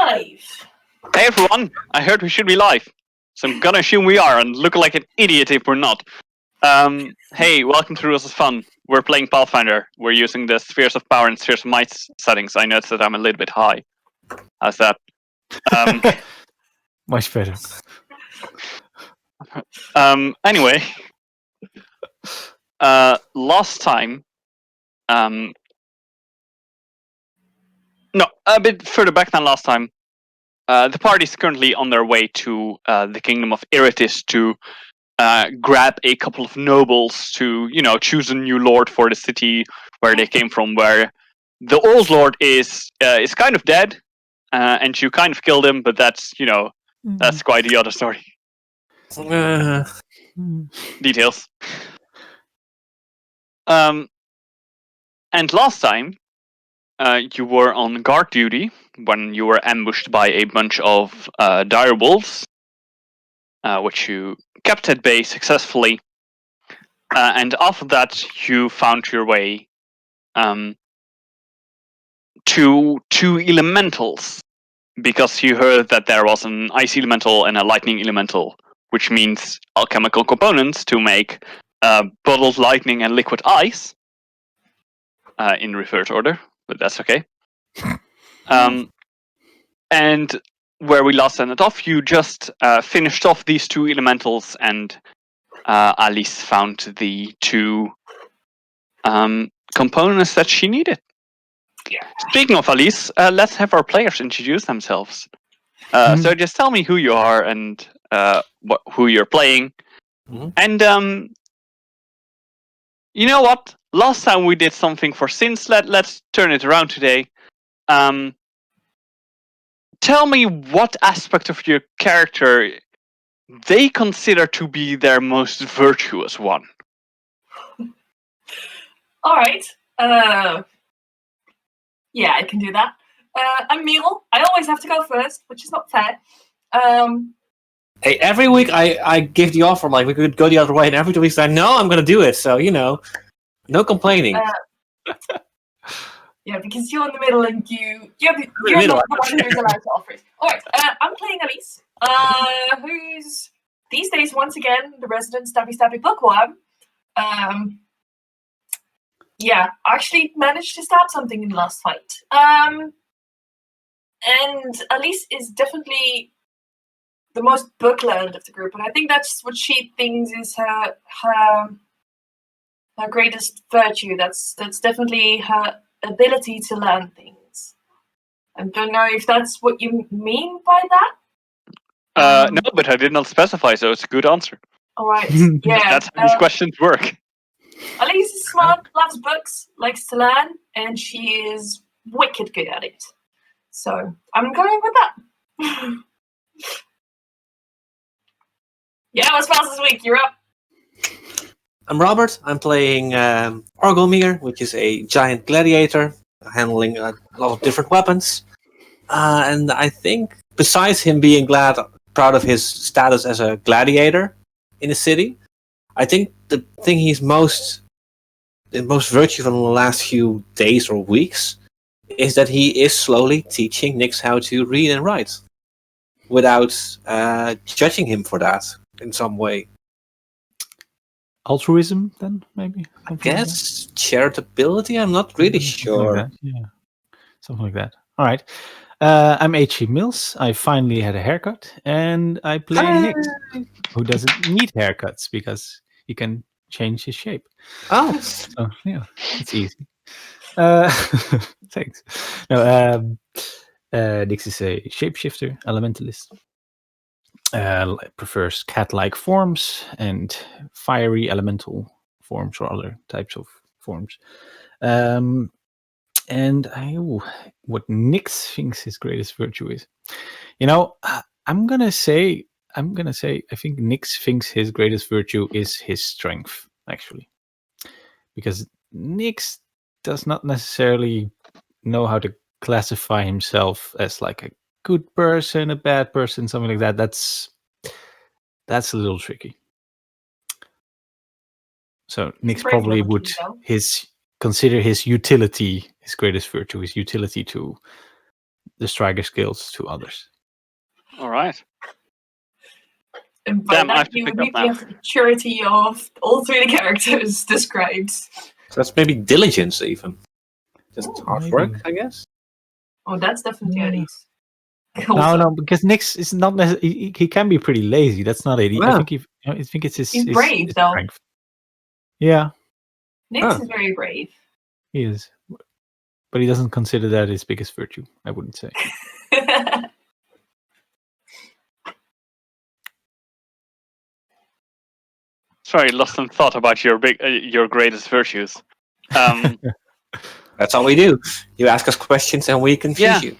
live! Hey everyone, I heard we should be live. So I'm gonna assume we are and look like an idiot if we're not. Hey, welcome to Rules of Fun. We're playing Pathfinder. We're using the Spheres of Power and Spheres of Might settings. I noticed that I'm a little bit high. How's that? Much better. Anyway. Last time... No, a bit further back than last time. The party is currently on their way to the Kingdom of Iritis to grab a couple of nobles to, choose a new lord for the city where they came from, where the old lord is kind of dead, and you kind of killed him, but that's, that's quite the other story. Details. And last time, you were on guard duty when you were ambushed by a bunch of dire wolves, which you kept at bay successfully. And after that, you found your way to two elementals, because you heard that there was an ice elemental and a lightning elemental, which means alchemical components to make bottled lightning and liquid ice, in reverse order, but that's okay. And where we last ended off, you just finished off these two elementals, and Alice found the two components that she needed. Yeah. Speaking of Alice, let's have our players introduce themselves. So just tell me who you are and who you're playing. Mm-hmm. And you know what? Last time we did something for sins. Let's turn it around today. Tell me what aspect of your character they consider to be their most virtuous one. Alright. Yeah, I can do that. I'm Milo. I always have to go first, which is not fair. Hey, every week I give the offer, like, we could go the other way, and every 2 weeks I know I'm going to do it, so, no complaining. Yeah, because you're in the middle and you're middle, not the one who's allowed to offer it. Alright, I'm playing Alice, who's these days, once again, the resident stabby bookworm. Yeah, actually managed to stab something in the last fight. And Alice is definitely the most book learned of the group, and I think that's what she thinks is her greatest virtue. That's definitely her ability to learn things. I don't know if that's what you mean by that. No, but I did not specify, so it's a good answer. All right, yeah. That's how these questions work. Alice is smart, loves books, likes to learn, and she is wicked good at it. So I'm going with that. Yeah, what's fast this week? You're up. I'm Robert. I'm playing Orgelmir, which is a giant gladiator, handling a lot of different weapons. And I think, besides him being proud of his status as a gladiator in the city, I think the thing he's most virtuous in the last few days or weeks is that he is slowly teaching Nyx how to read and write, without judging him for that in some way. Altruism, then, maybe? I guess charitability, I'm not really sure. Like yeah, something like that. All right. I'm H.E. Mills. I finally had a haircut, and I play Nyx, who doesn't need haircuts because he can change his shape. Oh. So, yeah, it's easy. Thanks. No, Nyx is a shapeshifter, elementalist. Prefers cat-like forms and fiery elemental forms or other types of forms. And what Nyx thinks his greatest virtue is. I'm gonna say I think Nyx thinks his greatest virtue is his strength, actually. Because Nyx does not necessarily know how to classify himself as like a good person, a bad person, something like that. That's a little tricky. So Nyx probably would consider his utility his greatest virtue, his utility to the striker skills to others. All right. And by Damn, I have that to you pick up immediately now. have the maturity of all three of the characters described. So that's maybe diligence even. Just hard Maybe. work, I guess. Oh, that's definitely Yeah. Eddie's. No, because Nyx is not necessarily. He can be pretty lazy. That's not it. Yeah. I think it's his. He's his- brave, his though. strength. Yeah, Nyx Huh. is very brave. he is, but he doesn't consider that his biggest virtue. I wouldn't say. Sorry, lost some thought about your greatest virtues. That's all we do. You ask us questions and we confuse Yeah. you.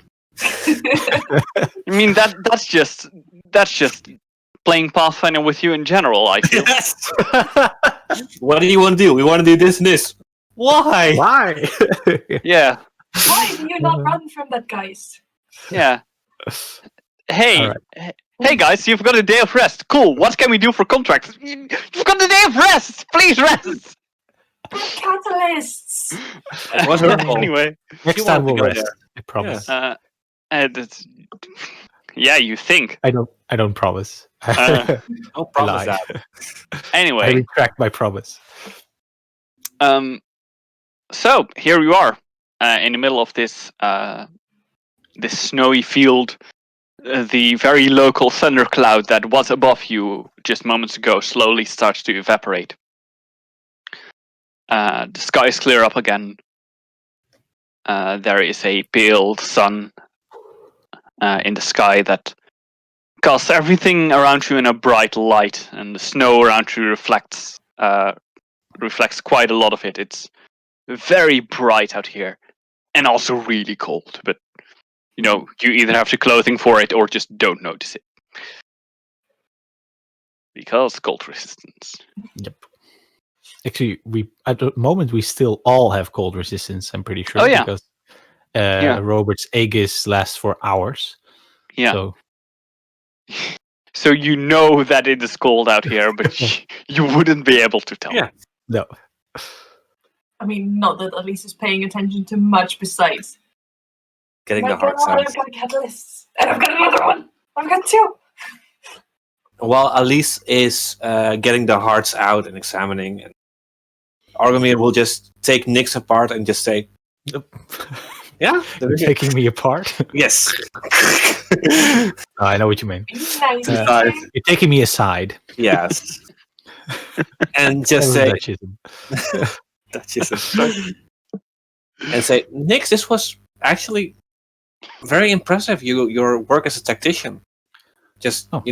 I mean that's just playing Pathfinder with you in general. I feel. What do you want to do? We want to do this and this. Why? Why? Yeah, Why do you not run from that geist? yeah. Hey, All hey guys, you've got a day of rest. Cool. What can we do for contracts? You've got a day of rest. Please rest. Catalysts! That was her fault. Anyway, Next You time want to we'll go rest. I promise. and it's, yeah, you think. I don't promise. Don't promise lie. that. I Anyway, retract my promise. so here you are, in the middle of this this snowy field. The very local thundercloud that was above you just moments ago slowly starts to evaporate. The skies clear up again. There is a pale sun in the sky that casts everything around you in a bright light, and the snow around you reflects quite a lot of it. It's very bright out here, and also really cold. But you either have the clothing for it or just don't notice it because cold resistance. Yep. Actually, we at the moment we still all have cold resistance. I'm pretty sure. Oh, yeah. Because Yeah. Robert's Aegis lasts for hours. Yeah. So So you know that it is cold out here, but you wouldn't be able to tell. Yeah. no. I mean, not that Elise is paying attention to much besides. Getting My the heart God, sounds. I've got a catalyst. And I've got another one. I've got two. While Alice is getting the hearts out and examining, and Orgomir will just take Nyx apart and just say, "Yeah, You're taking me apart. yes." Oh, I know what you mean. Be nice. Uh, You're taking me aside. Yes. And just That say, was Dutchism. "That is a-" and say, "Nyx, this was actually very impressive. Your work as a tactician. Just Oh.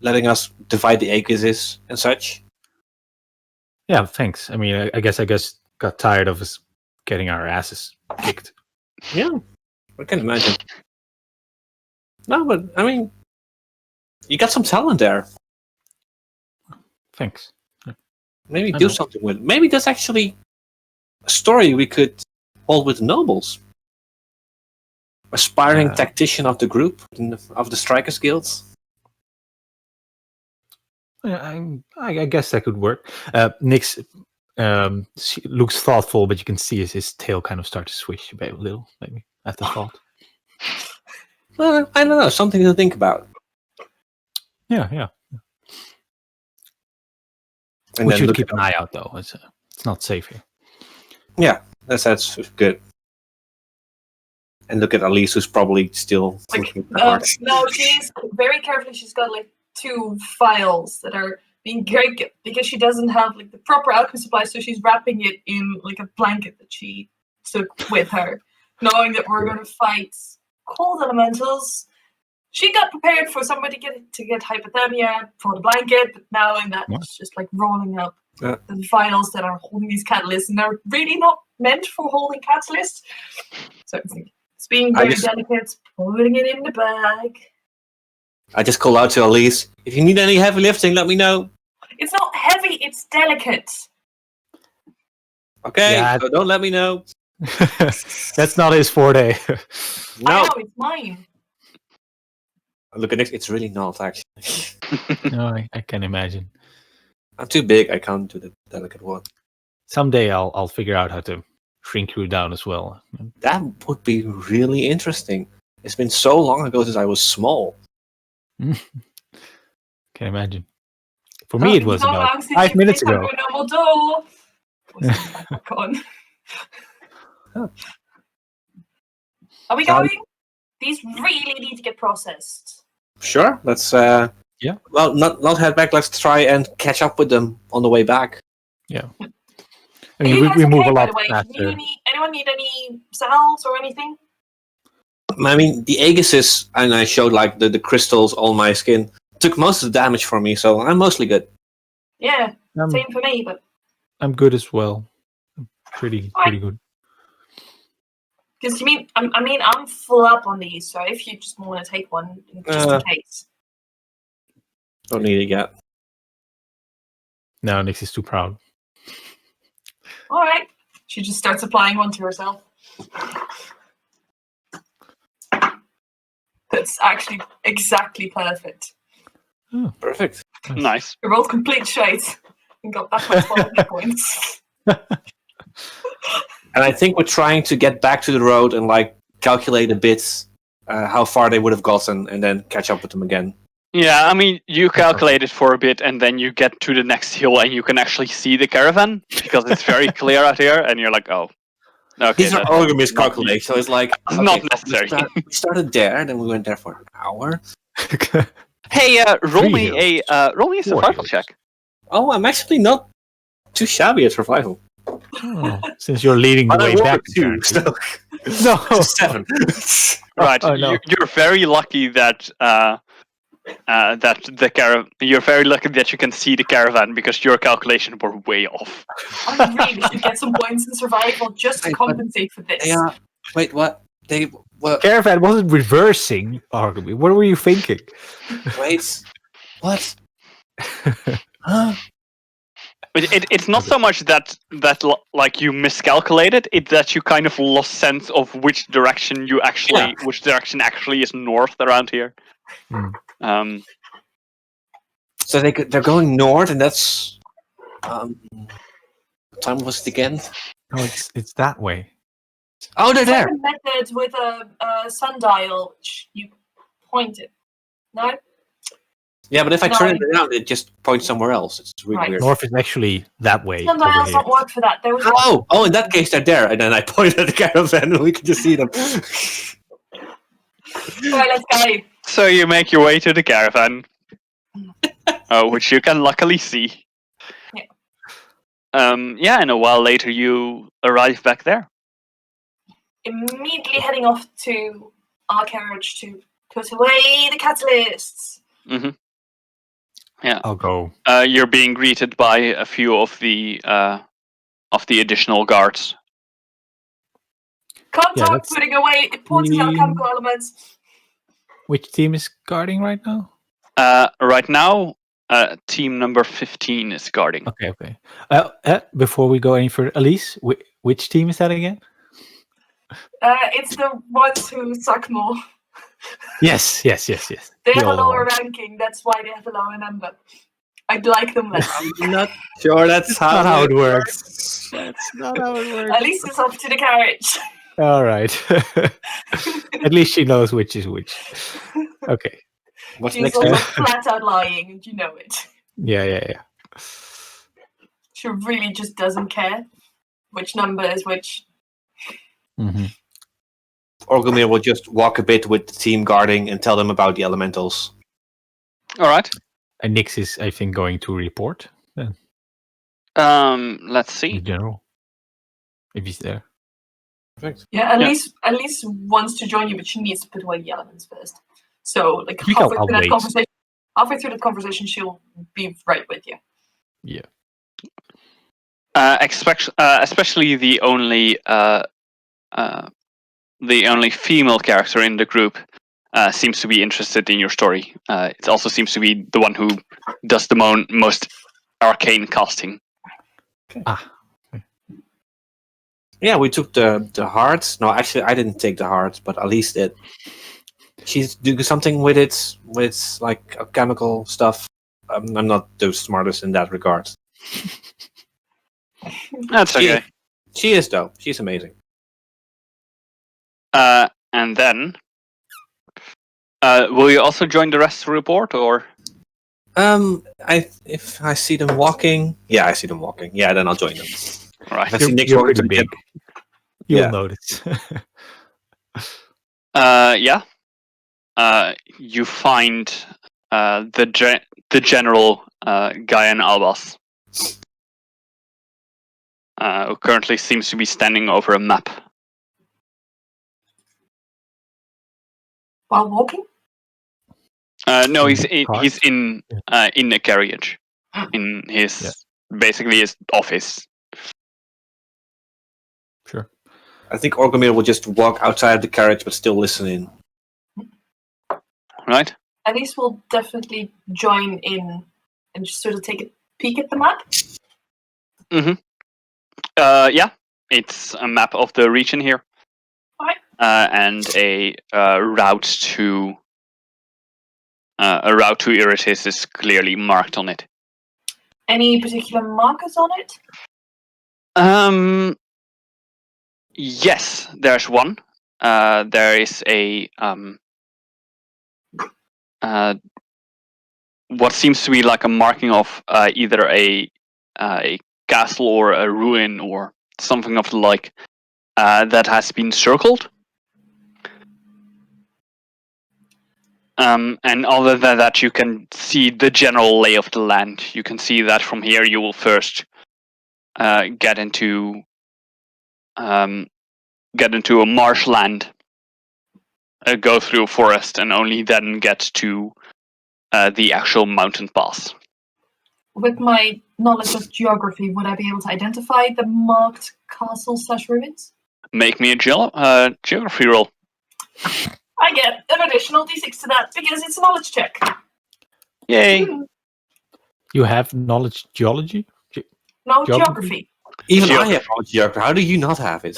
letting us divide the Aegis and such." Yeah, thanks. I mean, I guess got tired of us getting our asses kicked. Yeah, I can imagine. No, but I mean, you got some talent there. Thanks. Maybe I do know. something with it. Maybe that's actually a story we could hold with the nobles. Aspiring tactician of the group, of the Strikers Guilds. Yeah, I guess that could work. Nyx she looks thoughtful, but you can see his tail kind of start to swish a little, maybe, at the thought. Well, I don't know, something to think about. Yeah. And We then should look keep at- an eye out, though. It's not safe here. Yeah, that's good. And look at Elise, who's probably still thinking of the hearts. No, she's very carefully. She's got like 2 files that are being carried because she doesn't have like the proper alchemy supplies, so she's wrapping it in like a blanket that she took with her, knowing that we're going to fight cold elementals. She got prepared for somebody to get hypothermia for the blanket, but now in that it's just like rolling up the files that are holding these catalysts, and they're really not meant for holding catalysts. So it's being very delicate, putting it in the bag. I just call out to Elise, if you need any heavy lifting, let me know. It's not heavy, it's delicate. Okay, Yeah. so don't let me know. That's not his forte. I No. know, it's mine. Look at Nyx, it's really not, actually. No, I can imagine. I'm too big, I can't do the delicate one. Someday I'll figure out how to shrink you down as well. That would be really interesting. It's been so long ago since I was small. Can imagine. For me, it was So about long since 5 you minutes picked up ago. your normal door. Back on. Are we going? These really need to get processed. Sure, let's. Yeah. Well, not head back. Let's try and catch up with them on the way back. Yeah. I Are mean, you guys we move okay, a by lot the way? faster. Anyone need any salves or anything? I mean, the Aegises, and I showed like the crystals on my skin, took most of the damage for me, so I'm mostly good. Yeah, I'm, same for me, but I'm good as well. Pretty good. because I'm full up on these, so if you just want to take one, just in case. Don't need it yet. No, Nix is too proud. All right, she just starts applying one to herself. That's actually exactly perfect. Oh, Perfect. Nice. We rolled complete shite and got back my 12 hit points. And I think we're trying to get back to the road and like calculate a bit how far they would have gotten, and then catch up with them again. Yeah, I mean, you calculate it for a bit, and then you get to the next hill, and you can actually see the caravan because it's very clear out here, and you're like, oh, okay. These are all miscalculated, so it's like It's not necessary. We started there, then we went there for an hour. Hey, roll Three me a Four survival hills. check. Oh, I'm actually not too shabby at survival. Oh, since you're leading the But I way rolled back. a 2, so No. it's a 7. Right, Oh, no. you're very lucky that you're very lucky that you can see the caravan because your calculations were way off. I really should get some points in survival just to Wait, but compensate for this. They are. Wait, what? Caravan wasn't reversing, arguably. What were you thinking? Wait. What? Huh? But it's not so much that like you miscalculated; it's that you kind of lost sense of which direction actually is north around here. Hmm. So they're going north, and that's. What time was it again? No, it's that way. Oh, they're It's like there. a method with a sundial which you pointed. No? Yeah, but if I No. turn it around, it just points somewhere else. It's really Right. weird. North is actually that way. Over Sundials here. don't work for that. There was Oh, in that case, they're there. And then I point at the caravan, and we can just see them. Alright, let's go. So you make your way to the caravan, which you can luckily see. Yeah. And a while later you arrive back there. Immediately heading off to our carriage to put away the catalysts. Mm-hmm. Yeah. I'll go. You're being greeted by a few of the additional guards. Can't Yeah, talk that's putting away important alchemical elements. Which team is guarding right now? Right now, team number 15 is guarding. Okay. Before we go any further, Elise, which team is that again? It's the ones who suck more. Yes. They The have a older lower ones. ranking, that's why they have a lower number. I'd like them less. I'm not sure that's Not how it works. works. That's not how it works. At least it's off to the carriage. All right. At least she knows which is which. Okay. What's She's next? also flat out lying, and you know it. Yeah. She really just doesn't care which number is which. Mm-hmm. Orgulmir will just walk a bit with the team guarding and tell them about the elementals. All right. And Nix is, I think, going to report then, Let's see. in general, if he's there. Perfect. Yeah, at least wants to join you, but she needs to put away the elements first. So, like think I'll halfway through that conversation, she'll be right with you. Yeah. Especially the only female character in the group seems to be interested in your story. It also seems to be the one who does the most arcane casting. Yeah, we took the hearts. No, actually, I didn't take the hearts, but Alice did. She's doing something with it, with like chemical stuff. I'm not the smartest in that regard. That's okay. She is, though. She's amazing. And then, will you also join the rest of the report, or? If I see them walking, yeah, I see them walking. Yeah, then I'll join them. All right. If I see Nick You're walking to pretty the big. gym, You'll Yeah. notice. Yeah. You find the general Giant Albas, who currently seems to be standing over a map. While walking? No, In he's the car? in a carriage, in his basically his office. Sure. I think Orgomir will just walk outside the carriage, but still listen in. Right. At least we'll definitely join in and just sort of take a peek at the map. Yeah, it's a map of the region here, Alright. and a route to Iritis is clearly marked on it. Any particular markers on it? Yes, there's one. There is a what seems to be like a marking of either a castle or a ruin or something of the like that has been circled. And other than that, you can see the general lay of the land. You can see that from here you will first get into a marshland, go through a forest, and only then get to the actual mountain pass. With my knowledge of geography, would I be able to identify the marked castle/ruins? Make me a geography roll. I get an additional d6 to that because it's a knowledge check. Yay! You have knowledge geology? No, Geography? geography. Even I Geography. have knowledge geography. How do you not have it?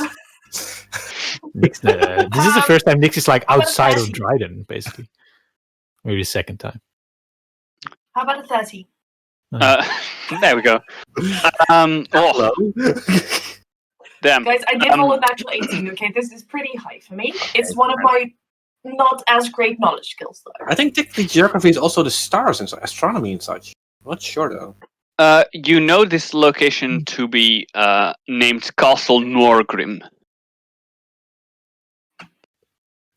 Nix, this is the first time Nix is like How about outside of 30? Dreidan, basically. Maybe the second time. How about a 30? There we go. Oh, damn. Guys, I did roll a natural 18, okay? This is pretty high for me. It's one of my not as great knowledge skills, though. I think technically geography is also the stars and astronomy and such. I'm not sure though. You know this location to be named Castle Norgrim,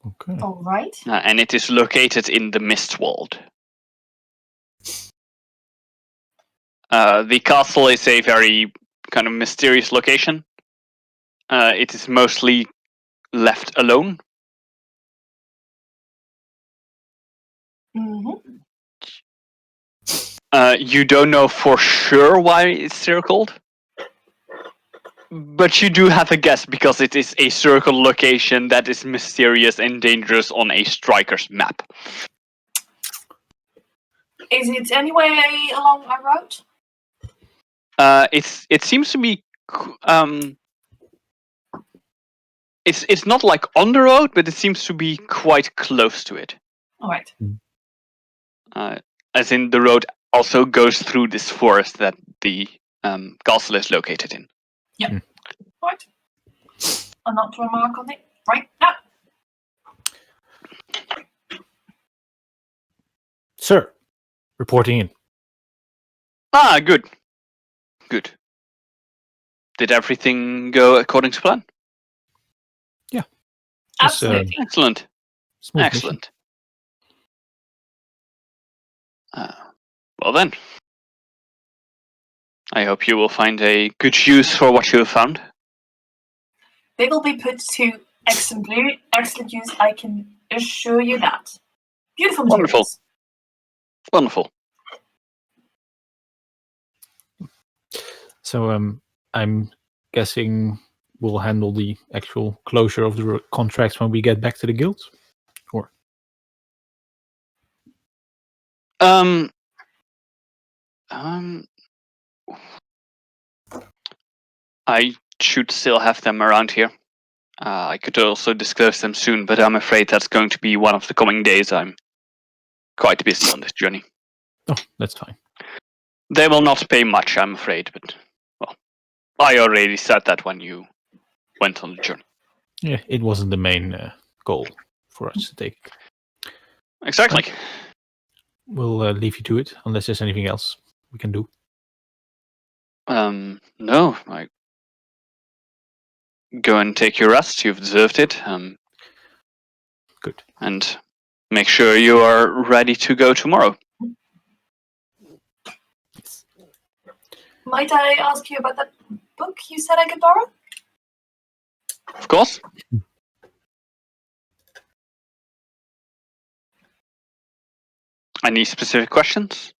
Okay. All right. and it is located in the Mistwald. The castle is a very kind of mysterious location. It is mostly left alone. Mm-hmm. You don't know for sure why it's circled, but you do have a guess because it is a circle location that is mysterious and dangerous on a striker's map. Is it anywhere along our route? It seems to be. It's not like on the road, but it seems to be quite close to it. All right. As in, the road also goes through this forest that the castle is located in. Yep. All right. I'll not remark on it right now. Sir, reporting in. Ah, good. Good. Did everything go according to plan? Just, Absolutely. Excellent. smooth Excellent. Well then. I hope you will find a good use for what you have found. They will be put to excellent use, I can assure you that. Beautiful Wonderful. materials. Wonderful. So I'm guessing we'll handle the actual closure of the contracts when we get back to the guilds? Or I should still have them around here. I could also disclose them soon, but I'm afraid that's going to be one of the coming days. I'm quite busy on this journey. Oh, that's fine. They will not pay much, I'm afraid, but well, I already said that when you went on the journey. Yeah, it wasn't the main goal for us to take. Exactly. We'll leave you to it, unless there's anything else we can do. No, go and take your rest. You've deserved it. Good. And make sure you are ready to go tomorrow. Yes. Might I ask you about that book you said I could borrow? Of course. Any specific questions?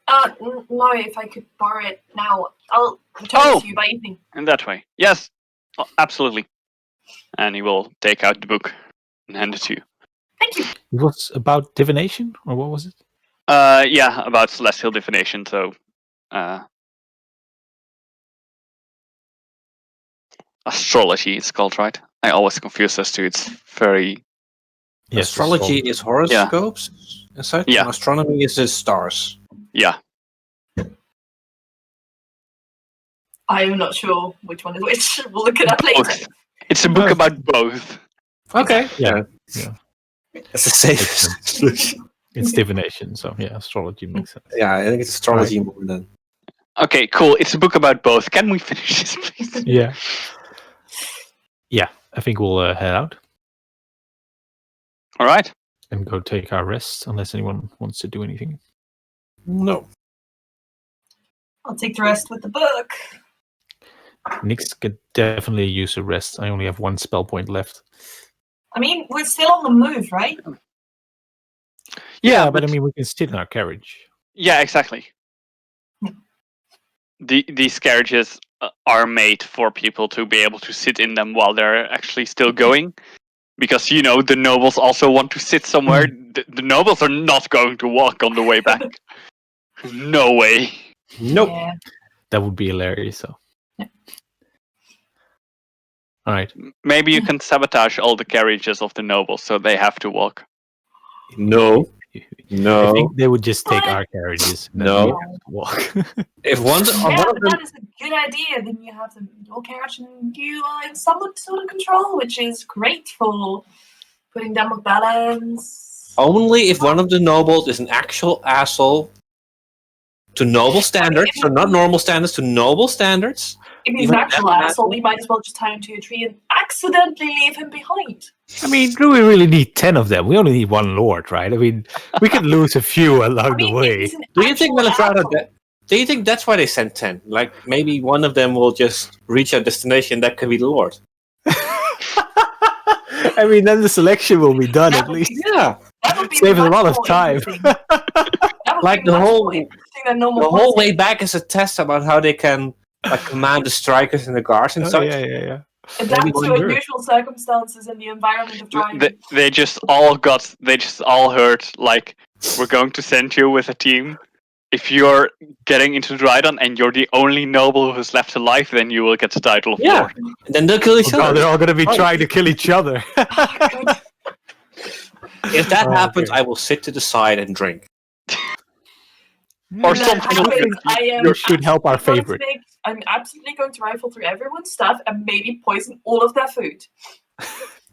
No, if I could borrow it now, I'll return it to you by evening. In that way. Yes, absolutely. And he will take out the book and hand it to you. Thank you. It was about divination, or what was it? Yeah, about celestial divination. So, astrology it's called, right? I always confuse those two. It's very... Yes, Astrology is horoscopes and such. Yeah. And astronomy is the stars. Yeah. I'm not sure which one is which. We'll look it up later. Both. It's a book about both. Okay. Yeah. That's the safest solution. It's divination, so yeah, astrology makes sense. Yeah, I think it's astrology more than. Okay, cool. It's a book about both. Can we finish this, please? Yeah. Yeah, I think we'll head out All right. and go take our rest, unless anyone wants to do anything. No. I'll take the rest with the book. Nyx could definitely use a rest. I only have one spell point left. I mean, we're still on the move, right? Yeah, but I mean, we can sit in our carriage. Yeah, exactly. These carriages are made for people to be able to sit in them while they're actually still going. Because, you know, the nobles also want to sit somewhere. The nobles are not going to walk on the way back. No way. Nope. Yeah. That would be hilarious, so. Yeah. All right. Maybe you can sabotage all the carriages of the nobles so they have to walk. No. I No. think they would just take our carriages. And then No. we have to walk. If one, Yeah, one but of them, that is a good idea. Then you have your carriage and you are in somewhat sort of control, which is great for putting downward balance. only if one of the nobles is an actual asshole to noble standards, so not normal standards to noble standards. If he's Even an actual an asshole, we might as well just tie him to a tree and accidentally leave him behind. I mean, do we really need 10 of them? We only need one lord, right? I mean, we can lose a few along I mean, the if way. he's an Do you think actual Melisrada? asshole- Do you think that's why they sent 10? Like maybe one of them will just reach a destination that could be the Lord. I mean, then the selection will be done at least. Yeah. That would be Save a much lot of more time. interesting. That would Like be the much whole- more interesting than normal The whole politics. way back is a test about how they can command the strikers and the guards and Oh, such. yeah. Adapt maybe to one year. unusual circumstances in the environment of driving. They just all heard, like, we're going to send you with a team. If you're getting into Dreidan and you're the only noble who's left alive, then you will get the title of Yeah. Lord. And then they'll kill each Oh, God, other. they're all going to be Right. trying to kill each other. If that Oh, happens, okay. I will sit to the side and drink. Or If that something like happens, that. I am You should help our absolutely going favorite. to I'm absolutely going to rifle through everyone's stuff and maybe poison all of their food.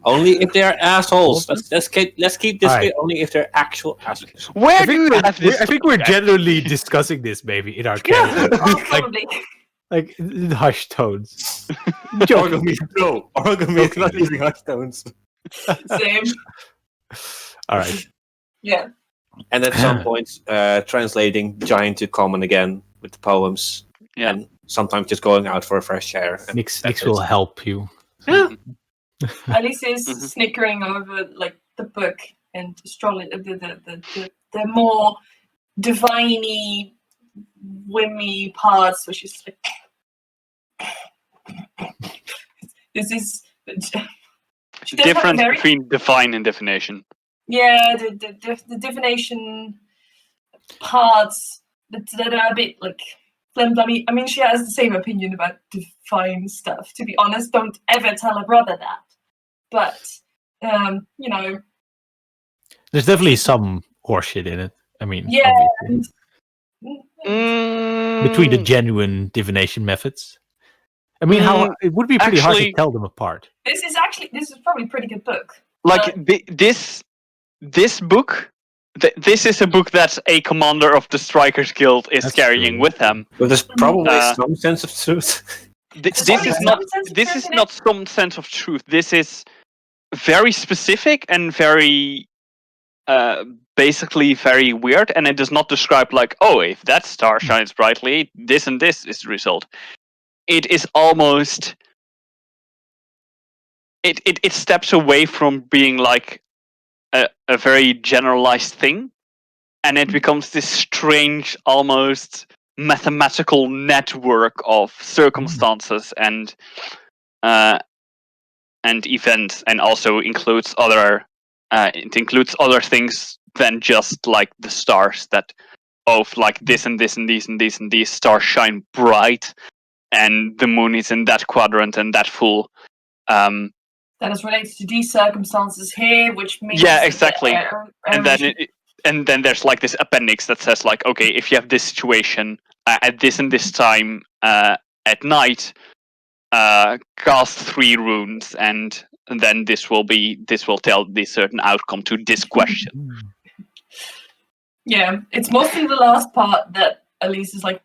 Only if they're assholes. Let's keep this Alright. way. Only if they're actual assholes. Where do you have this? I think we're genuinely discussing this maybe in our carriage. Oh, probably. Like in hushed tones. No, Orgamy is not using touchstones. Same. All right. Yeah. And at some points, translating Giant to common again with the poems. Yeah. And sometimes just going out for a fresh air. and Nyx that's will it. help you. Alice is Mhm. snickering over like the book and astrology, the more diviny, whimmy parts, which is like this is. She does have a Difference very- between divine and divination. Yeah, the divination parts that are a bit like flim-flummy. I mean, she has the same opinion about divine stuff. To be honest, don't ever tell a brother that. But you know, There's definitely some horseshit in it. I mean, yeah. obviously. Between the genuine divination methods. I mean, it would be pretty hard to actually- tell them apart. This is probably a pretty good book. Like this book, this is a book that a commander of the Strikers Guild is That's carrying true. with them. But there's probably Uh, some sense of truth. This only is some not. sense of This truth is in not some sense of truth. This is very specific and very, basically very weird. And it does not describe like, oh, if that star shines brightly, this and this is the result. It is almost. It steps away from being like a very generalized thing, and it becomes this strange, almost mathematical network of circumstances and events, and also includes other. It includes other things than just like the stars that, like this and this and these and these and these stars shine bright, and the moon is in that quadrant and that full. That is related to these circumstances here, which means Yeah, exactly. And And then there's like this appendix that says like, okay, if you have this situation at this and this time at night, cast 3 runes, and then this will tell the certain outcome to this question. yeah, it's mostly the last part that Elise is like,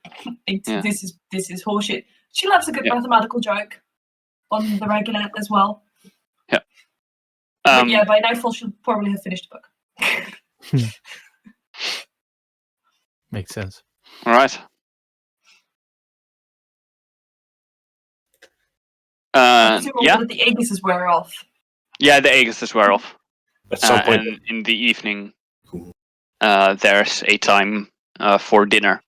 Yeah. this is horseshit. She loves a good mathematical joke on the regular as well. But yeah, by nightfall she'll probably have finished the book. Makes sense. All right. Presumably Yeah, that the Aegises wear off. yeah. The Aegises wear off, At some point, and in the evening, there's a time for dinner.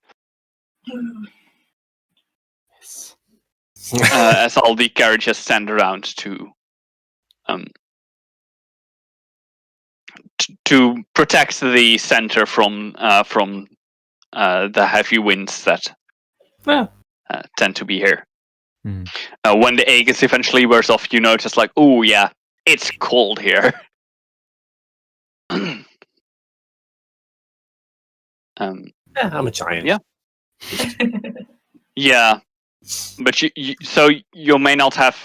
As all the carriages stand around to protect the center from the heavy winds that tend to be here. Hmm. When the Aegis eventually wears off, you notice like, oh yeah, it's cold here. I'm a giant. Yeah. Yeah, but you may not have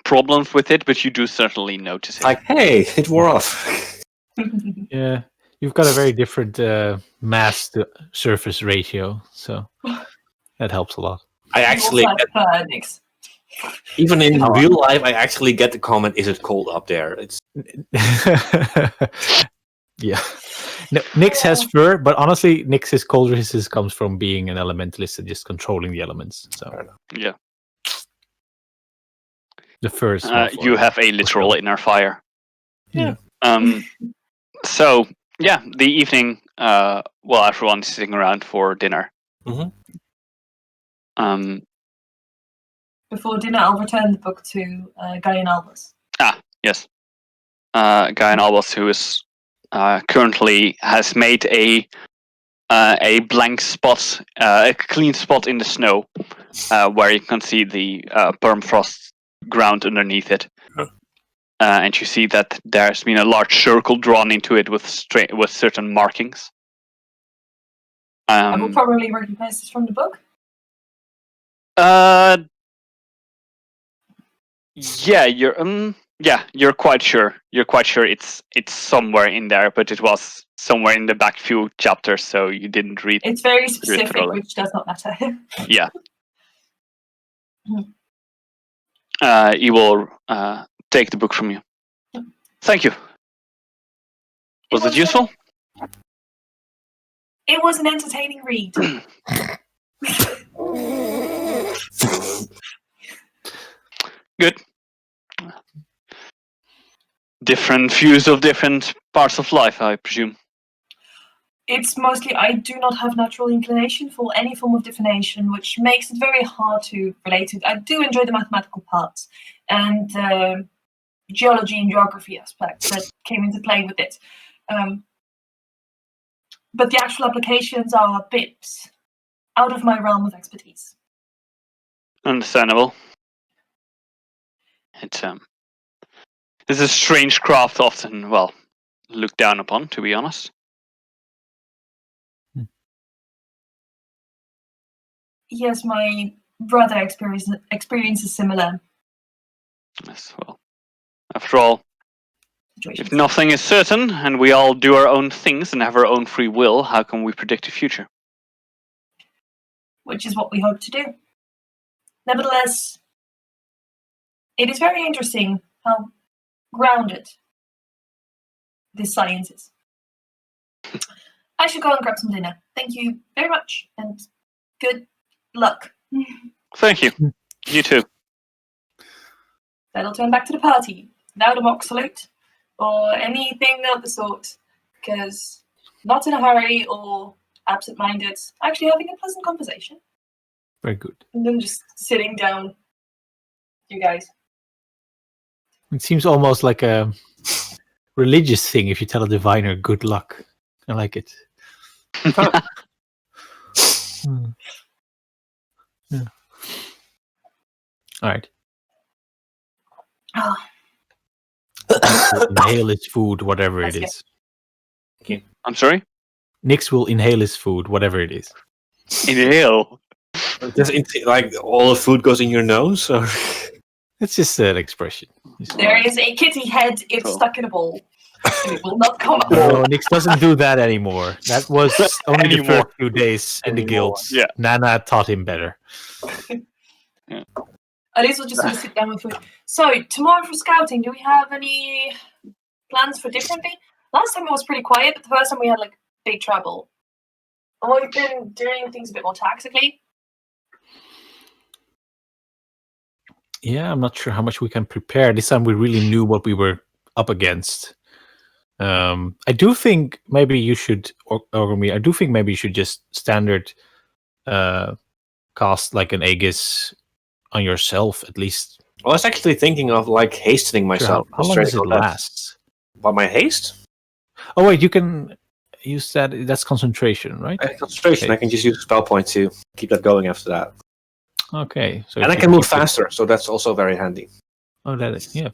problems with it, but you do certainly notice it. Like, hey, it wore off. Yeah, you've got a very different mass to surface ratio, so that helps a lot. I actually, Nix. even in real life, I actually get the comment, "Is it cold up there?" It's Yeah. No, Nyx has fur, but honestly, Nyx's cold resistance comes from being an elementalist and just controlling the elements. So Yeah. the fur is You have a literal inner fire. Yeah. So yeah, the evening. Well, everyone's sitting around for dinner. Mhm. Before dinner, I'll return the book to Guy and Albus. Yes. Guy and Albus, who is currently has made a blank spot, a clean spot in the snow, where you can see the permafrost ground underneath it. And you see that there's been a large circle drawn into it with certain markings. I will probably recognize this from the book. Yeah, you're quite sure. You're quite sure it's somewhere in there, but it was somewhere in the back few chapters, so you didn't read. It's very specific, thoroughly. which does not matter. Yeah. He will take the book from you. Thank you. Was it useful? It was an entertaining read. Good. Different views of different parts of life, I presume. It's mostly, I do not have natural inclination for any form of divination, which makes it very hard to relate to. I do enjoy the mathematical parts and geology and geography aspects that came into play with it. But the actual applications are a bit out of my realm of expertise. Understandable. It's a strange craft, often looked down upon, to be honest. Yes, my brother experience is similar Yes, well, after all, situations. if nothing is certain and we all do our own things and have our own free will, how can we predict the future? Which is what we hope to do. Nevertheless, it is very interesting how grounded this science is. I should go and grab some dinner. Thank you very much, and good luck. Thank you. You too. Then I'll turn back to the party without a mock salute or anything of the sort, because not in a hurry or absent-minded, actually having a pleasant conversation. Very good. And then just sitting down, you guys. It seems almost like a religious thing if you tell a diviner good luck. I like it. Yeah. All right. Oh, Inhale his food, whatever it That's is. I'm sorry? Nix will inhale his food, whatever it is. Inhale. Like all the food goes in your nose, or It's just an expression. there is a kitty head. It's Cool. stuck in a bowl. And it will not come up. No, Nix doesn't do that anymore. That was only the Anymore. first few days in the Anymore. guilds. Yeah. Nana taught him better. At least we'll just sort of sit down with food. So, tomorrow for scouting, do we have any plans for differently? Last time it was pretty quiet, but the first time we had like big trouble. And we've been doing things a bit more tactically. Yeah, I'm not sure how much we can prepare. This time we really knew what we were up against. I do think maybe you should, or me, I do think maybe you should just standard cast like an Aegis on yourself at least. I was actually thinking of like hastening myself. How long does it last? By my haste? Oh wait, you can use that. That's concentration, right? Concentration. I can just use a spell point to keep that going after that. Okay, so And I you can move keep it- faster, so that's also very handy. Oh, that is, yeah.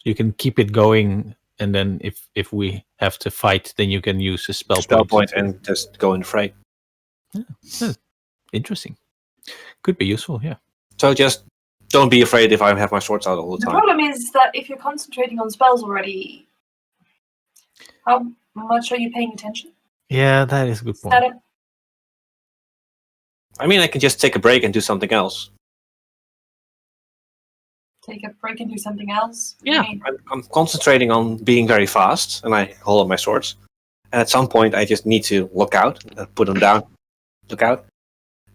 You can keep it going, and then if we have to fight, then you can use a spell Point and just go in fray. Interesting. Could be useful, yeah. So just don't be afraid if I have my swords out all the The time. problem is that if you're concentrating on spells already, how much are you paying attention? Yeah, that is a good Is point. that a I mean, I can just take a break and do something else. take a break and do something else? Yeah, I mean, I'm concentrating on being very fast, and I hold up my swords. And at some point, I just need to look out, put them down, look out.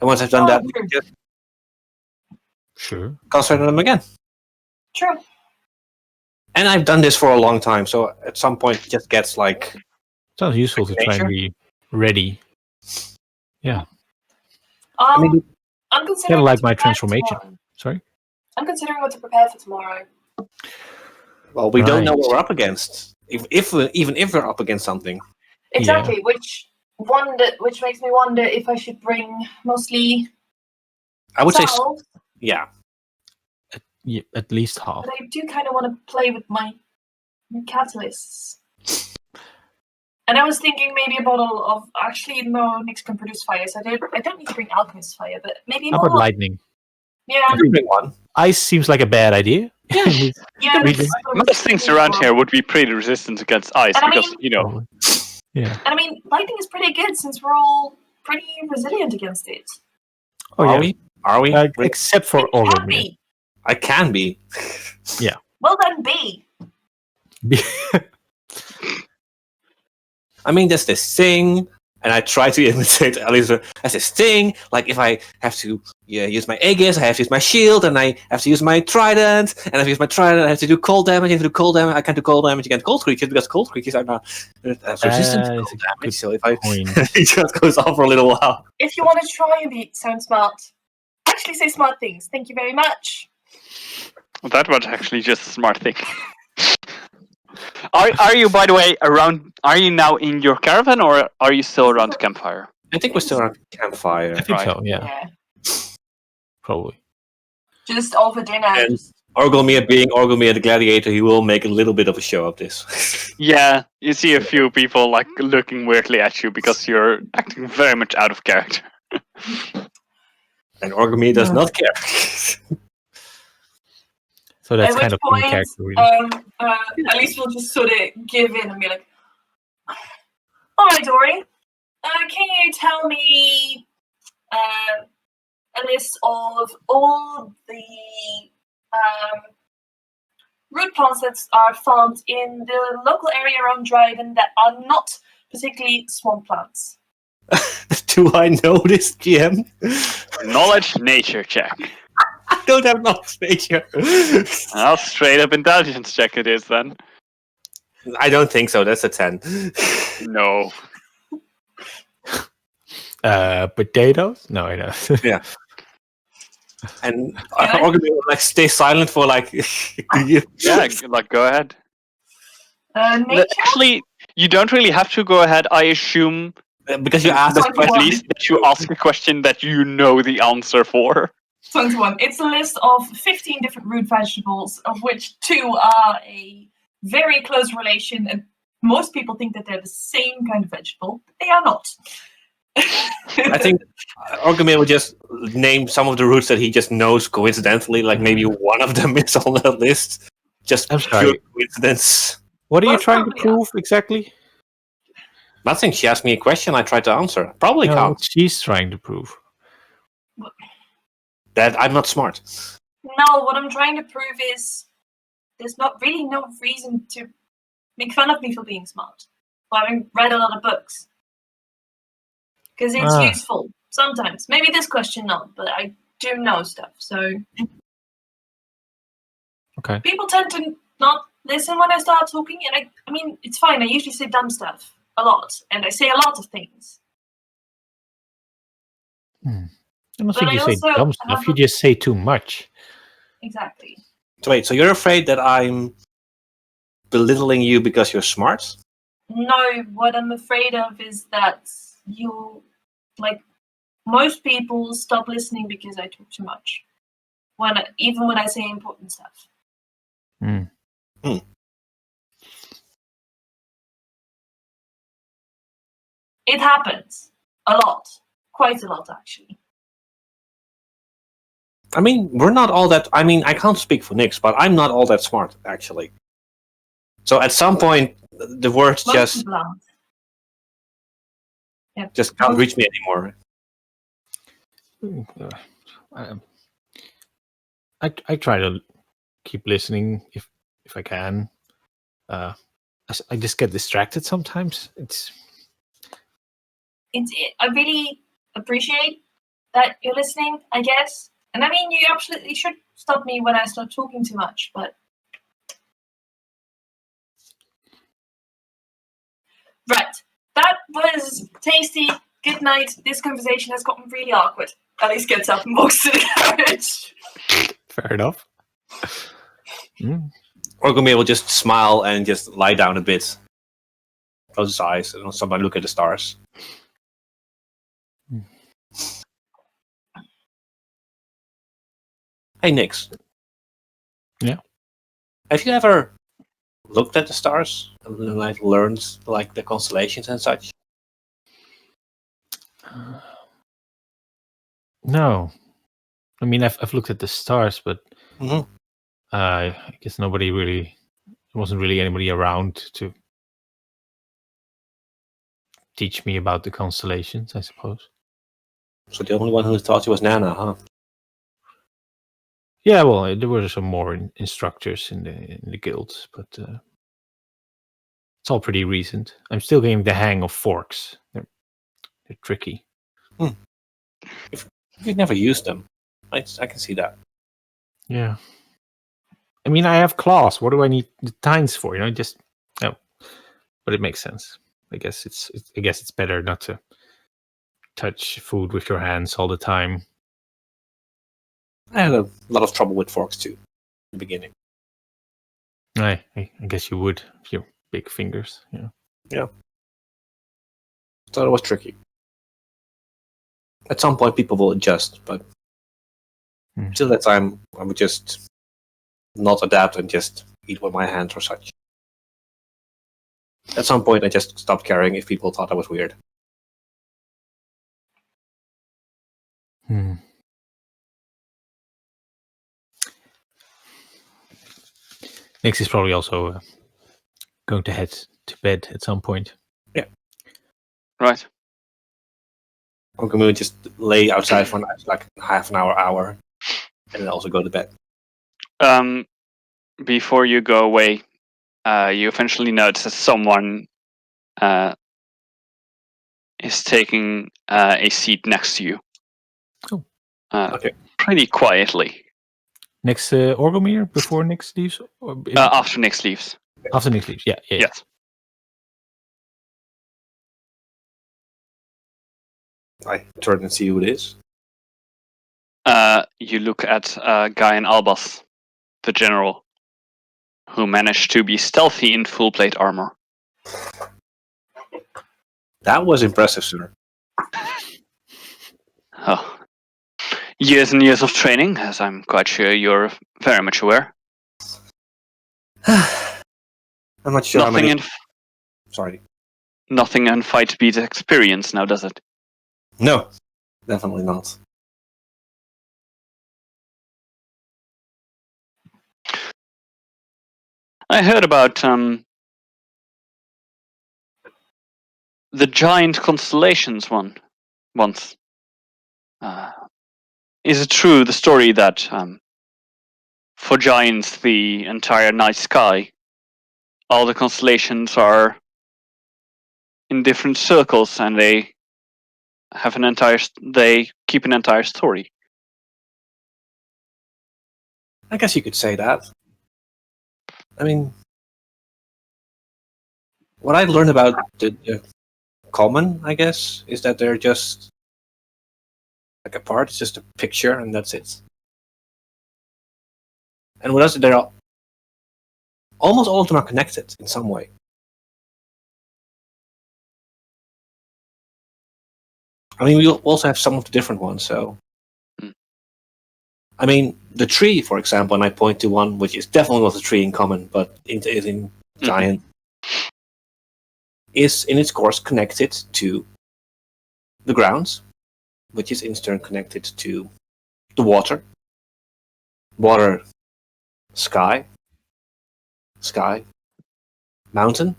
And once I've done that, true. just Sure. concentrate on them again. True. And I've done this for a long time, so at some point, it just gets like Sounds useful to try and Nature. be ready. Yeah. I mean, I'm considering Kinda what like to my prepare for transformation. tomorrow. Sorry? I'm considering what to prepare for tomorrow. well, we don't know Right. what we're up against. Even if we're up against something, Exactly, which makes me wonder if I should bring mostly I would say, salve, yeah. Yeah, at least half. but I do kind of want to play with my catalysts. And I was thinking maybe a bottle of actually no, Nix can produce fire, so I don't need to bring alchemist fire, but maybe a How about bottle. lightning? Yeah, I can bring one. Ice seems like a bad idea. yeah. we that's can- what I was Most things thinking around for. here would be pretty resistant against ice And I because, mean- you know, Yeah. And I mean, lightning is pretty good since we're all pretty resilient against it. Oh, Are yeah. we? Are we? Except for It can Orgrim. be. I can be. Well then, be. I mean, there's this thing, and I try to imitate Alistair. There's this thing, like if I have to use my Aegis, I have to use my shield, and I have to use my Trident, and if I use my Trident, I have to do cold damage. If I do cold damage, I can't do cold damage against cold creatures because cold creatures are not resistant to That is cold a damage. good So if I point. it just goes on for a little while. If you want to try and sound smart, actually say smart things. Thank you very much. that was actually just a smart thing. Are you, by the way, around? Are you now in your caravan, or are you still around the campfire? I think we're still around the campfire. I think Right. so, yeah. Probably. Just over dinner. And Orgulmir being Orgulmir the Gladiator, he will make a little bit of a show of this. Yeah, you see a few people like looking weirdly at you because you're acting very much out of character. And Orgamy does not care. So that's At kind which of in point, character, really. at least we'll just sort of give in and be like, all right, Dory, can you tell me a list of all the root plants that are found in the local area around Dreidan that are not particularly swamp plants? Do I know this, GM? Knowledge nature check. I don't have knowledge nature. I'll straight up intelligence check it is then. I don't think so. That's a 10. No. Potatoes? No, I don't. Yeah. And Orgamy will like stay silent for like. Yeah, like go ahead. Nature? Actually, you don't really have to go ahead. I assume Because you asked That's us fine. at questions. least that you ask a question that you know the answer for. 21. It's a list of 15 different root vegetables, of which 2 are a very close relation, and most people think that they're the same kind of vegetable, but they are not. I think Orgamy will just name some of the roots that he just knows coincidentally. Like maybe one of them is on the list. Just I'm pure sorry. coincidence. What are you Well, trying to probably, prove exactly? Nothing. She asked me a question. I tried to answer. Probably No, can't. what she's trying to prove. That I'm not smart. No, what I'm trying to prove is there's not really no reason to make fun of me for being smart, for having read a lot of books. Because it's useful sometimes. Maybe this question not, but I do know stuff. So Okay. people tend to not listen when I start talking, and I mean, it's fine. I usually say dumb stuff a lot, and I say a lot of things. I don't But think you I say also dumb stuff. have You a- just say too much. Exactly. So wait. So you're afraid that I'm belittling you because you're smart? No, what I'm afraid of is that you, like, most people stop listening because I talk too much. Even when I say important stuff. Hmm. It happens a lot, quite a lot actually. I mean, we're not all that. I mean, I can't speak for Nix, but I'm not all that smart actually. So at some point, the words Most just people aren't. Yeah. can't reach me anymore. I try to keep listening if I can. I just get distracted sometimes. I really appreciate that you're listening, I guess. And I mean, you absolutely should stop me when I start talking too much, but... Right. That was tasty. Good night. This conversation has gotten really awkward. Alice gets up and walks to the carriage. Fair enough. Orgamy will just smile and just lie down a bit. Close his eyes and somebody look at the stars. Hey, Nix. Yeah? Have you ever looked at the stars and like learned like the constellations and such? No. I mean, I've looked at the stars, but I guess there wasn't really anybody around to teach me about the constellations, I suppose. So the only one who taught you was Nana, huh? Yeah, well, there were some more instructors in the guilds, but it's all pretty recent. I'm still getting the hang of forks. They're tricky. You've never used them. I can see that. Yeah. I mean, I have claws. What do I need the tines for? But it makes sense. I guess it's better not to touch food with your hands all the time. I had a lot of trouble with forks too in the beginning. I guess you would with your big fingers. Yeah. So it was tricky. At some point, people will adjust, but till that time, I would just not adapt and just eat with my hands or such. At some point, I just stopped caring if people thought I was weird. Nix is probably also going to head to bed at some point. Right. Orgrim will just lay outside for like half an hour, and then also go to bed. Before you go away, you eventually notice that someone is taking a seat next to you. Oh. Okay. Pretty quietly. Next Orgomir before Nix leaves? Or After Nix leaves. after Nix leaves, yeah. Yes. I turn and see who it is. You look at Giant Albas, the general, who managed to be stealthy in full plate armor. That was impressive, sir. Oh. Years and years of training, as I'm quite sure you're very much aware. I'm not sure Nothing how many... Sorry. Nothing in fight beats experience now, does it? No, definitely not. I heard about the Giant Constellations once. Is it true, the story that for giants, the entire night sky, all the constellations are in different circles, and they have they keep an entire story? I guess you could say that. I mean, what I learned about the common, I guess, is that they're just like a part. It's just a picture, and that's it. And with us, they're almost all of them are connected in some way. I mean, we also have some of the different ones. So, I mean, the tree, for example, and I point to one which is definitely not a tree in common, but it is in giant, is in its course connected to the ground, which is in turn connected to the water, sky, mountain,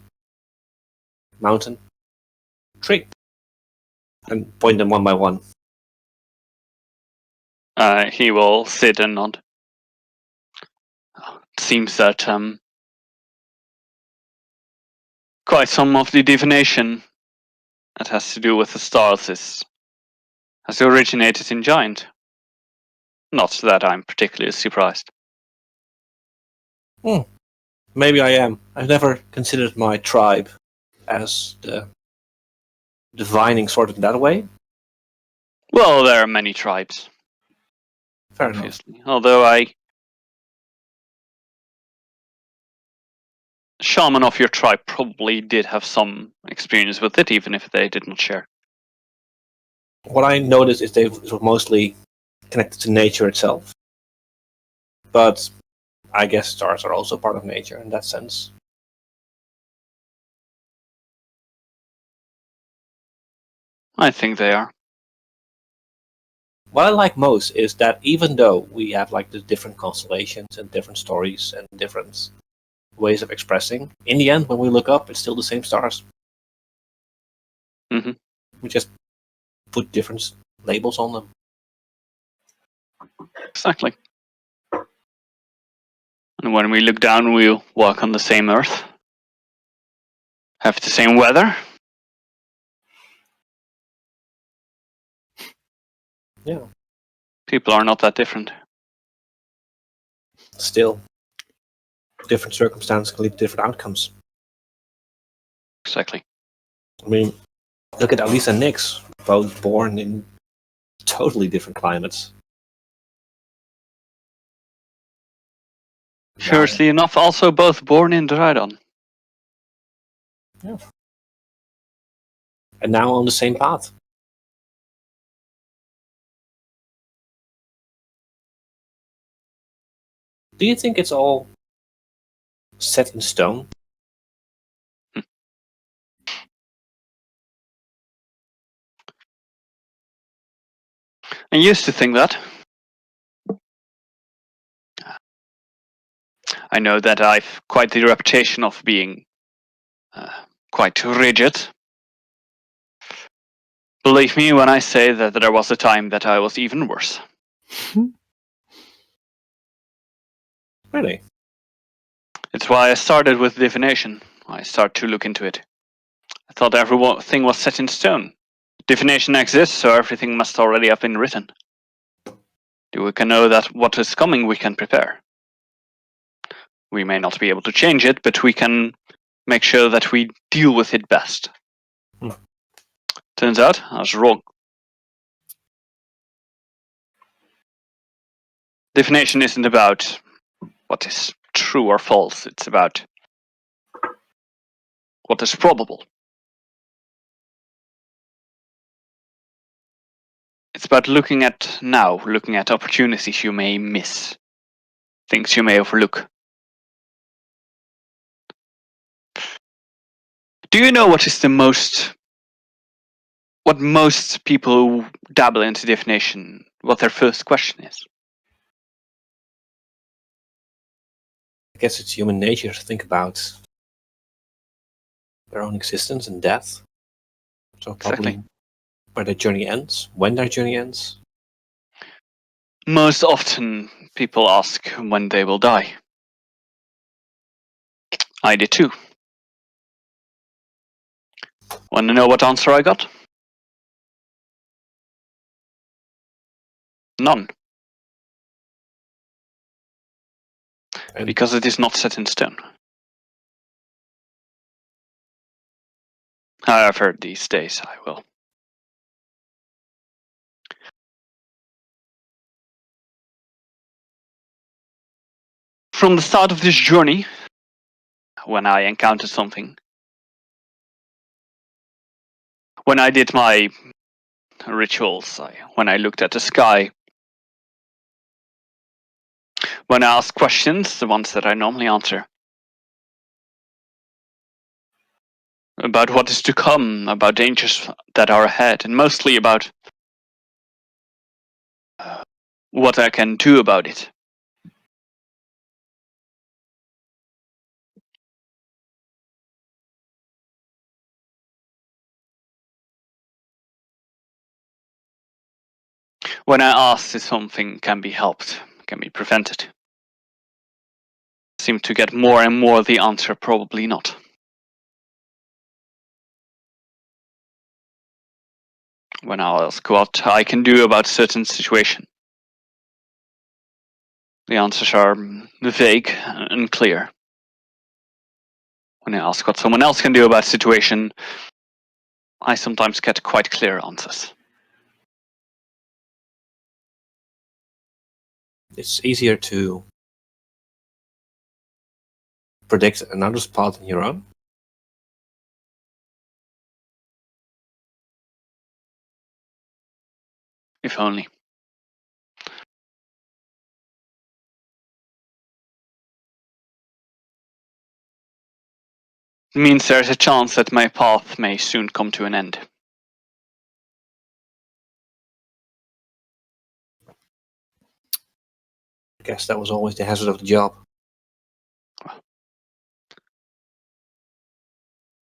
tree, and point them one by one. He will sit and nod. It seems that quite some of the divination that has to do with the stars has originated in Giant. Not that I'm particularly surprised. Maybe I am. I've never considered my tribe as the divining sort of that way. Well, there are many tribes, Fair enough. obviously. Although shaman of your tribe probably did have some experience with it, even if they did not share. What I noticed is they were mostly connected to nature itself. But I guess stars are also part of nature in that sense. I think they are. What I like most is that even though we have like the different constellations and different stories and different ways of expressing, in the end, when we look up, it's still the same stars. Mm-hmm. We just put different labels on them. Exactly. And when we look down, we'll walk on the same earth, have the same weather. Yeah. People are not that different. Still, different circumstances can lead to different outcomes. Exactly. I mean, look at Alisa and Nyx, both born in totally different climates. Curiously enough, also both born in Dreidan. Yeah. And now on the same path. Do you think it's all set in stone? I used to think that. I know that I've quite the reputation of being quite rigid. Believe me when I say that there was a time that I was even worse. Really? It's why I started with divination. I started to look into it. I thought everything was set in stone. Divination exists, so everything must already have been written. We can know that what is coming we can prepare. We may not be able to change it, but we can make sure that we deal with it best. Turns out, I was wrong. Divination isn't about what is true or false, it's about what is probable. It's about looking at now, looking at opportunities you may miss, things you may overlook. Do you know what is what most people who dabble into divination, what their first question is? I guess it's human nature to think about their own existence and death. So probably Exactly. where their journey ends, when their journey ends. Most often, people ask when they will die. I did too. Want to know what answer I got? None. And Because it is not set in stone. However, these days I will. From the start of this journey, when I encountered something, when I did my rituals, when I looked at the sky, when I asked questions, the ones that I normally answer, about what is to come, about dangers that are ahead, and mostly about what I can do about it. When I asked if something can be helped, can be prevented, I seem to get more and more the answer probably not. When I ask what I can do about certain situation, the answers are vague and unclear. When I ask what someone else can do about a situation, I sometimes get quite clear answers. it's easier to predict another spot than your own. If only. It means there's a chance that my path may soon come to an end. I guess that was always the hazard of the job.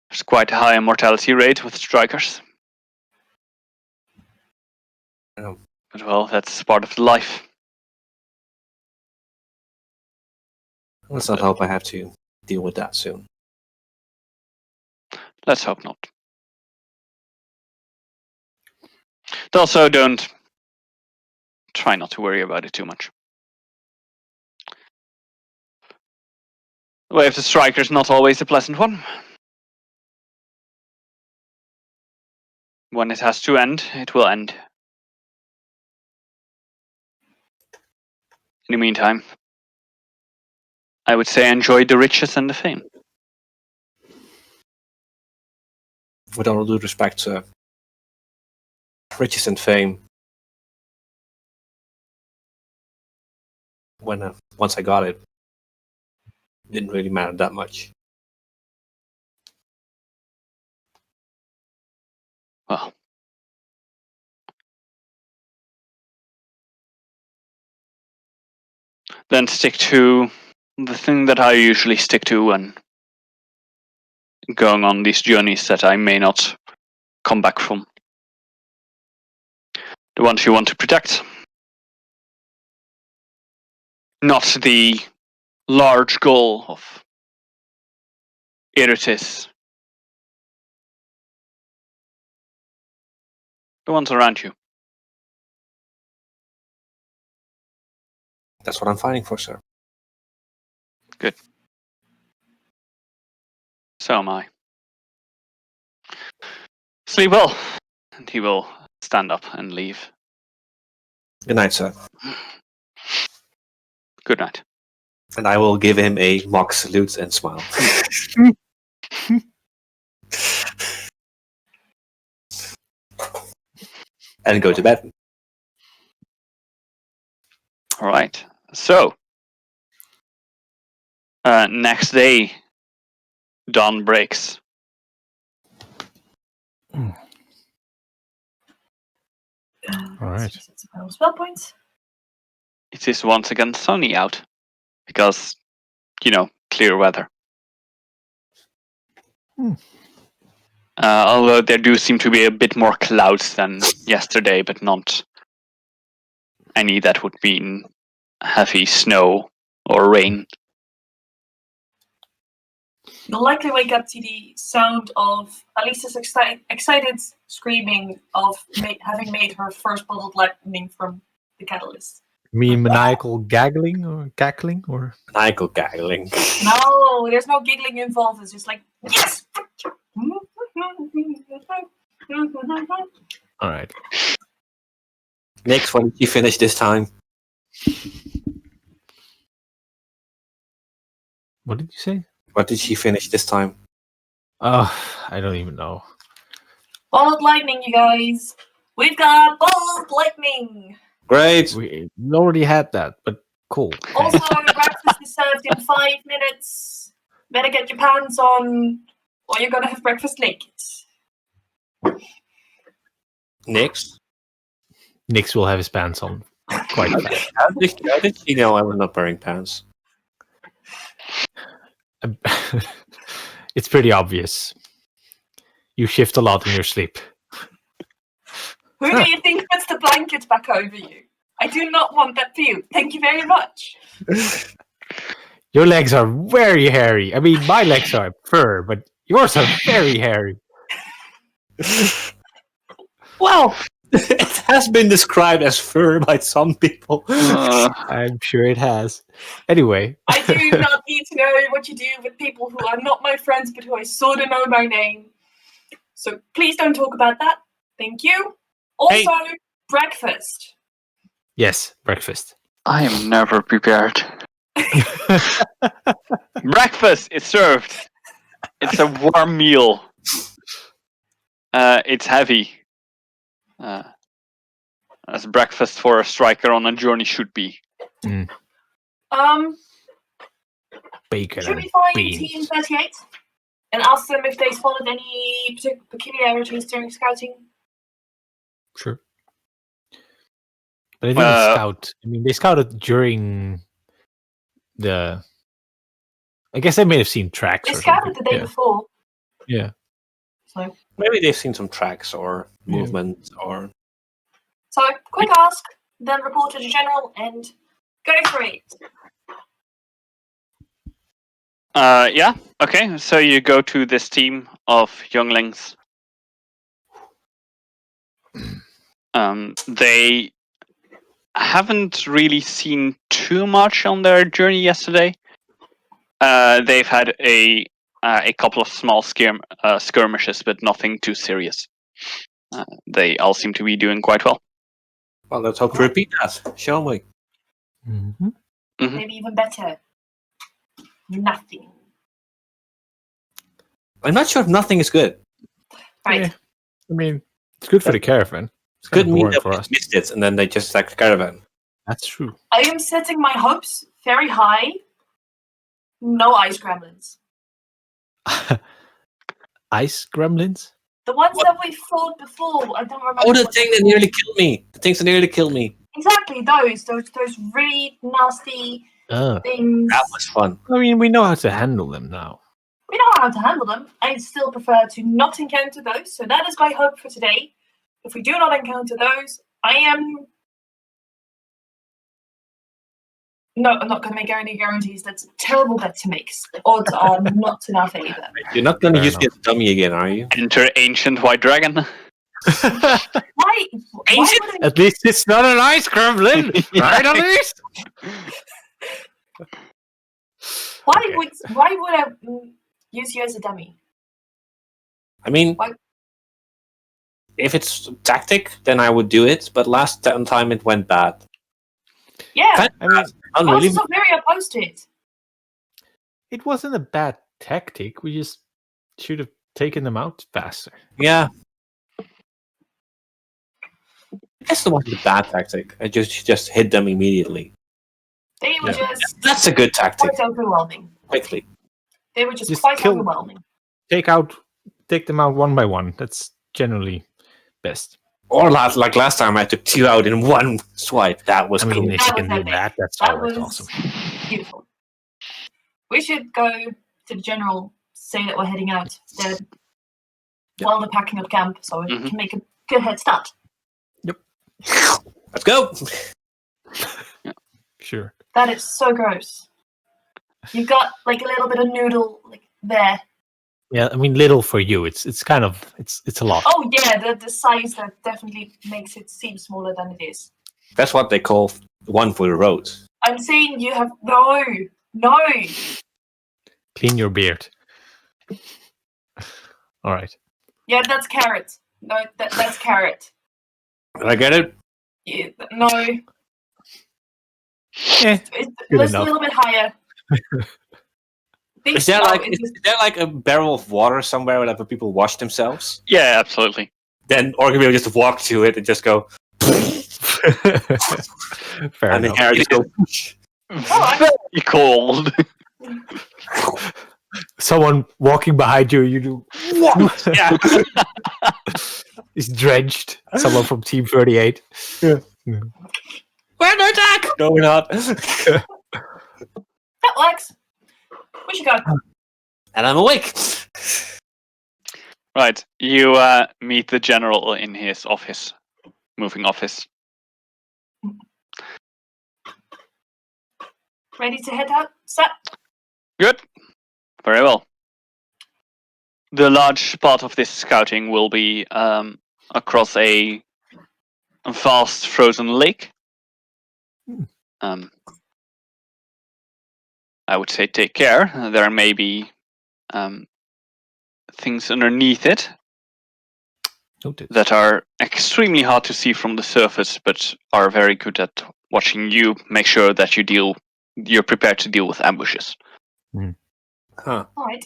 There's quite a high mortality rate with strikers. Yeah. But well, that's part of the life. Let's not hope I have to deal with that soon. Let's hope not. But also don't try not to worry about it too much. The way of the striker is not always a pleasant one. When it has to end, it will end. In the meantime, I would say enjoy the riches and the fame. With all due respect, riches and fame. When once I got it, didn't really matter that much. Well, then stick to the thing that I usually stick to when going on these journeys that I may not come back from. The ones you want to protect. Not the large goal of Iritis. The ones around you. That's what I'm fighting for, sir. Good. So am I. Sleep well. And he will stand up and leave. Good night, sir. Good night. And I will give him a mock salute and smile. And go to bed. All right. So, next day, dawn breaks. All right. Spell points. It is once again sunny out because, clear weather. Although there do seem to be a bit more clouds than yesterday, but not any that would mean heavy snow or rain. You'll likely wake up to the sound of Alice's excited screaming of having made her first bottled lightning from the catalyst. You mean maniacal gaggling or cackling or? Maniacal gaggling. No, there's no giggling involved. It's just like, yes! All right. Nix, what did you finish this time? What did you say? What did she finish this time? Oh, I don't even know. Bottled lightning, you guys. We've got bottled lightning. Great. We already had that, but cool. Also, breakfast is served in 5 minutes. Better get your pants on, or you're gonna have breakfast naked. Nix? Nix will have his pants on quite fast. How did she know I was not wearing pants? It's pretty obvious. You shift a lot in your sleep. Who do you think puts the blanket back over you? I do not want that for you. Thank you very much. Your legs are very hairy. I mean, my legs are fur, but yours are very hairy. Well, it has been described as fur by some people. I'm sure it has. Anyway. I do not need to know what you do with people who are not my friends, but who I sort of know by name. So please don't talk about that. Thank you. Also, breakfast. Yes, breakfast. I am never prepared. Breakfast is served. It's a warm meal. It's heavy. As breakfast for a striker on a journey should be. Bacon Should and we find beans. Team 38 and ask them if they spotted any peculiarities during scouting? Sure. But I didn't scout. I mean, they scouted during the... I guess they may have seen tracks They or scouted something. the day before. Yeah. So Maybe they've seen some tracks or movement or... So, quick ask, then report to the general, and go for it. Yeah, okay. So you go to this team of younglings. They haven't really seen too much on their journey yesterday. They've had a couple of small skirmishes, but nothing too serious. They all seem to be doing quite well. Well, let's hope to repeat that, shall we? Mm-hmm. Mhm. Maybe even better. Nothing. I'm not sure if nothing is good. Right. Yeah. I mean, it's good for the caravan. It's Could kind of mean boring that for we us. missed it and then they just attacked the caravan. That's true. I am setting my hopes very high. No ice gremlins. Ice gremlins? The ones that we fought before, I don't remember. Oh, the what thing they're that nearly killed me. The things that nearly killed me. Exactly, those really nasty things. That was fun. I mean, we know how to handle them now. We know how to handle them. I still prefer to not encounter those, so that is my hope for today. If we do not encounter those, I'm not going to make any guarantees. That's a terrible bet to make. The odds are not in our favor. You're not going to Fair use enough. this dummy again, are you? Enter ancient white dragon. Why Ancient? would I, At least it's not an ice gremlin, right, at least? Okay. why would I use you as a dummy? I mean, Why? if it's tactic, then I would do it. But last time it went bad. Yeah, I mean, Not I really. was also very opposed to it. it wasn't a bad tactic. We just should have taken them out faster. Yeah. I guess it wasn't a bad tactic. I just hit them immediately. They were Yeah. just That's a good tactic. quite overwhelming. Quickly. They were just Just quite kill- overwhelming. Take them out one by one. That's generally best. Or like last time, I took 2 out in one swipe. That was I mean, cool. if That you was can do epic. that, that's That always was awesome. beautiful. We should go to the general, say that we're heading out instead while they're packing up camp, so we Mhm. can make a good head start. Let's go. Sure. That is so gross. You've got like a little bit of noodle like there. Yeah, I mean, little for you. It's kind of it's a lot. Oh yeah, the size that definitely makes it seem smaller than it is. That's what they call one for the road. I'm saying you have no. Clean your beard. All right. Yeah, that's carrot. No, that's carrot. Did I get it? Yeah, no, Eh, it's Good just a enough. little bit higher. Is there like a barrel of water somewhere where like, people wash themselves? Yeah, absolutely. Then Organ will just walk to it and just go, Fair and the enough. hair just go. Very cold. Someone walking behind you, you do. Yeah. Is drenched. Someone from Team 38. We're under attack. No, we're not. That works. We should go. And I'm awake. Right, you meet the general in his office, moving office. Ready to head out, sir? Good. Very well. The large part of this scouting will be across a vast frozen lake. I would say take care. There may be things underneath it Noted. that are extremely hard to see from the surface, but are very good at watching you make sure that you're prepared to deal with ambushes. Huh. All right.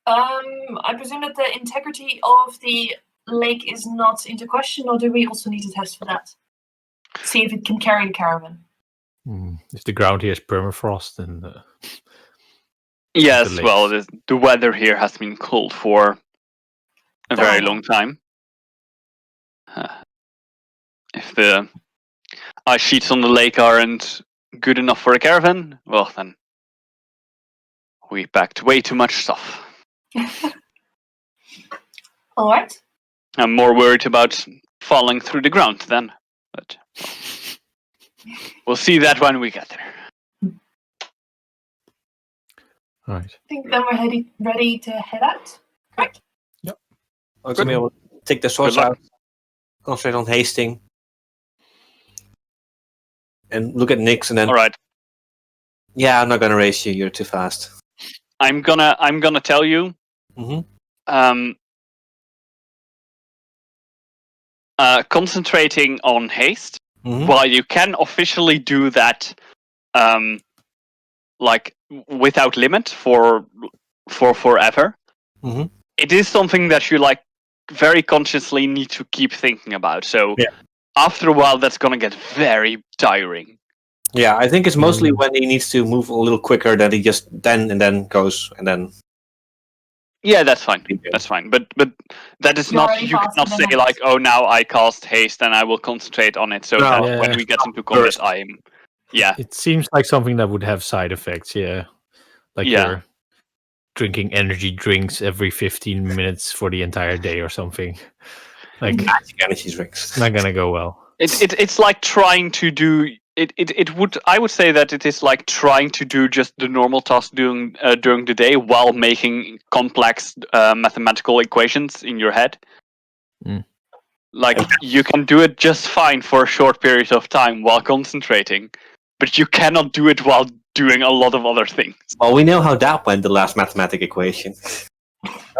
I presume that the integrity of the lake is not into question, or do we also need a test for that? See if it can carry the caravan. If the ground here is permafrost, then Yes, lake. well, the weather here has been cold for a very long time. If the ice sheets on the lake aren't good enough for a caravan, well, then we packed way too much stuff. All right. I'm more worried about falling through the ground then, but we'll see that when we get there. all right. I think then we're ready to head out. Right. Okay, we'll take the swords Good luck. out, concentrate on hasting, and look at Nyx, and then. All right, Yeah, I'm not gonna race you. You're too fast. I'm gonna tell you. Mm-hmm. Concentrating on haste. Mm-hmm. While you can officially do that, like without limit for forever, Mhm. it is something that you like very consciously need to keep thinking about. So Yeah. after a while, that's gonna get very tiring. Yeah, I think it's mostly when he needs to move a little quicker that he just then goes and then. Yeah, that's fine. That's fine. But that is You're not. already You faster cannot than say haste. like, oh, now I cast haste and I will concentrate on it. So No. that Yeah. when we get into combat, I'm Yeah. It seems like something that would have side effects, yeah. Like you're drinking energy drinks every 15 minutes for the entire day or something. Like, Magic energy drinks. it's not gonna go well. It's like trying to do it would I would say that it is like trying to do just the normal task during the day while making complex mathematical equations in your head. Mm. Like you can do it just fine for a short period of time while concentrating, but you cannot do it while doing a lot of other things. Well, we know how that went, the last mathematic equation.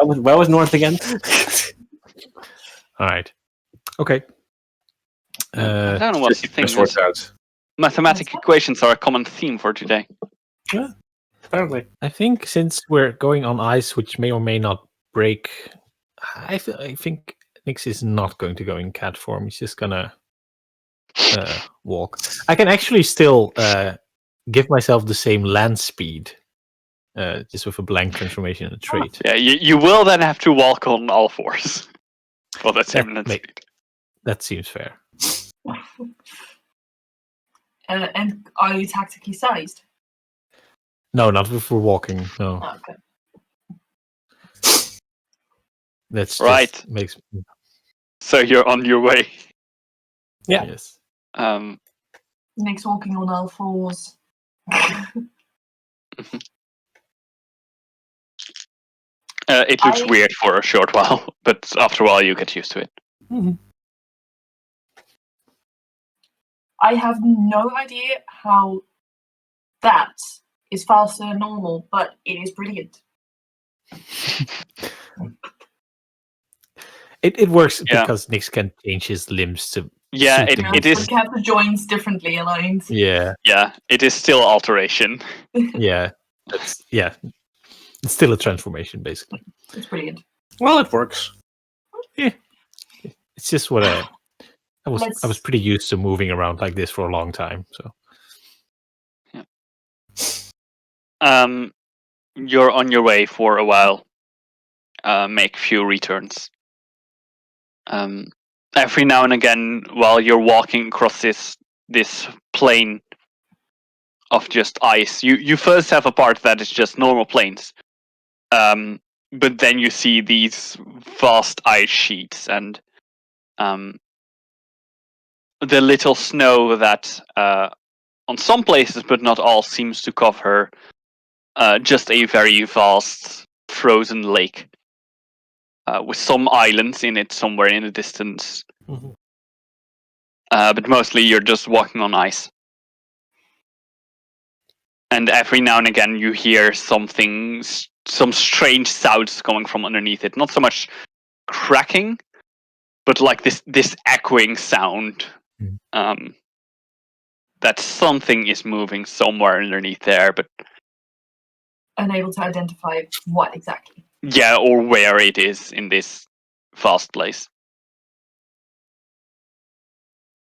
Where was North again? All right. Okay. I don't know what you think. Just worked out. Mathematic equations are a common theme for today. Yeah, apparently. I think since we're going on ice, which may or may not break, I think Nyx is not going to go in cat form. He's just gonna walk. I can actually still give myself the same land speed, just with a blank transformation and a trait. Yeah, you will then have to walk on all fours for that same land speed. That seems fair. And are you tactically sized? No, not if we're walking. No, Oh, okay. that's right. Just makes. So you're on your way. Yeah. Yes. Nick's walking on all fours. It looks weird for a short while, but after a while you get used to it. Mm-hmm. I have no idea how that is faster than normal, but it is brilliant. It works because Nyx can change his limbs to. Yeah, it is. We have the joints differently aligned. Yeah. Yeah, it is still alteration. Yeah. It's still a transformation, basically. It's brilliant. Well, it works. Yeah. It's just what I was pretty used to moving around like this for a long time. So. Yeah. You're on your way for a while. Make few returns. Every now and again, while you're walking across this plain of just ice, you first have a part that is just normal plains, but then you see these vast ice sheets and the little snow that on some places, but not all, seems to cover just a very vast frozen lake. With some islands in it somewhere in the distance. Mm-hmm. But mostly you're just walking on ice. And every now and again you hear some strange sounds coming from underneath it. Not so much cracking, but like this echoing sound. That something is moving somewhere underneath there, but unable to identify what exactly. Yeah, or where it is in this vast place.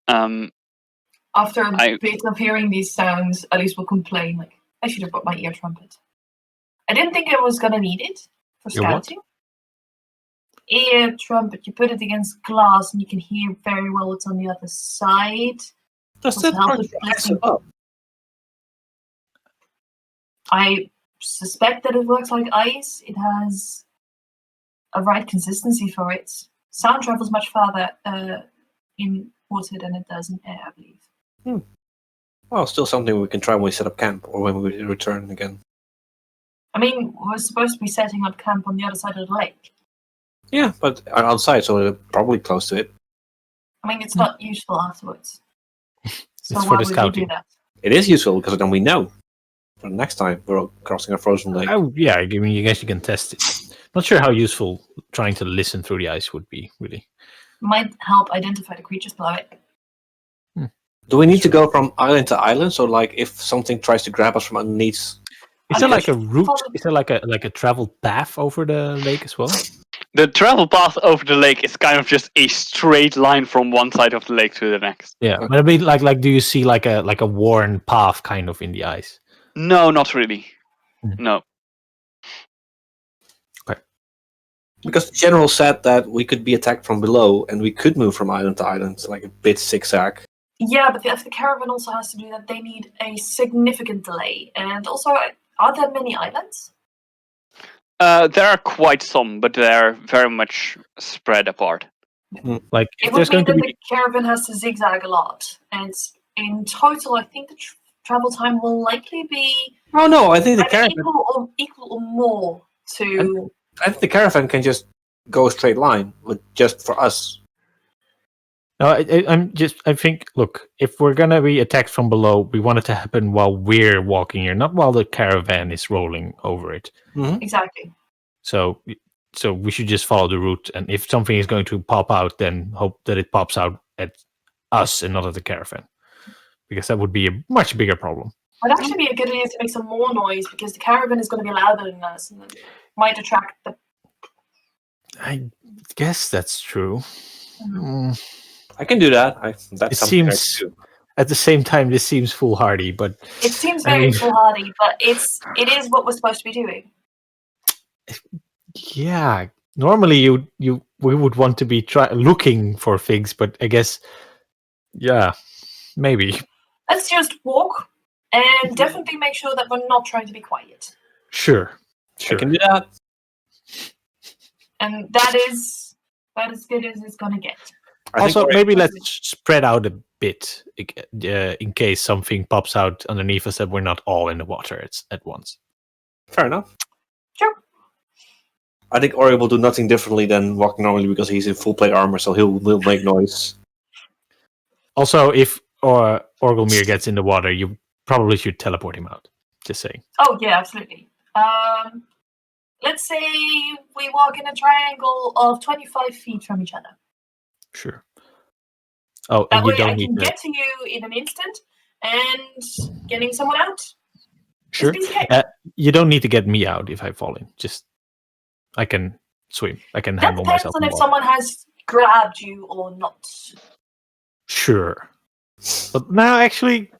After a bit of hearing these sounds, Alice will complain, like, I should have brought my ear trumpet. I didn't think I was going to need it for scouting. Ear trumpet, you put it against glass and you can hear very well what's on the other side. Does that help us up? I suspect that it works like ice. It has a right consistency for it. Sound travels much farther in water than it does in air, I believe. Well, still something we can try when we set up camp or when we return again. I mean, we're supposed to be setting up camp on the other side of the lake. Yeah, but outside, so we're probably close to it. I mean, it's not useful afterwards. So it's why for the would scouting. we do that? It is useful because then we know. For the next time we're crossing a frozen lake. Oh, yeah, I mean, you guys can test it. Not sure how useful trying to listen through the ice would be, really. Might help identify the creatures below it. Do we need to go from island to island? So, like, if something tries to grab us from underneath, is there like a route? Is there like a travel path over the lake as well? The travel path over the lake is kind of just a straight line from one side of the lake to the next. Yeah, but I mean, like, do you see like a worn path kind of in the ice? No, not really. No. Okay. Because the general said that we could be attacked from below, and we could move from island to island, like a bit zigzag. Yeah, but if the caravan also has to do that, they need a significant delay. And also, are there many islands? There are quite some, but they're very much spread apart. Like, It if would there's mean going to that be... the caravan has to zigzag a lot. And in total, I think the travel time will likely be Oh no, I think the either caravan. equal or more to... I think the caravan can just go a straight line, with just for us. No, I think, look, if we're gonna be attacked from below, we want it to happen while we're walking here, not while the caravan is rolling over it. Exactly. So we should just follow the route, and if something is going to pop out, then hope that it pops out at us and not at the caravan, because that would be a much bigger problem. Would actually be a good idea to make some more noise, because the caravan is going to be louder than us, and it might attract the... I guess that's true. I can do that. That's It something I seems, can do. at the same time, this seems foolhardy, but It seems I very mean- foolhardy, but it is what we're supposed to be doing. yeah, normally we would want to be looking for things, but I guess, yeah, maybe. Let's just walk and definitely make sure that we're not trying to be quiet. Sure. I can do that. And that is as good as it's gonna get. I think Also, we're- maybe let's spread out a bit in case something pops out underneath us that we're not all in the water at once. Fair enough. Sure. I think Ori will do nothing differently than walking normally because he's in full plate armor, so he'll make noise. Also, if Orgelmir gets in the water, you probably should teleport him out. Just saying. Oh yeah, absolutely. Let's say we walk in a triangle of 25 feet from each other. Sure. Oh, That and you way I don't need can to... get to you in an instant, and getting someone out. Sure. Is okay. You don't need to get me out if I fall in. Just, I can swim. I can That handle depends myself. on in if water. someone has grabbed you or not. Sure. But now, actually,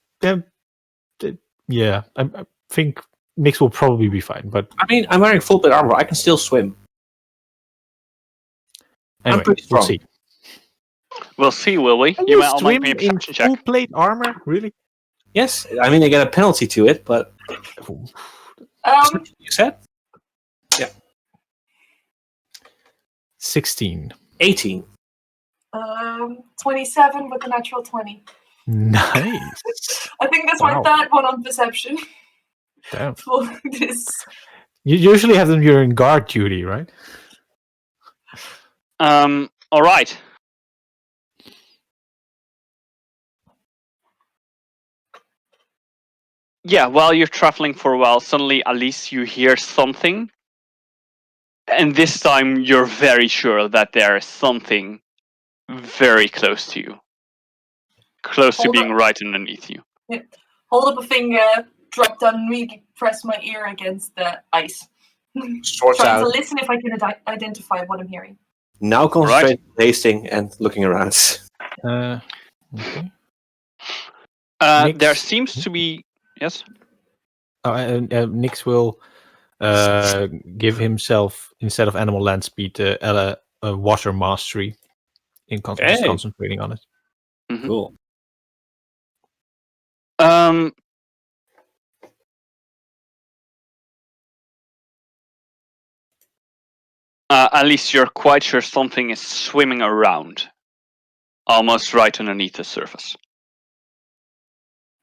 yeah, I think Nix will probably be fine. But I mean, I'm wearing full plate armor. I can still swim. anyway, pretty we'll strong. see. We'll see, will we? Can You you might all make swim me a in perception check. full plate armor? Really? Yes, I mean, they get a penalty to it, but you said 16. 18. 27 with a natural 20. Nice. I think that's Wow. my third one on perception Damn. for this. You usually have them during guard duty, right? All right. Yeah, while you're traveling for a while, suddenly, Alice, you hear something. And this time, you're very sure that there is something very close to you. Close to Hold being up. right underneath you. Hold up a finger, drop down, and immediately press my ear against the ice. Shorts Trying to out. listen if I can identify what I'm hearing. Now concentrate on tasting and looking around. Okay. There Nix. seems to be... Yes? Nix will give himself, instead of animal land speed, a water mastery in Hey. concentrating on it. Mhm. Cool. At least you're quite sure something is swimming around. Almost right underneath the surface.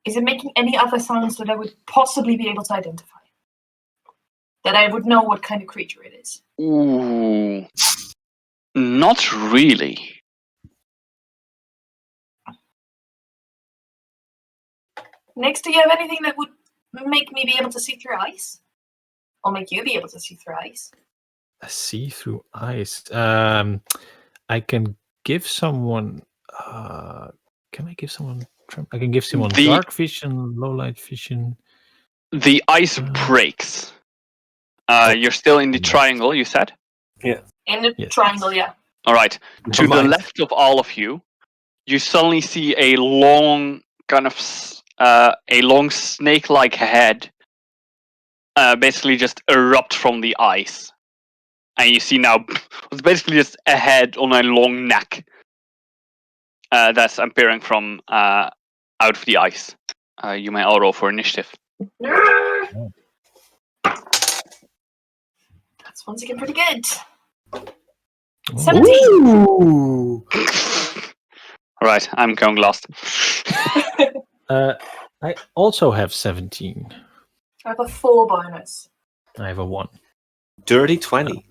Is it making any other sounds that I would possibly be able to identify? That I would know what kind of creature it is? Ooh. Not really. Next, do you have anything that would make me be able to see through ice? Or make you be able to see through ice? See through ice. I can give someone. Can I give someone? I can give someone dark vision, low light vision. The ice breaks. You're still in the triangle, you said? In the Yes. triangle, yeah. All right. To the mind. left of all of you, you suddenly see a long a long snake-like head basically just erupt from the ice. And you see now it's basically just a head on a long neck that's appearing from out of the ice. You may all roll for initiative. That's once again pretty good. Oh. 17. Ooh. All right, I'm going last. I also have 17. I have a 4 bonus. I have a 1. Dirty 20.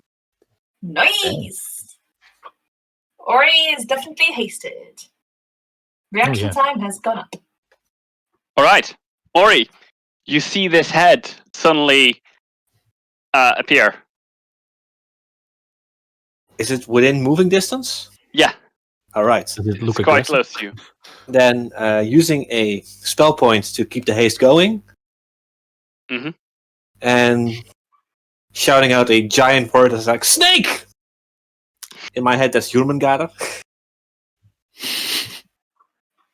Nice! Ori is definitely hasted. Reaction time has gone up. All right, Ori, you see this head suddenly appear. Is it within moving distance? Yeah, All right. Does it look it's quite aggressive? close to you. Then using a spell point to keep the haste going. Mhm. And shouting out a giant word that's like, snake! In my head, that's Jurmengader.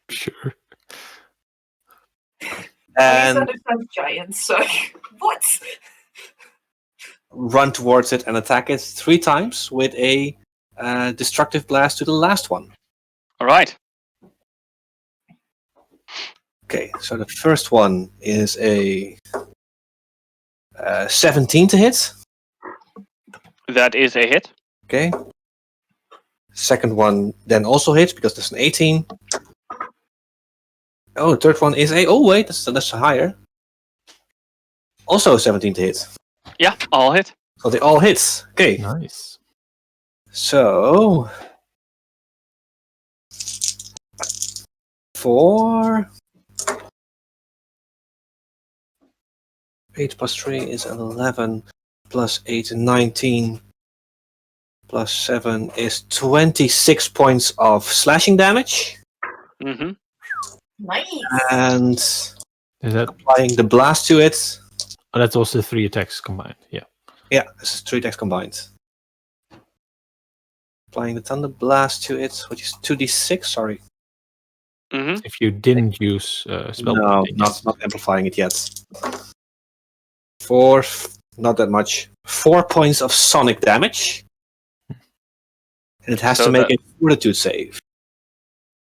Sure. I And understand giants, so what? run towards it and attack it 3 times with a destructive blast to the last one. All right. Okay, so the first one is a 17 to hit. That is a hit. Okay. Second one then also hits because that's an 18. Oh, the third one is a... Oh, wait, that's higher. Also 17 to hit. Yeah, all hit. So they all hit. Okay, Nice. so... 4... 8 plus 3 is 11. Plus 8 is 19. Plus 7 is 26 points of slashing damage. Mm-hmm. Nice. And Is that? applying the blast to it. Oh, that's also 3 attacks combined. Yeah. Yeah, this is 3 attacks combined. Applying the thunder blast to it, which is 2d6, sorry. Mm-hmm. If you didn't use spell No, point, not amplifying it yet. 4, not that much. 4 points of sonic damage. And it has So to make that- a fortitude save.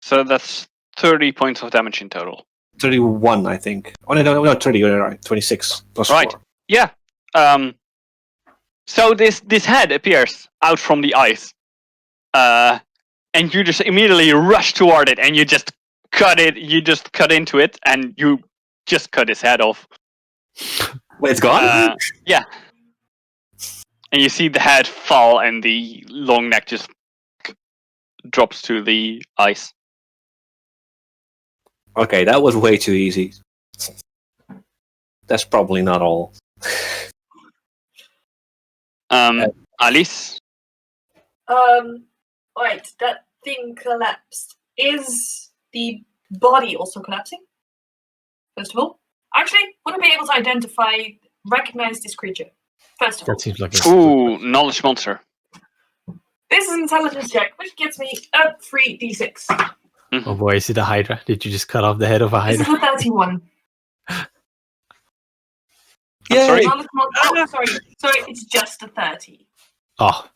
So that's 30 points of damage in total. 31, I think. Oh, no, 30, you're right. 26 plus Right. 4. Yeah. So this head appears out from the ice, and you just immediately rush toward it, and you just cut it. You just cut into it, and you just cut his head off. Wait, it's gone? Yeah. And you see the head fall, and the long neck just drops to the ice. Okay, that was way too easy. That's probably not all. Alice. Right, that thing collapsed. Is the body also collapsing? First of all. Actually, would I be able to recognize this creature? First of all. that seems like a Ooh, knowledge monster. This is an intelligence check, which gets me a 3d6. Oh boy, is it a Hydra? Did you just cut off the head of a This is Hydra? a 31. Yay! sorry? Sorry, it's just a 30. Oh,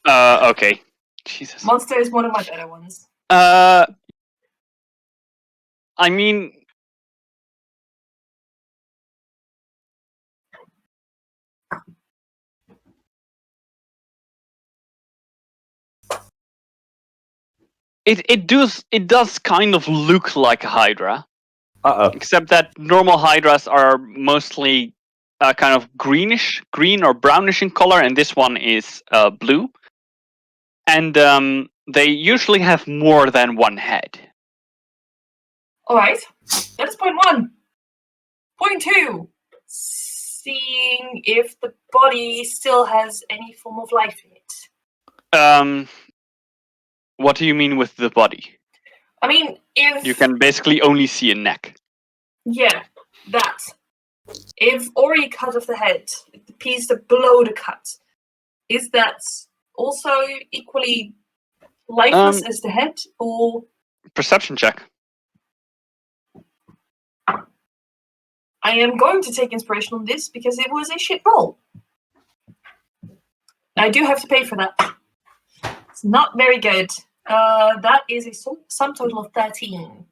Okay. Jesus. Monster is one of my better ones. I mean, it does kind of look like a Hydra, Uh-oh. except that normal Hydras are mostly kind of green or brownish in color, and this one is blue. And they usually have more than one head. Alright, that's point 1. Point 2. Seeing if the body still has any form of life in it. What do you mean with the body? I mean, if... You can basically only see a neck. Yeah, that. If Ori cut off the head, the piece that below the cut, is that also equally lifeless as the head, or... Perception check. I am going to take inspiration on this because it was a shit roll. I do have to pay for that. It's not very good. That is a sum total of 13.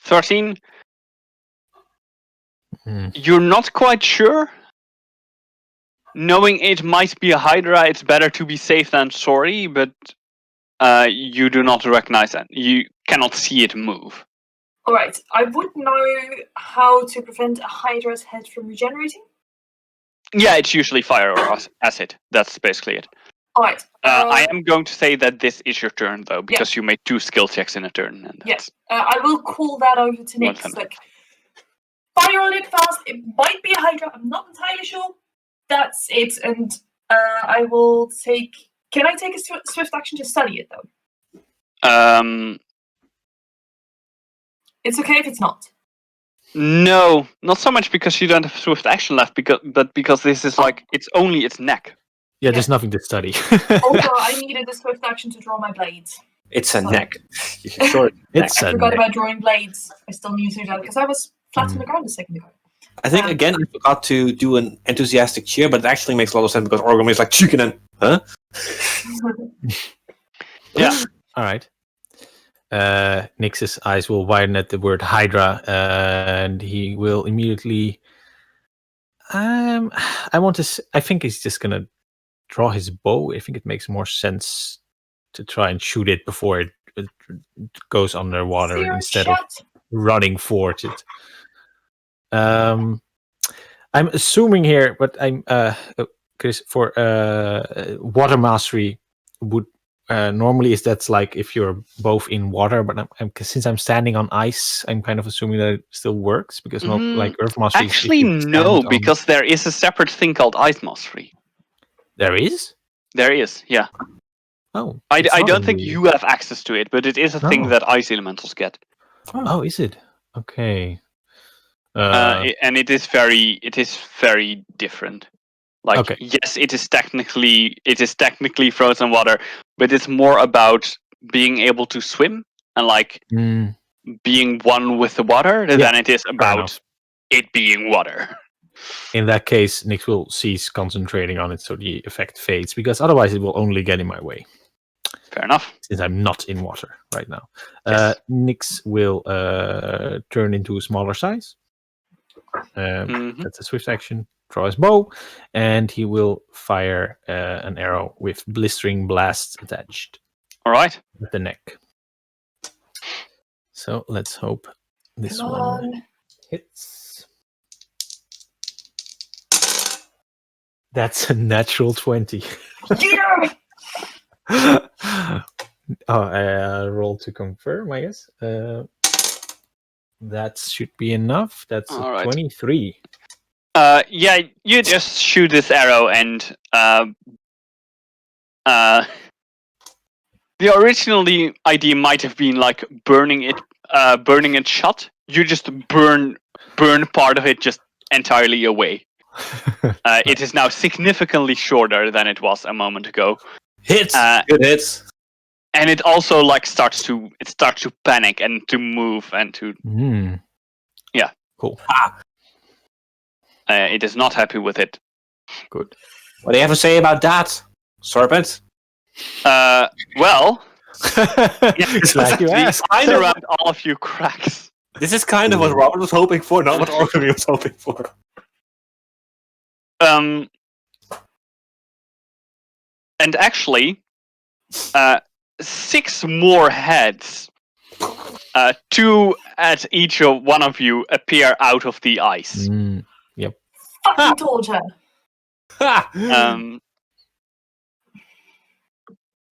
13. You're not quite sure. Knowing it might be a Hydra, it's better to be safe than sorry, but you do not recognize it. You cannot see it move. Alright, I would know how to prevent a Hydra's head from regenerating. Yeah, it's usually fire or acid. That's basically it. Alright. I am going to say that this is your turn, though, because you made 2 skill checks in a turn. And Yes. I will call that over to Nick. Like, fire on it fast. It might be a Hydra. I'm not entirely sure. That's it. And I will take... Can I take a swift action to study it, though? It's okay if it's not. No, not so much because you don't have swift action left, but because this is like, it's only its neck. Yeah, there's nothing to study. Also, I needed a swift action to draw my blades. It's a neck. You can sort it. It's I a forgot neck. about drawing blades. I still need to do that because I was flat on the ground a second ago. I think again I forgot to do an enthusiastic cheer, but it actually makes a lot of sense because Orgrim is like chicken and Yeah. All right. Nix's eyes will widen at the word Hydra, and he will immediately. I think he's just gonna draw his bow. I think it makes more sense to try and shoot it before it goes underwater instead of running towards it. I'm assuming here, but I'm Chris, for water mastery would normally is that's like if you're both in water, but since I'm standing on ice, I'm kind of assuming that it still works because like earth mastery. Actually, no, because there is a separate thing called ice mastery. There is. There is, yeah. Oh, I don't think you have access to it, but it is a thing that ice elementals get. Oh, is it? Okay. And it is very different. Like, okay. Yes, it is technically frozen water, but it's more about being able to swim and like being one with the water than it is about it being water. In that case, Nyx will cease concentrating on it so the effect fades, because otherwise it will only get in my way. Fair enough. Since I'm not in water right now. Yes. Nyx will turn into a smaller size. That's a swift action. Draw his bow, and he will fire an arrow with blistering blasts attached. All right. At the neck. So let's hope this one hits. That's a natural 20. Yeah! Roll to confirm, I guess. That should be enough. That's all right. 23. Yeah, you just shoot this arrow, and the original idea might have been like burning it shut. You just burn part of it just entirely away. It is now significantly shorter than it was a moment ago. Hits, good hits, and it also like starts to panic and to move and to yeah, cool. It is not happy with it. Good. What do you have to say about that, Serpent? Well, like you asked. eyes around all of you cracks. This is kind of what Robert was hoping for, not what Orgrim was hoping for. And actually, 6 more heads, 2 at each of one of you, appear out of the ice. Yep. Fucking told her.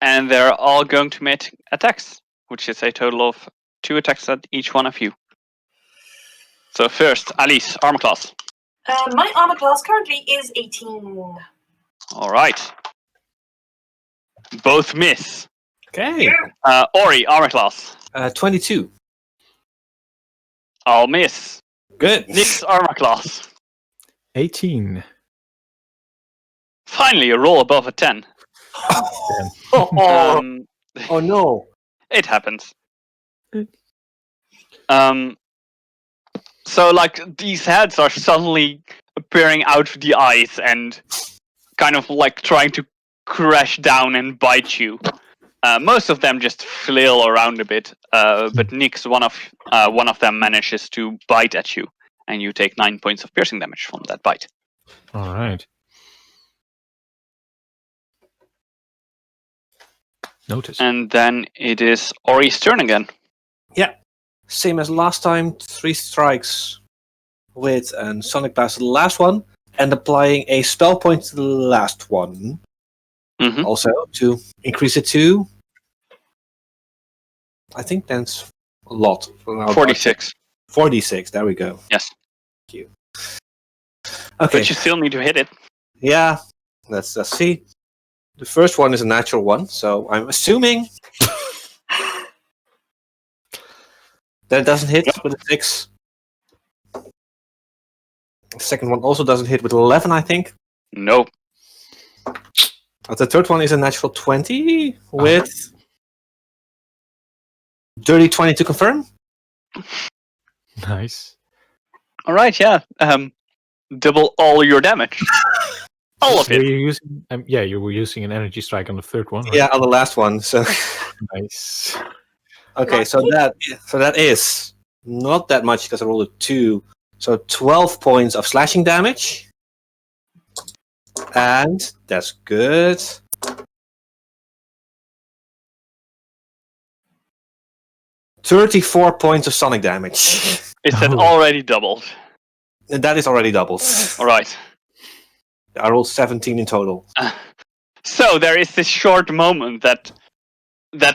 And they're all going to make attacks, which is a total of 2 attacks at each one of you. So first, Alice, armor class. My armor class currently is 18. All right. Both miss. Okay. Ori, armor class. 22. All miss. Good. Nick's armor class. 18. Finally, a roll above a 10. Oh no. It happens. So, like, these heads are suddenly appearing out of the ice and kind of like trying to crash down and bite you. Most of them just flail around a bit, but Nyx, one of them manages to bite at you and you take 9 points of piercing damage from that bite. All right. Notice. And then it is Ori's turn again. Yeah. Same as last time, 3 strikes with a Sonic Blast to the last one, and applying a spell point to the last one. Mm-hmm. Also, to increase it to... I think that's a lot. 46. 46, there we go. Yes. Thank you. Okay. But you still need to hit it. Yeah, let's see. The first one is a natural one, so I'm assuming that it doesn't hit with a 6. The second one also doesn't hit with 11, I think. Nope. But the third one is a natural 20 with dirty 20 to confirm. Nice. All right, yeah. Double all your damage. All of Were it. you using? Yeah, you were using an energy strike on the third one. Right? Yeah, on the last one. So Nice. okay, so that is not that much because I rolled a 2. So 12 points of slashing damage. And that's good. $34 points of sonic damage. Is that Oh. already doubled? And that is already doubled. All right. I rolled 17 in total. So there is this short moment that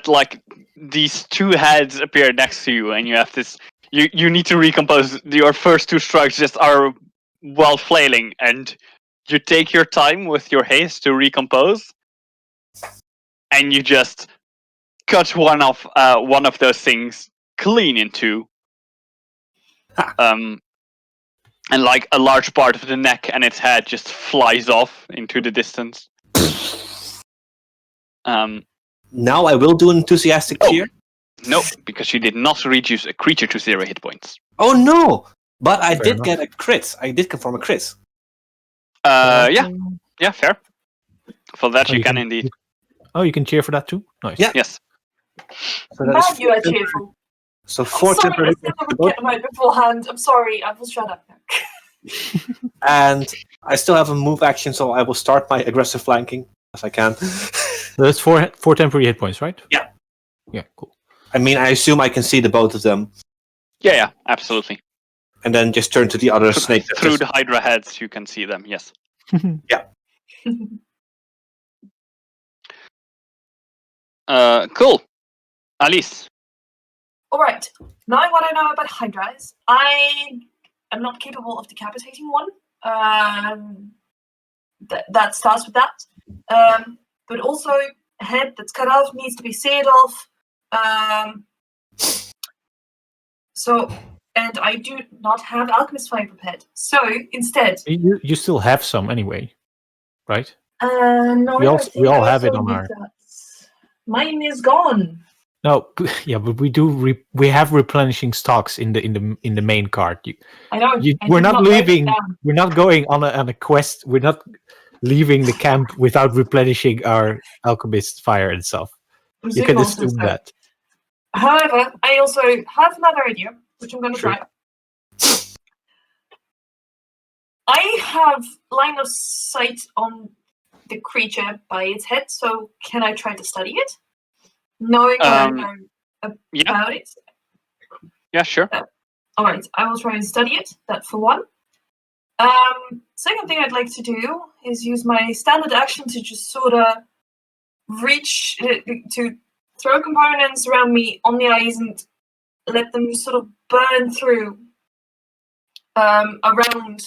like these two heads appear next to you, and you have this. You need to recompose. Your first 2 strikes just are while flailing, and you take your time with your haste to recompose, and you just cut one of those things clean in 2. And like a large part of the neck and its head just flies off into the distance. Now I will do an enthusiastic cheer. Nope, because you did not reduce a creature to 0 hit points. Oh no! But I Fair did enough. get a crit. I did confirm a crit. Yeah, fair. For that Oh, you can indeed. Oh, you can cheer for that too. Nice. Yeah. Yes. So that Man, is you are cheerful. So I'm 4 sorry, I temporary said I would get them out beforehand. I'm sorry, I will shut up now. and I still have a move action, so I will start my aggressive flanking as I can. So that's four temporary hit points, right? Yeah. Yeah, cool. I mean, I assume I can see the both of them, Yeah, absolutely. and then just turn to the other snake. that Through is- the Hydra heads, you can see them. Yes. Cool. Alice. Alright, knowing what I know about Hydras, I am not capable of decapitating one. That starts with that. But also, a head that's cut off needs to be seared off. And I do not have Alchemist Fire prepared. So, instead... You still have some anyway, right? No, We I all- don't we think all I have it also on need our- that. Mine is gone. No, yeah, but we do. We have replenishing stocks in the main card. I know. We're not write it leaving. down. We're not going on a quest. We're not leaving the camp without replenishing our alchemist fire and stuff. I'm You can assuming also assume so. that. However, I also have another idea, which I'm going to Sure. try. I have line of sight on the creature by its head, so can I try to study it? Knowing what I know Yeah. about it. Yeah, sure. Alright, I will try and study it, that for one. Second thing I'd like to do is use my standard action to just sort of reach, to throw components around me on the eyes and let them sort of burn through around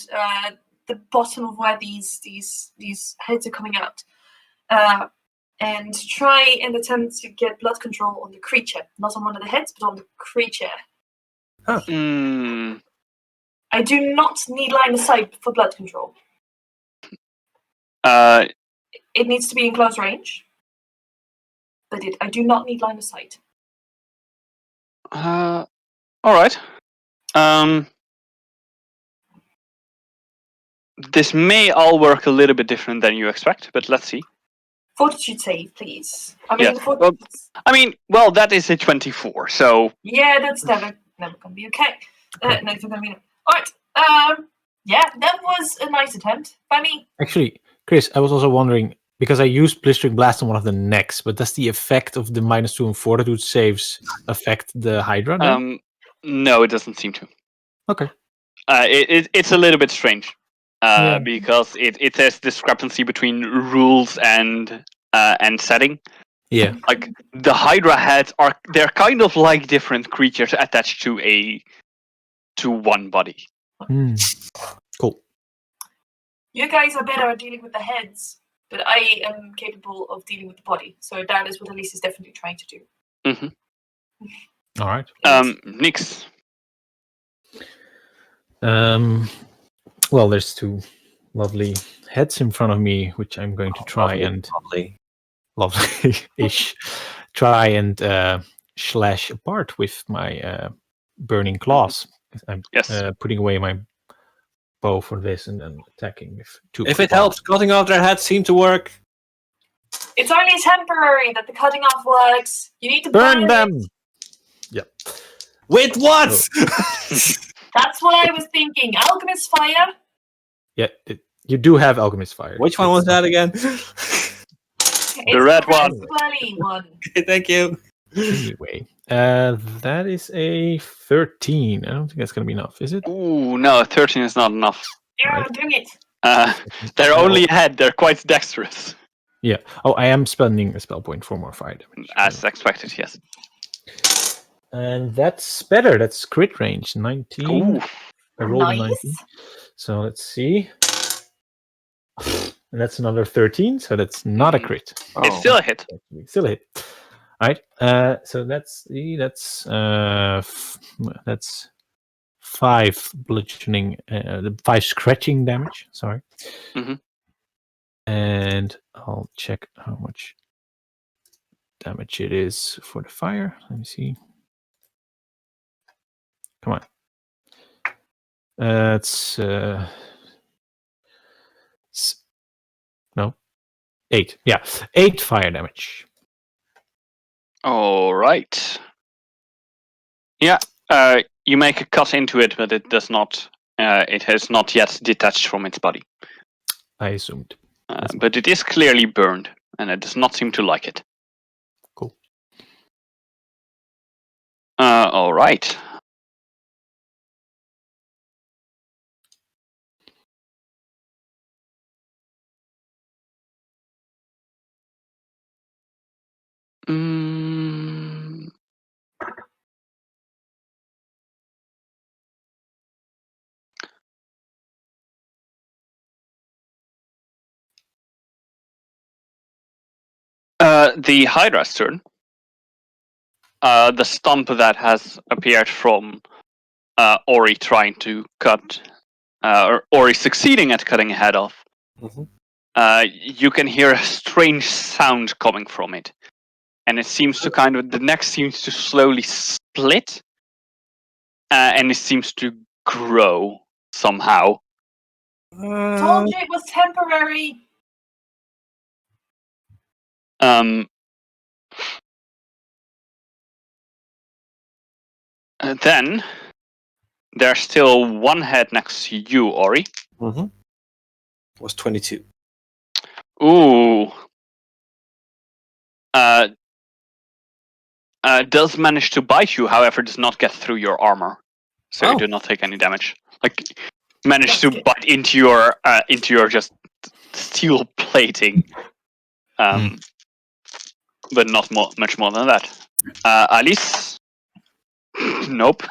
the bottom of where these heads are coming out. And try and attempt to get blood control on the creature. Not on one of the heads, but on the creature. Mm, I do not need line of sight for blood control. It needs to be in close range. But I do not need line of sight. all right. This may all work a little bit different than you expect, but let's see. Fortitude save, please. I mean, Yes, well, that is a 24, so... yeah, that's never going to be okay. Never going to be. All right. Yeah, that was a nice attempt by me. Actually, Chris, I was also wondering, because I used Blistering Blast on one of the necks, but does the effect of the -2 and Fortitude saves affect the Hydra then? No, it doesn't seem to. Okay. It's a little bit strange. Yeah. Because it says discrepancy between rules and setting. Yeah. Like the Hydra heads they're kind of like different creatures attached to one body. Cool. You guys are better at dealing with the heads, but I am capable of dealing with the body. So that is what Elise is definitely trying to do. Mm-hmm. All right. Nix. Well, there's two lovely heads in front of me, which I'm going to try lovely-ish, try and slash apart with my burning claws. I'm putting away my bow for this and then attacking with two. If it helps, cutting off their heads seem to work. It's only temporary that the cutting off works. You need to burn them. Yep. With what? That's what I was thinking. Alchemist fire. Yeah, you do have Alchemist fire. Which one was that again? The red one. Bloody one. Okay, thank you. Anyway, that is a 13. I don't think that's going to be enough, is it? Ooh, no, 13 is not enough. Yeah, Right. doing it. They're only ahead. They're quite dexterous. Yeah. Oh, I am spending a spell point for more fire damage. As expected, yes. And that's better. That's crit range, 19. Ooh. I rolled a Nice. 19. So let's see. And that's another 13, so that's not a crit. It's still a hit. Still a hit. All right. So that's 5 bludgeoning, 5 scratching damage. Sorry. Mhm. And I'll check how much damage it is for the fire. Let me see. Come on. It's no, 8. Yeah, 8 fire damage. All right. Yeah. You make a cut into it, but it does not. It has not yet detached from its body. I assumed. But it is clearly burned, and it does not seem to like it. Cool. All right. The Hydra's turn. The stump that has appeared from Ori trying to cut, or Ori succeeding at cutting a head off. Mhm. You can hear a strange sound coming from it, and it seems to the neck seems to slowly split, and it seems to grow somehow. Told you it was temporary. Then there's still one head next to you, Ori. Mm-hmm. Was 22. Ooh. Does manage to bite you, however, does not get through your armor, so you do not take any damage. Like, manage to bite into your just steel plating, but not much more than that. Alice, nope.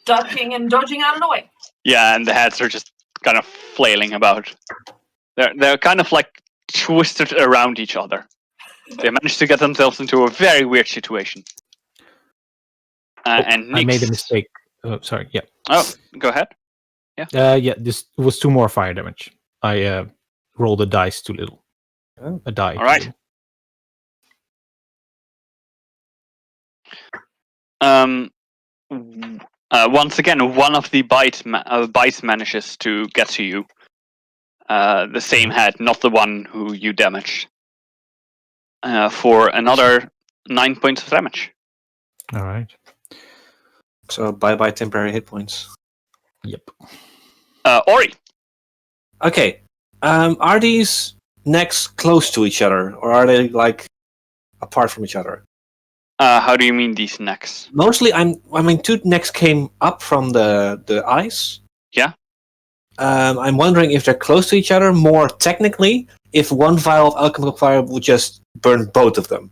Ducking and dodging out of the way. Yeah, and the heads are just kind of flailing about. They're kind of like twisted around each other. They managed to get themselves into a very weird situation. And Nix... I made a mistake. Oh, sorry. Yeah. Oh, go ahead. Yeah. This was 2 more fire damage. I rolled a dice too little. Oh. A die. All right. Once again, one of the bites manages to get to you. The same head, not the one who you damaged. For another 9 points of damage. All right. So bye-bye temporary hit points. Yep. Ori. Okay. Are these necks close to each other, or are they like apart from each other? How do you mean these necks? Mostly, two necks came up from the ice. Yeah. I'm wondering if they're close to each other. More technically, if one vial of alchemical fire would just burn both of them.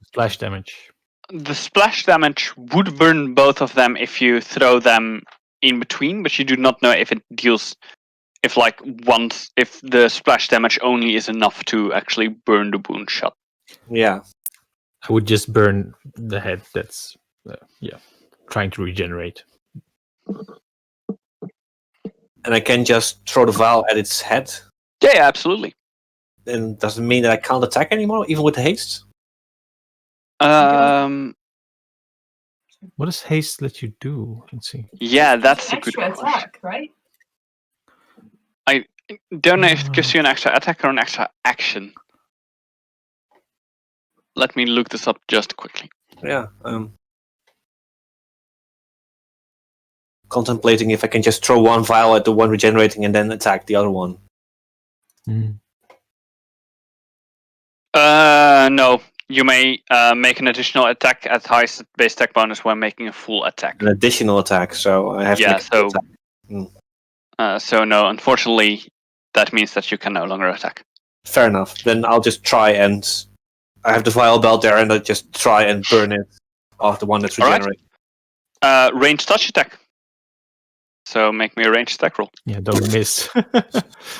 Splash damage. The splash damage would burn both of them if you throw them in between, but you do not know if it deals. If the splash damage only is enough to actually burn the wound shut. Yeah. I would just burn the head that's trying to regenerate. And I can just throw the vial at its head. Yeah, absolutely. Then does it mean that I can't attack anymore, even with the haste? Um. What does haste let you do? Let's see. Yeah, that's a good extra question. attack, right? I don't know if it gives you an extra attack or an extra action. Let me look this up just quickly. Yeah. Contemplating if I can just throw one vial at the one regenerating and then attack the other one. No. You may make an additional attack at highest base attack bonus when making a full attack. An additional attack, so I have to make a full attack. So no, unfortunately, that means that you can no longer attack. Fair enough. Then I'll just try and... I have the vial belt there, and I'll just try and burn it off the one that's regenerating. Right. Range touch attack. So make me a range attack roll. Yeah, don't miss.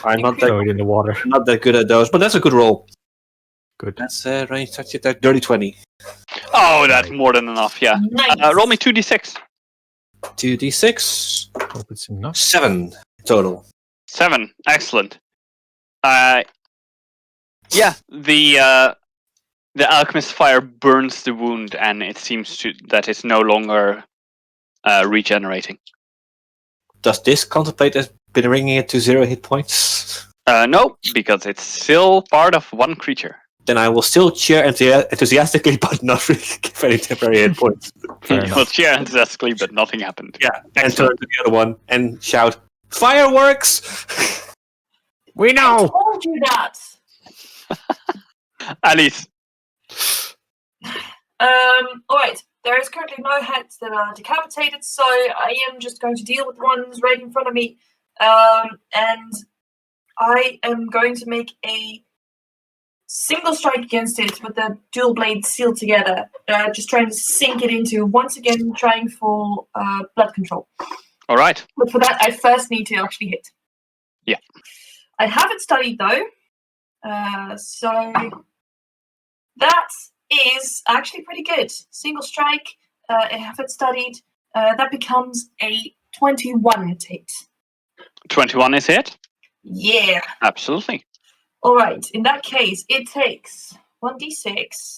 I'm not Throw it in the water. not that good at those, but that's a good roll. Good. That's range touch attack, dirty 20. Oh, that's more than enough, yeah. Nice. Roll me 2d6. 2d6. Hope it's enough. 7 total. 7. Excellent. Yeah, the alchemist fire burns the wound, and it seems that it's no longer regenerating. Does this contemplate as bringing it to 0 hit points? No, because it's still part of one creature. Then I will still cheer enthusiastically, but not really give any temporary hit points. Fair You enough. will cheer enthusiastically, but nothing happened. Yeah, and turn to the other one and shout, "Fireworks!" We I know! told you that. Alice. Alright, there is currently no heads that are decapitated, so I am just going to deal with the ones right in front of me. And I am going to make a single strike against it with the dual blades sealed together. Just trying to sink it into, once again, trying for blood control. Alright. But for that, I first need to actually hit. Yeah. I haven't studied, though. So that is actually pretty good. Single strike, I haven't studied. That becomes a 21 to hit. 21 is hit? Yeah. Absolutely. All right. In that case, it takes 1d6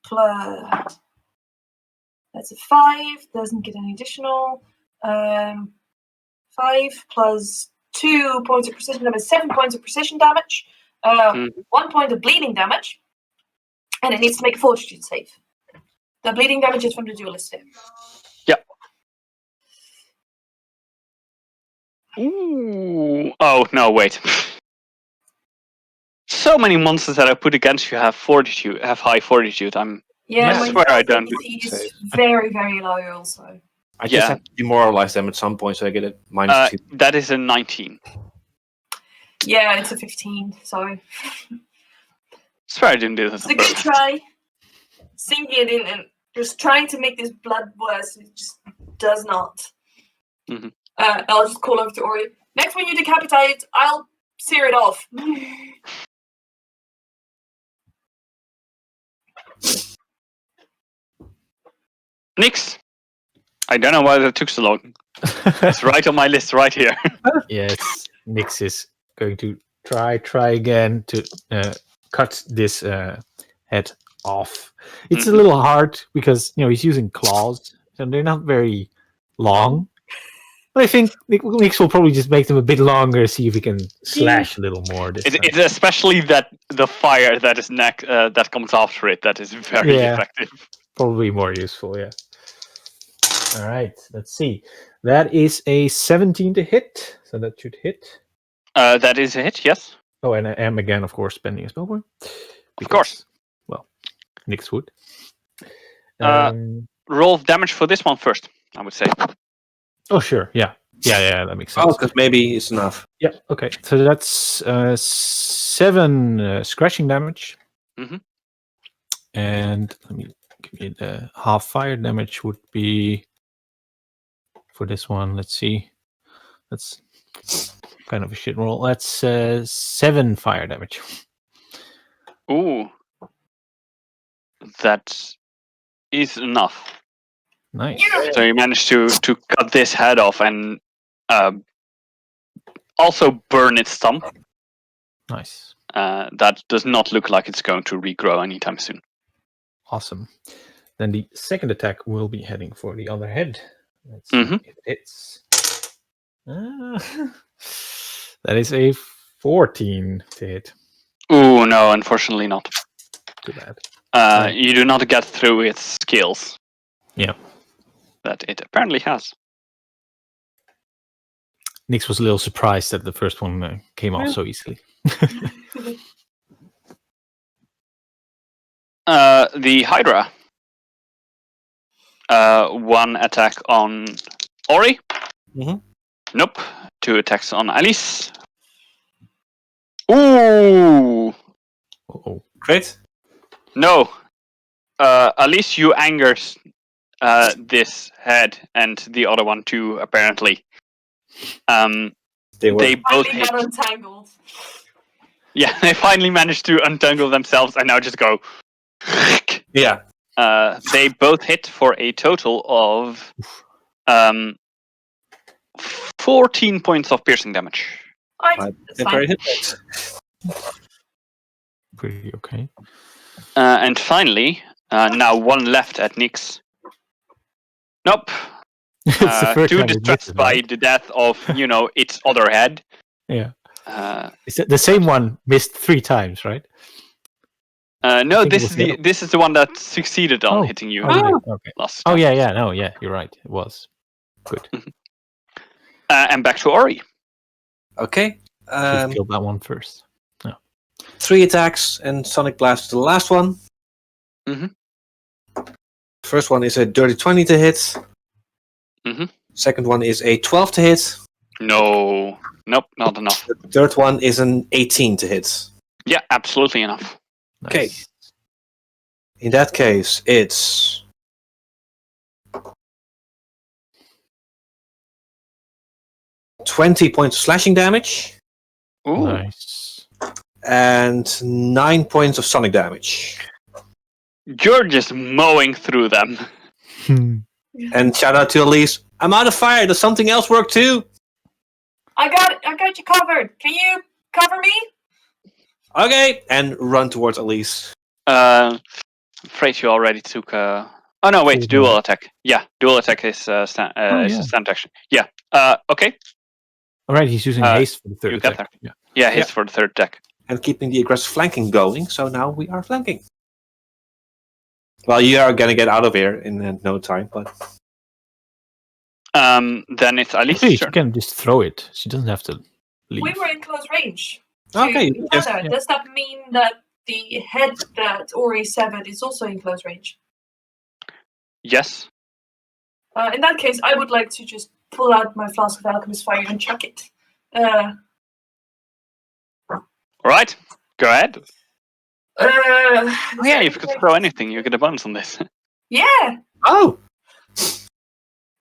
plus. That's a 5. Doesn't get any additional. 5 plus 2 points of precision damage. 7 points of precision damage. 1 point of bleeding damage, and it needs to make a fortitude save. The bleeding damage is from the duelist here. Yep. Ooh. Oh, no, wait. So many monsters that I put against you have high fortitude. Yeah, Yeah, my I swear I don't DC is very, very low also. I just have to demoralize them at some point so I get a -2. That is a 19. Yeah, it's a 15, so Swear I didn't do this it's on a good purpose. try. Sink it in and just trying to make this blood worse. It just does not. Mhm. I'll just call over to Ori. Next when you decapitate, I'll sear it off. Nix. I don't know why that took so long. It's right on my list right here. Yes, Nyx is going to try again to cut this head off. It's a little hard because he's using claws and they're not very long. But I think Nyx will probably just make them a bit longer, see if he can slash a little more. It's especially that the fire that is that comes after it that is very effective. Probably more useful, yeah. All right, let's see. That is a 17 to hit, so that should hit. That is a hit, yes. Oh, and I am again, of course, spending a spell point. Of course. Well, Nyx would. Roll damage for this one first, I would say. Oh, sure, yeah. Yeah, that makes sense. Oh, because maybe it's enough. Yeah, okay. So that's 7 scratching damage. Mhm. And let me give you the half fire damage would be for this one. Let's see. That's kind of a shit roll. That's 7 fire damage. Ooh. That is enough. Nice. So you managed to cut this head off and also burn its stump. Nice. That does not look like it's going to regrow anytime soon. Awesome. Then the second attack will be heading for the other head. Let's see if it hits. That is a 14 to hit. Ooh, no, unfortunately not. Too bad. You do not get through its skills. Yeah. That it apparently has. Nyx was a little surprised that the first one came off so easily. The Hydra. 1 attack on Ori. Mhm. Nope. 2 attacks on Alice. Ooh! Oh, Great. No. Alice, you angered this head and the other one too, apparently. They were. They both Finally hit. got untangled. Yeah, they finally managed to untangle themselves and now just go. Yeah. They both hit for a total of 14 points of piercing damage. Alright, that's Temporary fine. hit points. pretty okay. And finally, now 1 left at Nyx. Nope. It's the first Too time it distressed misses, by right? the death of, its other head. Yeah. Uh, Is it the same one missed 3 times, right? no, think it this was is the this is the one that succeeded on Oh. hitting you. Oh, did it? Okay. Last Oh, time. yeah, no, yeah, you're right. It was. Good. And back to Ori. Okay. Should have killed that one first. 3 attacks and Sonic Blast to the last one. Mhm. First one is a dirty 20 to hit. Mhm. Second one is a 12 to hit. No. Nope, not enough. The third one is an 18 to hit. Yeah, absolutely enough. Okay. Nice. In that case, it's 20 points of slashing damage Ooh. Nice. and 9 points of sonic damage. You're just mowing through them. And shout out to Elise. I'm out of fire. Does something else work too? I got you covered. Can you cover me? Okay. And run towards Elise. Afraid you already took Oh no, wait, Full dual damage. attack. Yeah, dual attack is is a yeah. stand action. Yeah. Okay. All right, he's using haste for the third you get attack. Yeah. Yeah, hits for the third attack. And keeping the aggressive flanking going. So now we are flanking. Well, you are going to get out of here in no time, but... Then it's Alice's Actually, she turn. can just throw it. She doesn't have to leave. We were in close range. Okay, To each yes, other. yeah. Does that mean that the head that Ori severed is also in close range? Yes. In that case, I would like to just pull out my flask of alchemist fire and chuck it. Alright. Go ahead. Oh Yeah, if you could throw anything, you get a bonus on this. Yeah, Oh!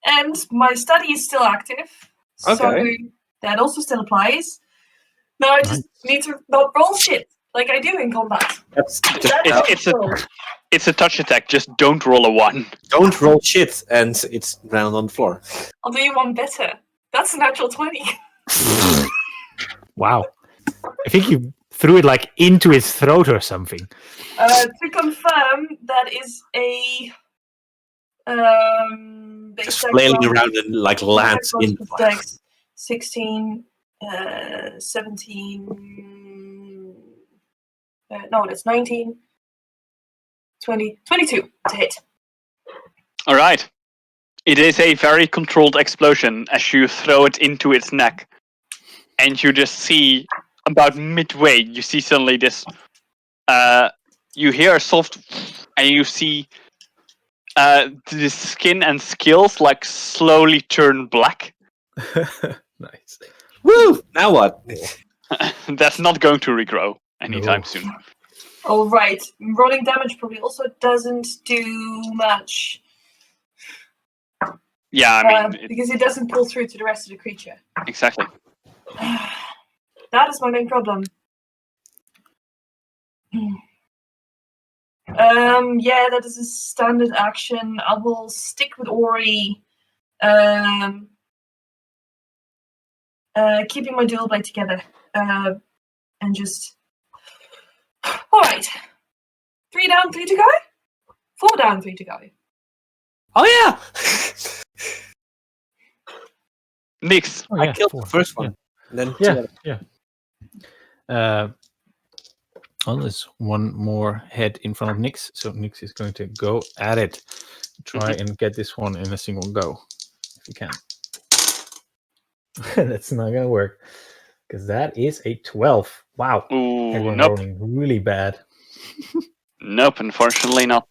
and my study is still active. So Okay. that also still applies. Now I just need to not roll shit like I do in combat. That's It's a touch attack, just don't roll a 1. don't roll shit, and it's down on the floor. I'll do you one better. That's a natural 20. Wow. I think you threw it like into his throat or something. To confirm, that is a Just flailing around and like lands in. Dex 16, 17. No, that's 19, 20, 22 to hit. All right. It is a very controlled explosion as you throw it into its neck. And you just see, about midway, you see suddenly this... you hear a soft... And you see the skin and scales like slowly turn black. Nice. Woo! Now what? That's not going to regrow anytime No. soon. All right. Rolling damage probably also doesn't do much. Yeah, I mean, Because it doesn't pull through to the rest of the creature. exactly. That is my main problem. Yeah, that is a standard action. I will stick with Ori. Keeping my dual blade together. And just... Alright. 3 down, 3 to go? 4 down, 3 to go. Oh yeah! Nix. Oh, I yeah, killed 4. the first one. And then Yeah. Well, there's one more head in front of Nyx, so Nyx is going to go at it. Try and get this one in a single go, if you can. That's not gonna work, because that is a 12. Wow. Ooh, Everyone nope. rolling really bad. Nope, unfortunately not.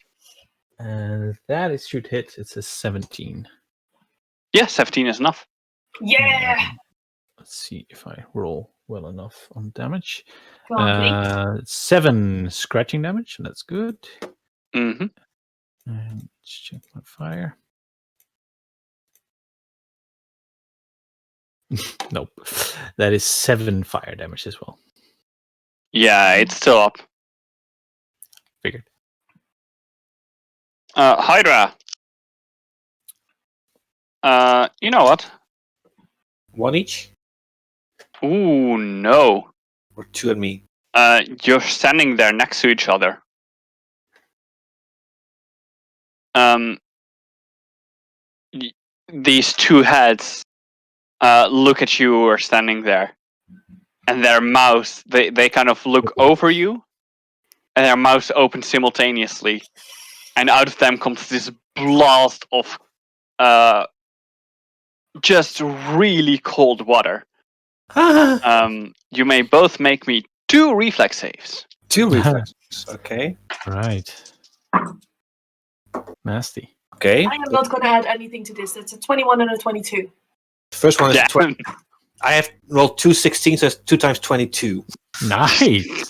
And that should hit. It's a 17. Yeah, 17 is enough. Yeah! Let's see if I roll well enough on damage. Come on, please. 7 scratching damage. That's good. Mm-hmm. And let's check my fire. Nope. That is 7 fire damage as well. Yeah, it's still up. Figured. Hydra. You know what? 1 each? Ooh, no. Or 2 on me? You're standing there next to each other. These two heads look at you who are standing there. And their mouths, they kind of look over you. And their mouths open simultaneously. And out of them comes this blast of just really cold water. You may both make me 2 reflex saves. 2 reflexes. Okay. Right. Nasty. Okay. I am not going to add anything to this. It's a 21 and a 22. First one is Yeah. 20. I have rolled 2 16, so it's 2 times 22. Nice.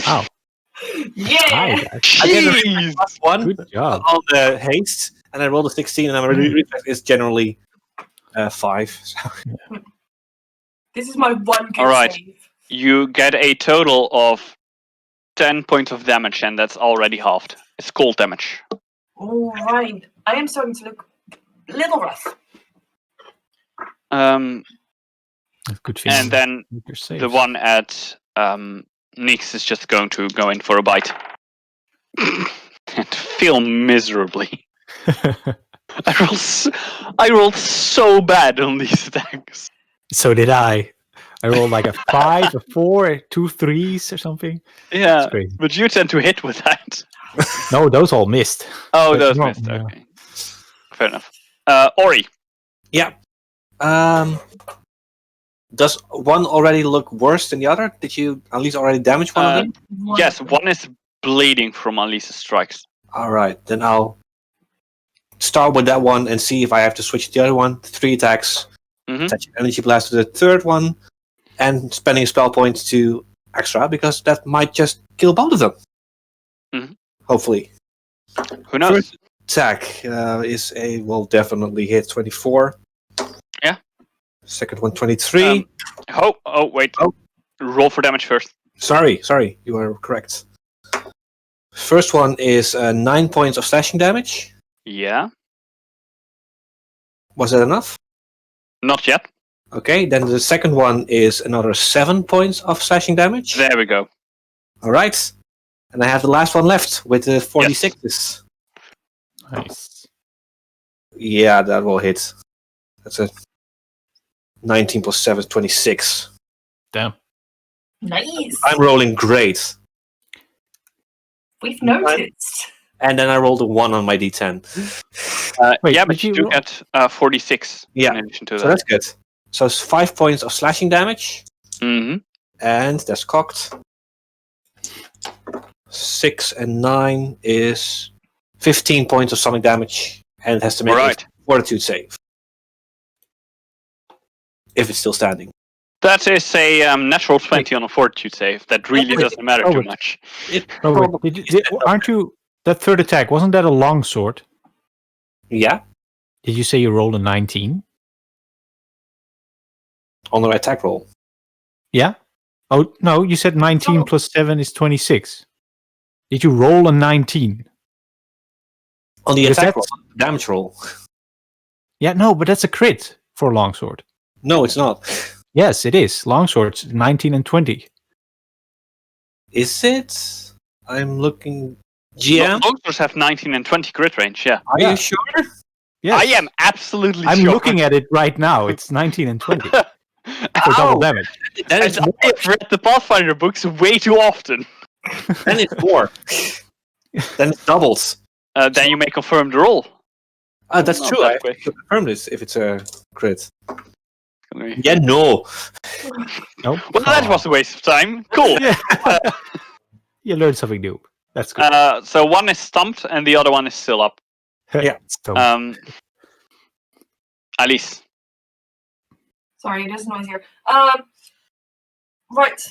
Wow. Yeah! Nice. I get a Jeez! plus 1 Good job. on the haste, and I rolled a 16, and my reflex is generally 5. So. This is my one good All right. save. You get a total of 10 points of damage, and that's already halved. It's cold damage. All right. I am starting to look a little rough. That's good feeling. And then with your saves. the one at Nyx is just going to go in for a bite. And feel miserably. I rolled so bad on these attacks. So did I. I rolled like a 5, a 4, 2 3s or something. Yeah, It's crazy. but you tend to hit with that. No, those all missed. Oh, But those no, missed. yeah. Okay, fair enough. Ori. Yeah. Does one already look worse than the other? Did you at least already damage one of them? Yes, one is bleeding from Alice's strikes. All right, then I'll start with that one and see if I have to switch to the other one. 3 attacks, attach energy blast to the third one, and spending a spell point to extra because that might just kill both of them. Hopefully. Who knows? First attack will definitely hit 24. Yeah. Second one 23. Wait. Oh. Roll for damage first. Sorry, you are correct. First one is 9 points of slashing damage. Yeah. Was that enough? Not yet. Okay, then the second one is another 7 points of slashing damage. There we go. All right. And I have the last one left with the 46s. Nice. Yeah, that will hit. That's a 19 plus 7 is 26. Damn. Nice. I'm rolling great. We've noticed. And then I rolled a 1 on my d10. Wait, yeah, but did you you do roll- get 46 Yeah, in addition to So that. that's good. So it's 5 points of slashing damage, Hmm. and that's cocked. 6 and 9 is 15 points of sonic damage, and it has to make Right. a fortitude save. If it's still standing. That is a natural 20 on a fortitude save. That really wait, doesn't matter too Robert. much. It Robert, probably aren't you that third attack? Wasn't that a long sword? Yeah, Did you say you rolled a 19? on the attack roll. Yeah. Oh no, you said 19 No. plus 7 is 26. Did you roll a 19? On the Because attack roll, that's- damage roll. Yeah, no, but that's a crit for a longsword. No, it's not. Yes, it is. Longswords 19 and 20. Is it? I'm looking. GM, Longswords have 19 and 20 crit range, yeah. are Yeah. you sure? Yes. I am absolutely I'm sure. looking at it right now. It's 19 and 20 for double damage. Then As it's I more. have read the Pathfinder books way too often. Then it's more. Then it doubles. Then you may confirm the roll. That's Not true. that I have quick. to confirm this if it's a crit. Well, Yeah, no. Nope. that was a waste of time. Cool. Yeah. You learned something new. That's good. So one is stumped and the other one is still up. yeah. So, Alice. Sorry, there's noise here. Right.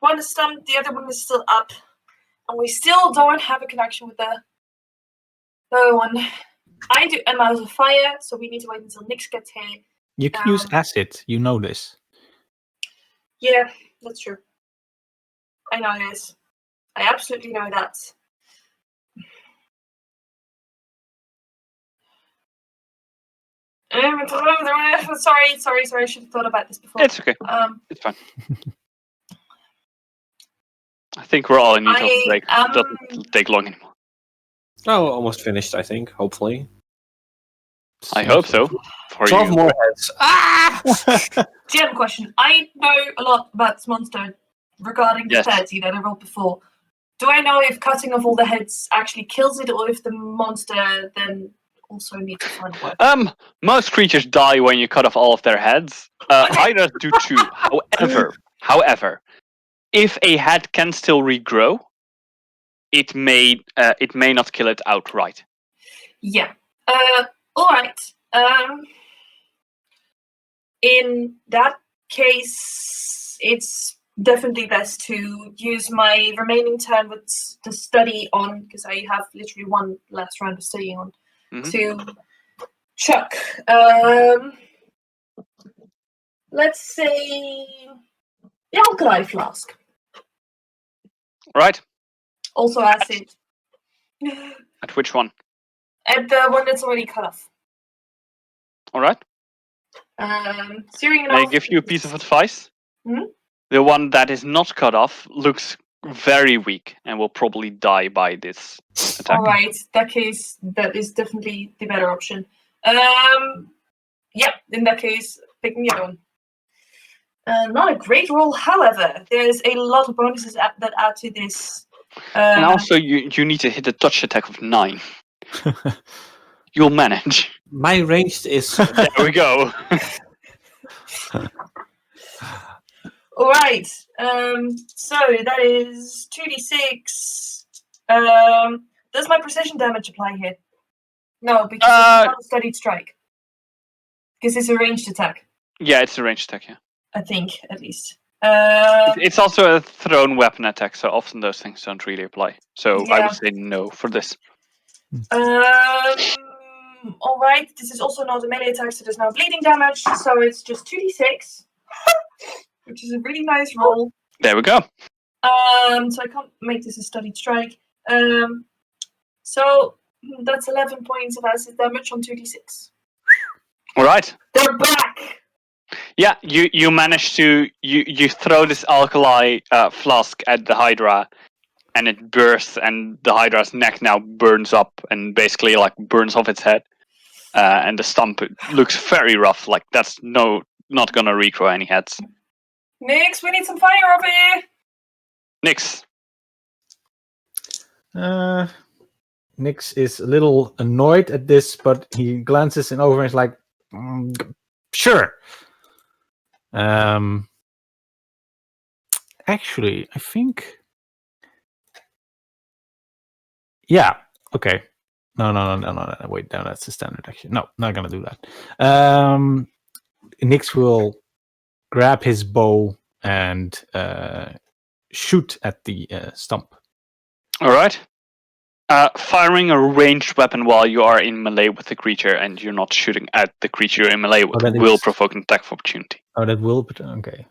One is stumped, the other one is still up. And we still don't have a connection with the other one. I do am out of fire, so we need to wait until Nyx gets here. you can use acid. You know this. Yeah, that's true. I know this. I absolutely know that. Sorry. I should have thought about this before. It's okay. It's fine. I think we're all in need of a break. It doesn't take long anymore. Oh, almost finished, I think, hopefully. I hope so. For 12 you. more heads. Ah! GM question. I know a lot about this monster regarding the Yes. 30 that I rolled before. Do I know if cutting off all the heads actually kills it, or if the monster then also needs to find a weapon? Most creatures die when you cut off all of their heads. Hydras do too. However, if a head can still regrow, it may not kill it outright. Yeah. All right. In that case, it's definitely best to use my remaining turn with the study on, because I have literally one last round of studying on, Mhm. to chuck. Let's say the alkali flask. Right? Also acid. At which one? And the one that's already cut off. All right. Searing it May I off. give you a piece of advice? Hmm? The one that is not cut off looks very weak and will probably die by this attack. All right. That case, that is definitely the better option. Yeah. In that case, picking the other one. Not a great roll, however, there's a lot of bonuses that add to this. And also, you need to hit a touch attack of 9. You'll manage. My ranged is. There we go. All right. So that is 2d6. Does my precision damage apply here? No, because it's not a studied strike. Because it's a ranged attack, Yeah, it's a ranged attack, yeah. I think, at least. It's also a thrown weapon attack, so often those things don't really apply. So I Yeah. would say no for this. All right. This is also not a melee attack, so there's no bleeding damage. So it's just 2d6, which is a really nice roll. There we go. So I can't make this a studied strike. So that's 11 points of acid damage on 2d6. All right. They're back. Yeah, you manage to you throw this alkali flask at the Hydra, and it bursts, and the Hydra's neck now burns up and basically like burns off its head. And the stump looks very rough. Like that's not gonna regrow any heads. Nyx, we need some fire over here. Nyx. Nix is a little annoyed at this, but he glances and over and is like, sure. Actually, I think. Yeah. Okay. No. Wait, no, that's the standard action. No, not gonna do that. Nix will grab his bow and shoot at the stump. All right. Firing a ranged weapon while you are in melee with the creature and you're not shooting at the creature you're in melee with will provoke an attack of opportunity. Oh, that will. Okay.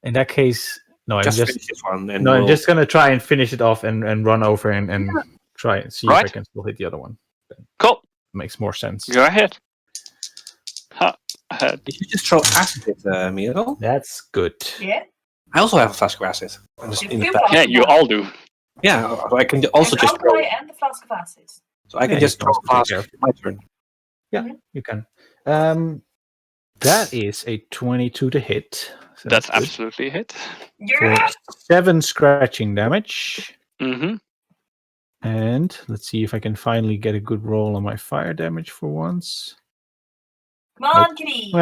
In that case, no. Just finish this one. And I'm just gonna try and finish it off and run over and try and see if I can still hit the other one. Cool. Makes more sense. Go ahead. Ahead. Did you just throw acid at Miro? That's good. Yeah. I also have a flask of acid. I'm just in the back. Yeah, you all do. Yeah, so I can also just throw. And the flask of acid. So I can just throw a flask. My turn. Yeah, you can. That is a 22 to hit. So that's good. Absolutely a hit. For 7 scratching damage. Mm-hmm. And let's see if I can finally get a good roll on my fire damage for once. Come on, kitty.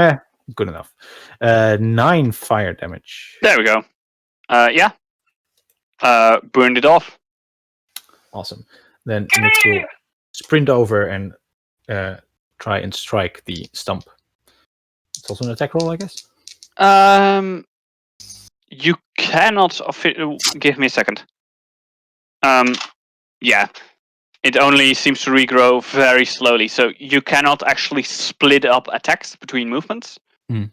Good enough. 9 fire damage. There we go. Yeah. Burned it off. Awesome. Then Nix will sprint over and try and strike the stump. It's also an attack roll, I guess. You cannot give me a second. Yeah. It only seems to regrow very slowly, so you cannot actually split up attacks between movements. You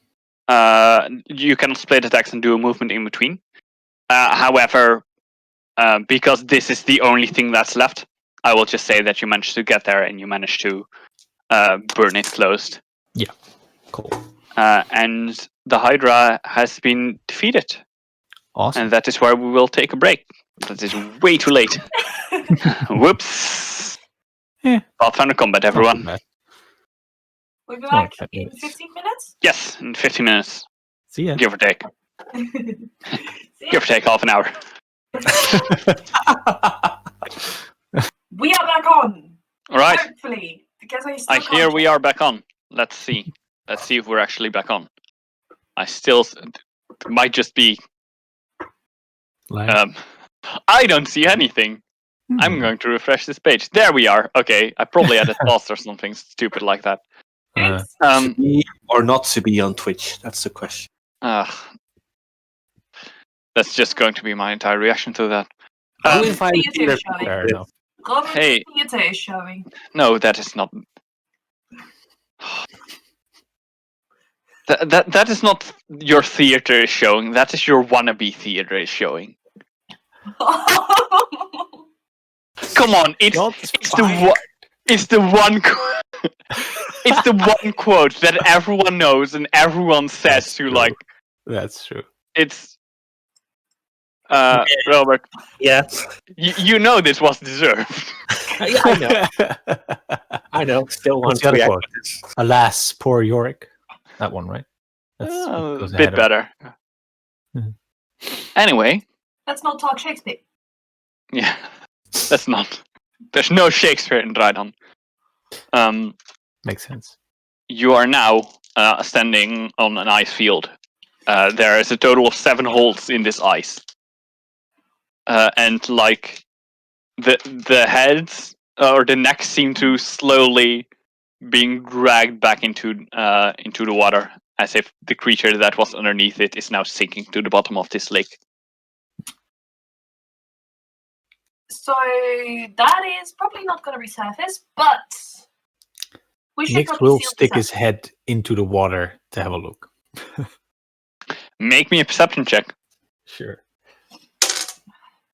cannot split attacks and do a movement in between. However, because this is the only thing that's left, I will just say that you managed to get there and you managed to burn it closed. Yeah, cool. And the Hydra has been defeated. Awesome. And that is where we will take a break. That is way too late. Whoops. Yeah. Pathfinder combat, everyone. We'll be back in 15 minutes? Yes, in 15 minutes. See ya. Give or take. Give or take half an hour. We are back on. All right. Hopefully. Because I hear we are back on. Let's see. Let's see if we're actually back on. It might just be. I don't see anything. I'm going to refresh this page. There we are. Okay, I probably had a toss or something stupid like that. To be or not to be on Twitch? That's the question. That's just going to be my entire reaction to that. Hey, theater is showing. No, that is not. That is not your theater is showing. That is your wannabe theater is showing. Come on, it's the one quote that everyone knows and everyone says to like. That's true. It's Robert. Yeah. You know this was deserved. Yeah, I know. I know. Still one to react. Alas, poor Yorick. That one, right? That's a bit better. Anyway. Let's not talk Shakespeare. Yeah, that's not. There's no Shakespeare in Dreidan. Makes sense. You are now standing on an ice field. There is a total of 7 holes in this ice, and like the heads or the necks seem to slowly being dragged back into the water, as if the creature that was underneath it is now sinking to the bottom of this lake. So that is probably not going to resurface, but we should Nix will stick his head into the water to have a look. Make me a perception check. Sure.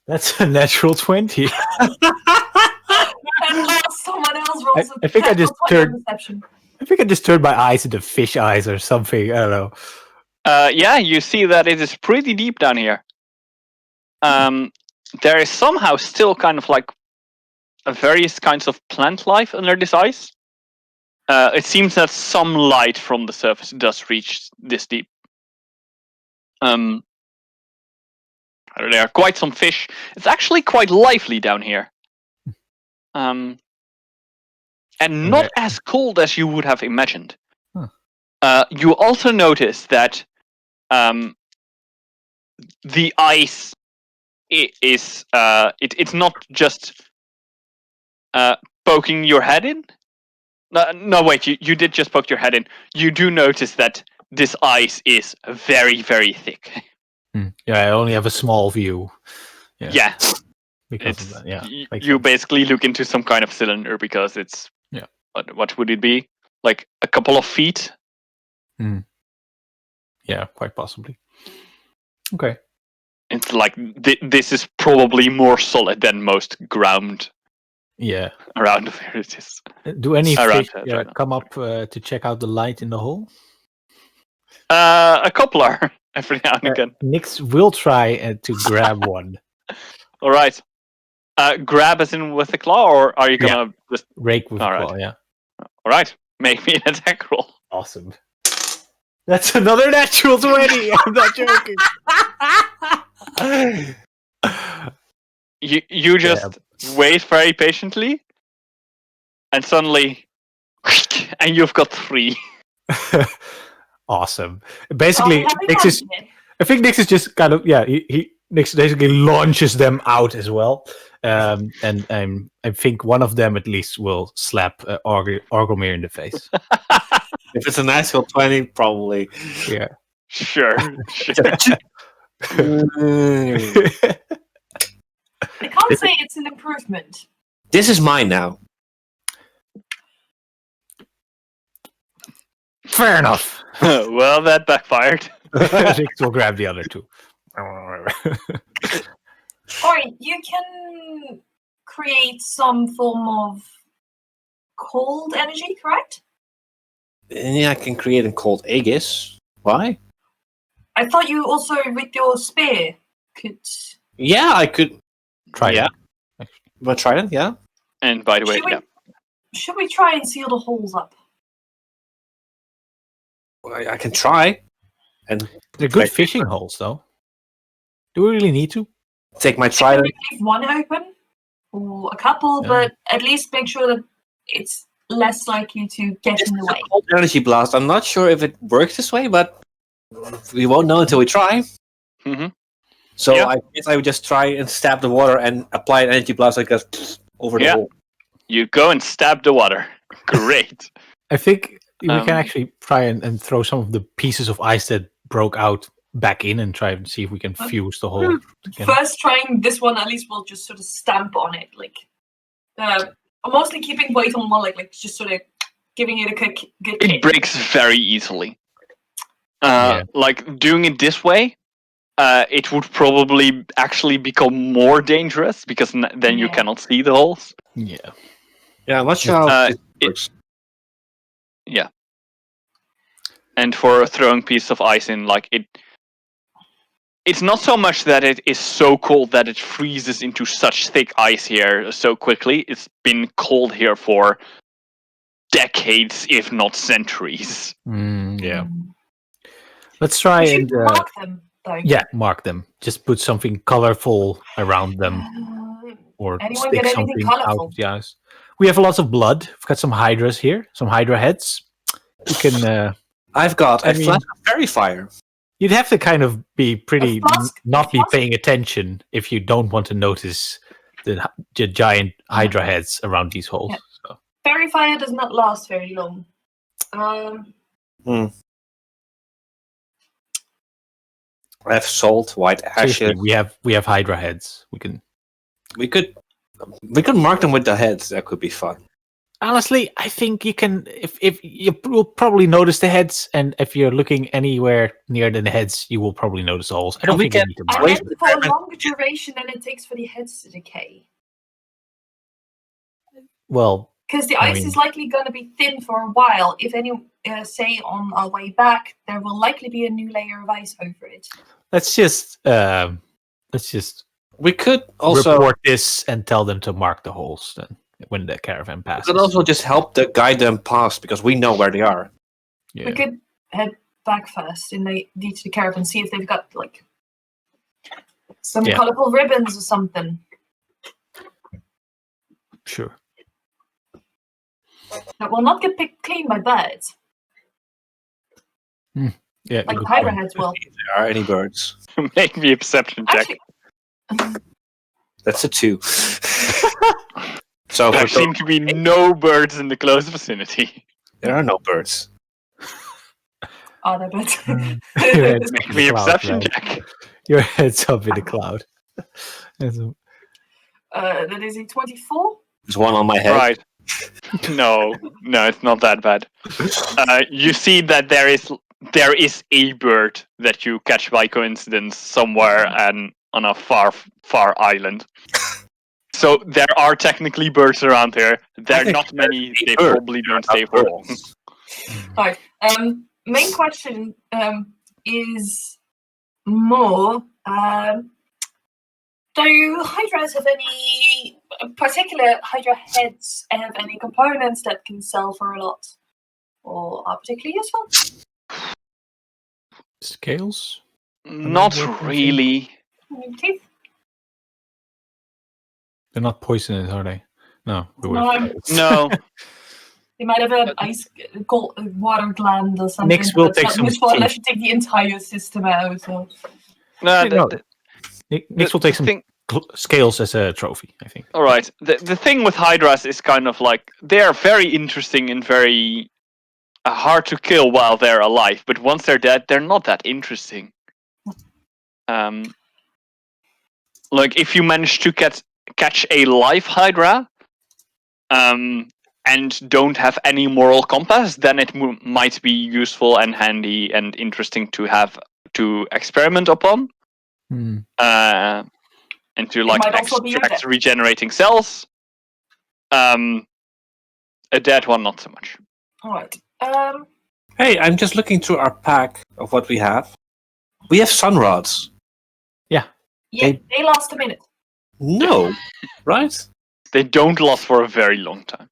That's a natural 20. Someone else rolls I think I just turned my eyes into fish eyes or something. I don't know. Yeah, you see that it is pretty deep down here. There is somehow still kind of like various kinds of plant life under this ice. It seems that some light from the surface does reach this deep. There are quite some fish. It's actually quite lively down here. and not as cold as you would have imagined. You also notice that the ice is it's not just poking your head in. No, wait, you did just poke your head in. You do notice that this ice is very, very thick. Yeah, I only have a small view. Yeah. Because of that, yeah. You basically look into some kind of cylinder because it's what would it be? Like a couple of feet? Yeah, quite possibly. Okay. It's like this is probably more solid than most ground. Yeah. Around where it is. Do any fish come up to check out the light in the hole? A couple are every now and again. Nix will try to grab one. All right. Grab as in with the claw, or are you gonna just rake with the claw? Yeah. All right. Make me an attack roll. Awesome. That's another natural 20. I'm not joking. You just wait very patiently, and suddenly, and you've got 3. Awesome. Basically, I think Nix is just kind of Nix basically launches them out as well, and I think one of them at least will slap Orgulmir in the face. If it's a natural 20, probably. Yeah. Sure. I can't say it's an improvement. This is mine now. Fair enough. Well, that backfired. Nix will grab the other 2. Or you can create some form of cold energy, correct? Yeah, I can create a cold Aegis. Why? I thought you also, with your spear, could... Yeah, I could... Try it. But Trident, yeah. And by the way, should we try and seal the holes up? I can try. And they're good fishing holes, though. Do we really need to? Take my Trident. Leave one open, or a couple, but at least make sure that it's less likely to get in the way. Cold energy blast. I'm not sure if it works this way, but we won't know until we try. Mm-hmm. So I guess I would just try and stab the water and apply an energy blast like that over the hole. You go and stab the water. Great. I think we can actually try and throw some of the pieces of ice that broke out back in and try and see if we can fuse the hole. First, trying this one, at least we'll just sort of stamp on it. I'm mostly keeping weight on one, like just sort of giving it a good kick. It breaks very easily. Like doing it this way, it would probably actually become more dangerous because then you cannot see the holes. Yeah. Yeah, I'm not sure how it works. Yeah. And for throwing piece of ice in, like it's not so much that it is so cold that it freezes into such thick ice here so quickly. It's been cold here for decades, if not centuries. Yeah. Let's try and mark them, though. Yeah, mark them. Just put something colorful around them, or stick something out of the ice. We have lots of blood. We've got some hydras here, some hydra heads. You can. I've got a flask of fairy fire. You'd have to kind of be pretty not be paying attention if you don't want to notice the giant hydra heads around these holes. Yeah. So. Fairy fire does not last very long. I have salt, white ashes. Seriously, we have hydra heads. We could mark them with the heads. That could be fun. Honestly, I think you can. If you will probably notice the heads, and if you're looking anywhere near the heads, you will probably notice the holes. I don't think you need to mark I meant for a longer duration than it takes for the heads to decay. Well, because the ice is likely going to be thin for a while. If any, say on our way back, there will likely be a new layer of ice over it. Let's just. We could also report this and tell them to mark the holes then when the caravan passes. We could also just help to guide them past because we know where they are. Yeah. We could head back first and lead to the caravan, see if they've got like some colorful ribbons or something. Sure. that will not get picked clean by birds. Yeah, Like good Hydra point. heads will. If there are any birds. Make me a perception check. Actually, That's a 2. So There for seem to be no birds in the close vicinity. there are no birds. are there birds? Your head's Make up in me the a cloud, perception right? check. Your head's up in the cloud. That's a- That is a 24. There's one on my head. Right. No, it's not that bad. You see that there is a bird that you catch by coincidence somewhere and on a far island. So there are technically birds around here. There are think not many. there's a They bird. probably don't stay for long. Right. Main question is more. Do Hydras have any particular Hydra heads have any components that can sell for a lot, or are particularly useful? Scales? Not weapons, really. Teeth? They're not poisonous, are they? No. we No. would've- No. They might have an water gland or something. Nix will that's take not some useful teeth. unless you take the entire system out. So. No. No. Nix will take some thing. scales as a trophy, I think. All right. The thing with Hydras is kind of like they are very interesting and very hard to kill while they're alive, but once they're dead, they're not that interesting. Like if you manage to catch a live Hydra, and don't have any moral compass, then it might be useful and handy and interesting to have to experiment upon. And to like might also be extract your regenerating cells. A dead one, not so much. All right. Hey, I'm just looking through our pack of what we have. We have sun rods. Yeah, they last a minute. No, right? They don't last for a very long time.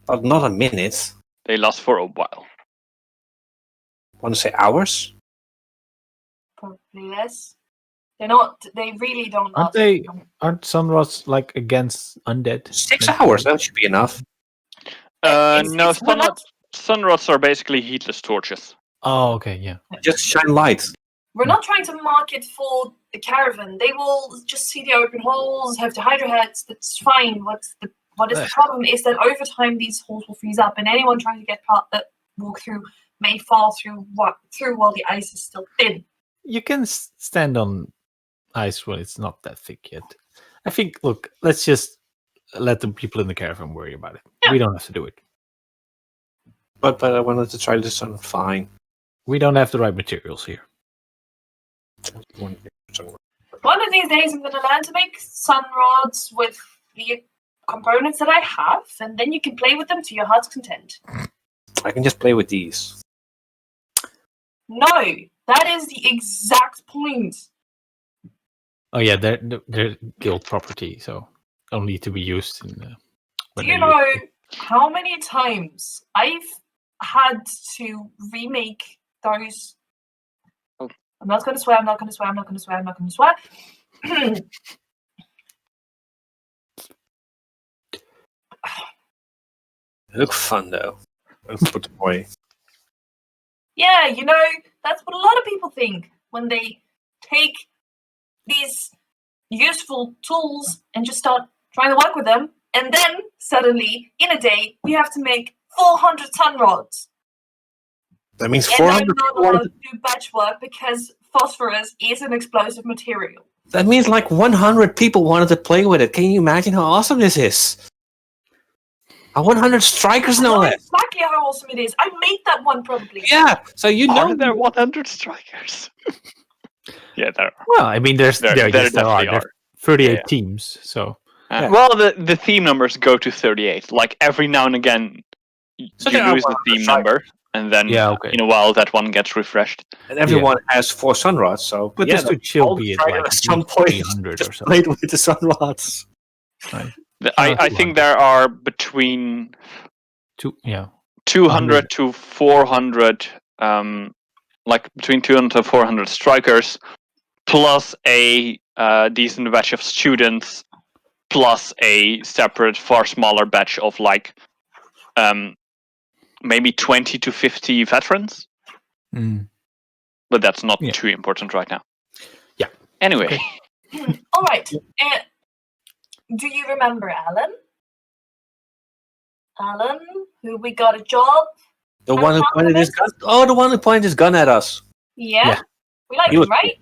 But not a minute. They last for a while. Want to say hours? Probably less. They're not. They really don't last. Aren't sunrods like against undead? 6 hours, that should be enough. No, we're not. sunrods are basically heatless torches. Oh, okay, yeah. Just shine light. We're not trying to market for the caravan. They will just see the open holes, have the Hydra heads. That's fine. What is the problem is that over time these holes will freeze up, and anyone trying to get walk through may fall through while the ice is still thin. You can stand on ice when it's not that thick yet. I think, look, let's just let the people in the caravan worry about it. Yeah. We don't have to do it. But I wanted to try this on fine. We don't have the right materials here. One of these days I'm going to learn to make sun rods with the components that I have, and then you can play with them to your heart's content. I can just play with these. No, that is the exact point. Oh yeah, they're guild property, so only to be used in. Do you know how many times I've had to remake those? Oh. I'm not going to swear. I'm not going to swear. I'm not going to swear. I'm not going to swear. They look fun though. Let's put them away. Yeah, that's what a lot of people think when they take these useful tools and just start trying to work with them, and then suddenly, in a day, we have to make 400 sun rods. That means And 400 they're not people. allowed to do batch work because phosphorus is an explosive material. That means like 100 people wanted to play with it. Can you imagine how awesome this is? 100 strikers know I know that. exactly how awesome it is. I made that one probably. Yeah, so you know. Are there 100 strikers? Yeah, there are. Well, I mean, there definitely are. There are 38 Yeah. teams, so Yeah. Well, the theme numbers go to 38. Like every now and again, So you there are lose the 100 theme strikers. number, and then in a while that one gets refreshed. And everyone has 4 sun rods, so but yeah, just to chill, be it try like at some point 300 or just something. played with the sun rods. Right? I think there are between 200 to 400, like between 200 to 400 strikers, plus a decent batch of students, plus a separate, far smaller batch of like maybe 20 to 50 veterans. Mm. But that's not Yeah. too important right now. Yeah. Anyway. Okay. All right. Do you remember Alan? Alan, who we got a job? The one who pointed his gun. Oh, the one who pointed his gun at us. Yeah. Yeah. We like He him, was right?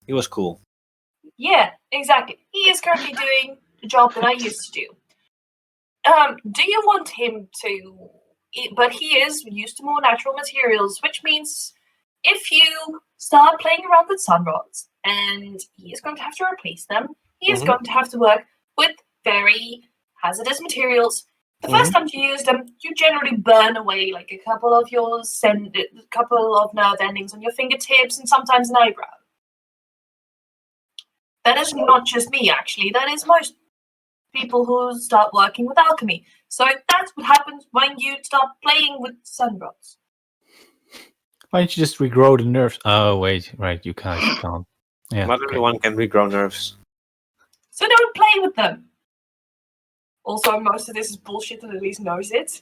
He was cool. Yeah, exactly. He is currently doing the job that I used to do. Do you want him to? But he is used to more natural materials, which means if you start playing around with sun rods, and he is going to have to replace them, he is going to have to work with very hazardous materials. The first time you use them, you generally burn away like a couple of nerve endings on your fingertips and sometimes an eyebrow. That is not just me, actually. That is most people who start working with alchemy. So that's what happens when you start playing with sun rods. Why don't you just regrow the nerves? Oh, wait. Right, you can't. Yeah, Not everyone can regrow nerves. So don't play with them. Also, most of this is bullshit and at least knows it.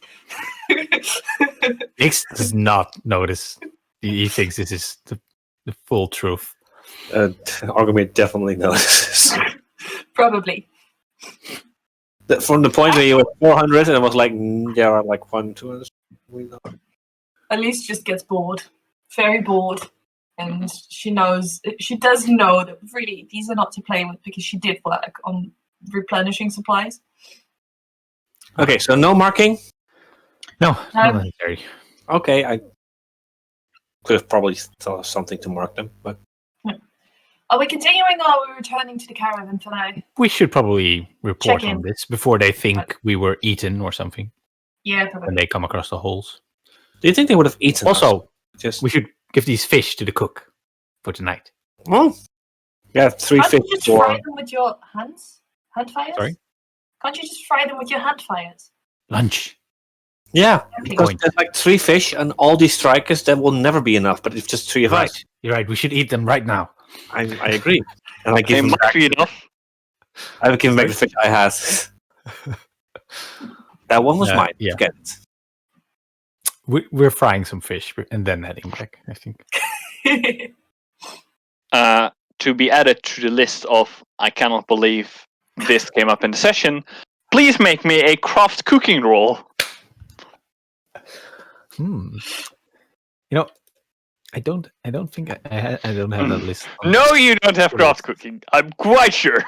Nix does not notice. He thinks this is the full truth. Orgomir definitely notices. Probably. From the point where you were 400 and it was like, there are like 200. At least just gets bored. Very bored. And she does know that really these are not to play with because she did work on replenishing supplies. Okay, so no marking? No, not necessary. Okay, I could have probably thought of something to mark them, but... Are we continuing or are we returning to the caravan for now? We should probably report Check in. on this before they think we were eaten or something. Yeah, probably. When they come across the holes. Do you think they would have eaten Also, us? we should give these fish to the cook for tonight. Well, you have 3 Can't fish. you just fry them with your hands? Hand fires? Sorry? Can't you just fry them with your hand fires? Lunch. Yeah, Okay. because there's like 3 fish and all these strikers, that will never be enough, but it's just 3 of Right. us. You're right. We should eat them right now. I agree. And I give It him might back. be enough. I will give him back the fish I had. That one was mine. Yeah. Forget it. We're frying some fish and then heading back, I think. To be added to the list of I cannot believe this came up in the session, please make me a craft cooking roll. I don't think I don't have that list. No, you don't have craft cooking. I'm quite sure.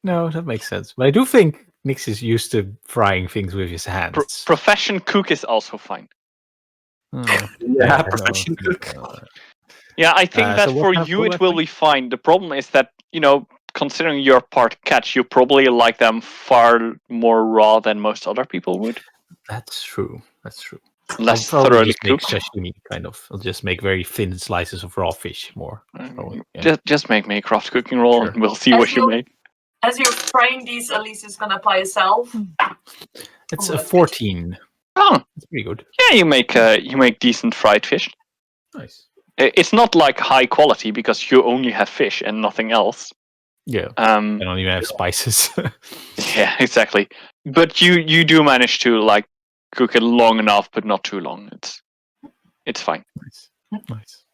No, that makes sense. But I do think Nix is used to frying things with his hands. Profession cook is also fine. Yeah, profession cook. Yeah, I think that so what for kind of you food it that will we- be fine. The problem is that, considering you're part cat, you probably like them far more raw than most other people would. That's true. Less I'll probably thoroughly just make cooked. sashimi, kind of. I'll just make very thin slices of raw fish more. Probably, yeah. Just make me a craft cooking roll Sure. and we'll see As what you you- make. As you're frying these, Elise is going to apply herself. It's Oh, a that's 14. Oh, That's pretty good. yeah, you make decent fried fish. Nice. It's not like high quality because you only have fish and nothing else. Yeah. I don't even have spices. Yeah, exactly. But you do manage to cook it long enough, but not too long. It's fine. Nice.